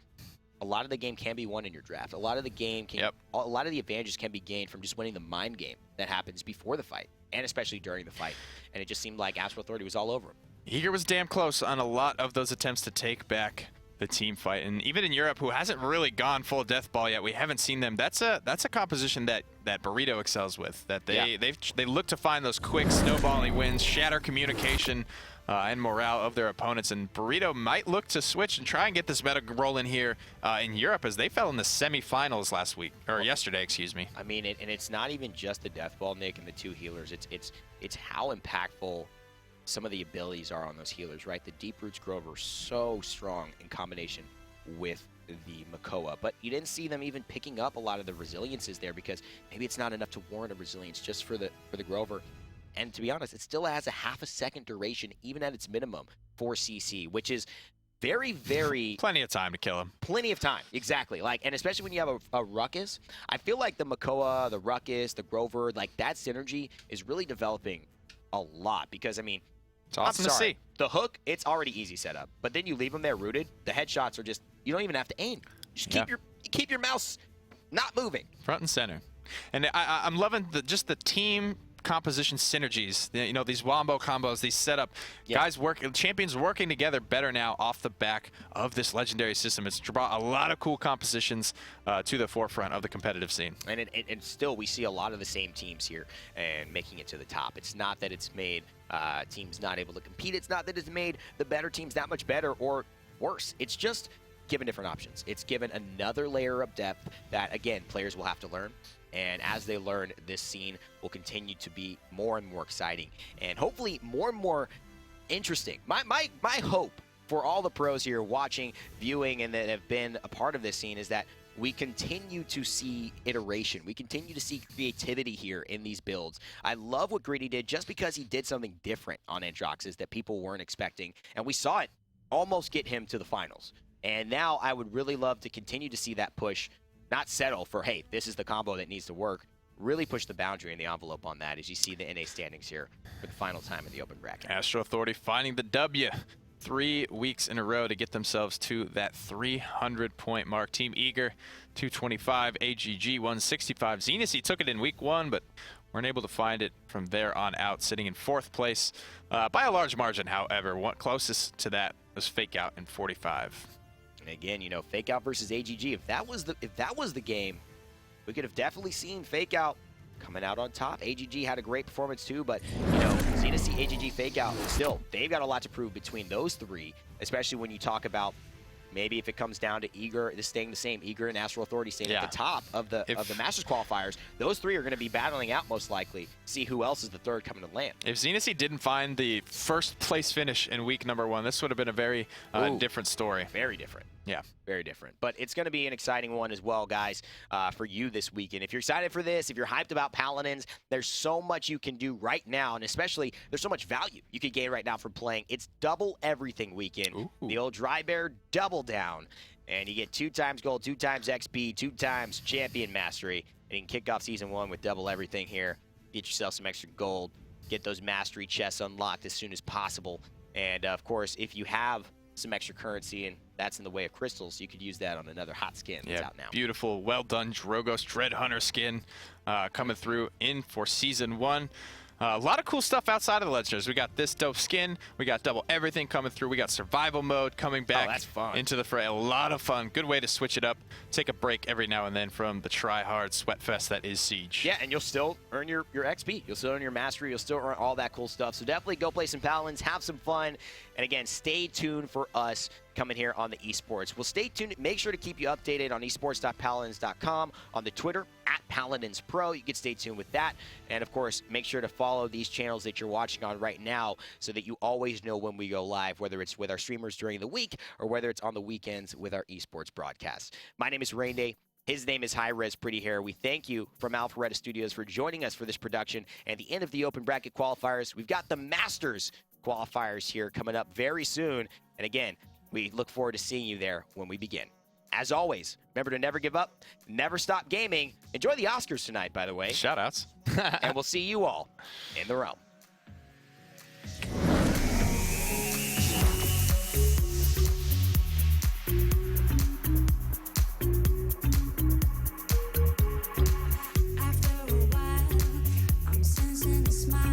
a lot of the game can be won in your draft. A lot of the game can, a lot of the advantages can be gained from just winning the mind game that happens before the fight. and especially during the fight. And it just seemed like Astral Authority was all over him. Eager was damn close on a lot of those attempts to take back the team fight, and even in Europe, who hasn't really gone full death ball yet, we haven't seen them. That's a composition that Burrito excels with. That they look to find those quick snowballing wins, shatter communication and morale of their opponents. And Burrito might look to switch and try and get this meta rolling here in Europe, as they fell in the semifinals last week or yesterday, excuse me. I mean, and it's not even just the death ball, Nick, and the 2 healers. It's how impactful some of the abilities are on those healers, right? The Deep Roots Grove are so strong in combination with the Makoa, but you didn't see them even picking up a lot of the resiliences there, because maybe it's not enough to warrant a resilience just for the Grover. And to be honest, it still has a half a second duration, even at its minimum, for CC, which is very, very... Plenty of time to kill him. Plenty of time, exactly. Like, and especially when you have a Ruckus, I feel like the Makoa, the Ruckus, the Grover, like that synergy is really developing a lot, because, I mean, it's awesome to see. The hook, it's already easy setup, but then you leave them there rooted. The headshots are just, you don't even have to aim. Just keep your mouse not moving. Front and center. And I'm loving just the team composition synergies. You know, these wombo combos, these setup guys champions working together better now off the back of this legendary system. It's brought a lot of cool compositions to the forefront of the competitive scene. And still, we see a lot of the same teams here and making it to the top. It's not that it's made teams not able to compete. It's not that it's made the better teams that much better or worse. It's just given different options. It's given another layer of depth that, again, players will have to learn. And as they learn, this scene will continue to be more and more exciting and hopefully more and more interesting. My hope for all the pros here watching, viewing, and that have been a part of this scene is that we continue to see iteration. We continue to see creativity here in these builds. I love what Greedy did just because he did something different on Aatrox's that people weren't expecting. And we saw it almost get him to the finals. And now I would really love to continue to see that push. Not settle for, hey, this is the combo that needs to work. Really push the boundary and the envelope on that as you see the NA standings here for the final time in the open bracket. Astral Authority finding the W 3 weeks in a row to get themselves to that 300-point mark. Team Eager, 225, AGG, 165. Xenasi took it in week 1, but weren't able to find it from there on out, sitting in 4th place by a large margin, however. Closest to that was Fake Out in 45. And again, you know, Fake Out versus AGG. If that was the game, we could have definitely seen Fake Out coming out on top. AGG had a great performance too, but you know, Xenasi, AGG, Fake Out, still they've got a lot to prove between those 3, especially when you talk about maybe if it comes down to Eager, this staying the same, Eager and Astral Authority staying at the top of the Masters qualifiers. Those 3 are going to be battling out most likely. See who else is the 3rd coming to land. If Xenasi didn't find the 1st place finish in week number 1, this would have been a very different story. Very different. Yeah. Very different. But it's going to be an exciting one as well, guys, for you this weekend. If you're excited for this, if you're hyped about Paladins, there's so much you can do right now, and especially there's so much value you can gain right now from playing. It's double everything weekend. Ooh. The old Dry Bear double down, and you get 2 times gold, 2 times XP, 2 times champion mastery, and you can kick off season 1 with double everything here. Get yourself some extra gold, get those mastery chests unlocked as soon as possible, and of course, if you have some extra currency, and that's in the way of crystals, you could use that on another hot skin that's out now. Beautiful, well done Drogos Dread Hunter skin coming through in for season 1. A lot of cool stuff outside of the Legendaries. We got this dope skin. We got double everything coming through. We got survival mode coming back into the fray. A lot of fun. Good way to switch it up. Take a break every now and then from the try-hard sweat fest that is Siege. Yeah, and you'll still earn your XP. You'll still earn your mastery. You'll still earn all that cool stuff. So definitely go play some Paladins. Have some fun. And again, stay tuned for us coming here on the esports. Well, stay tuned. Make sure to keep you updated on esports.paladins.com, on the Twitter @PaladinsPro. You can stay tuned with that. And of course, make sure to follow these channels that you're watching on right now so that you always know when we go live, whether it's with our streamers during the week or whether it's on the weekends with our esports broadcasts. My name is Rain Day. His name is High Res Pretty Hair. We thank you from Alpharetta Studios for joining us for this production and the end of the open bracket qualifiers. We've got the Masters qualifiers here coming up very soon. And again, we look forward to seeing you there when we begin. As always, remember to never give up, never stop gaming. Enjoy the Oscars tonight, by the way. Shoutouts. And we'll see you all in the realm. After a while, I'm sensing a smile.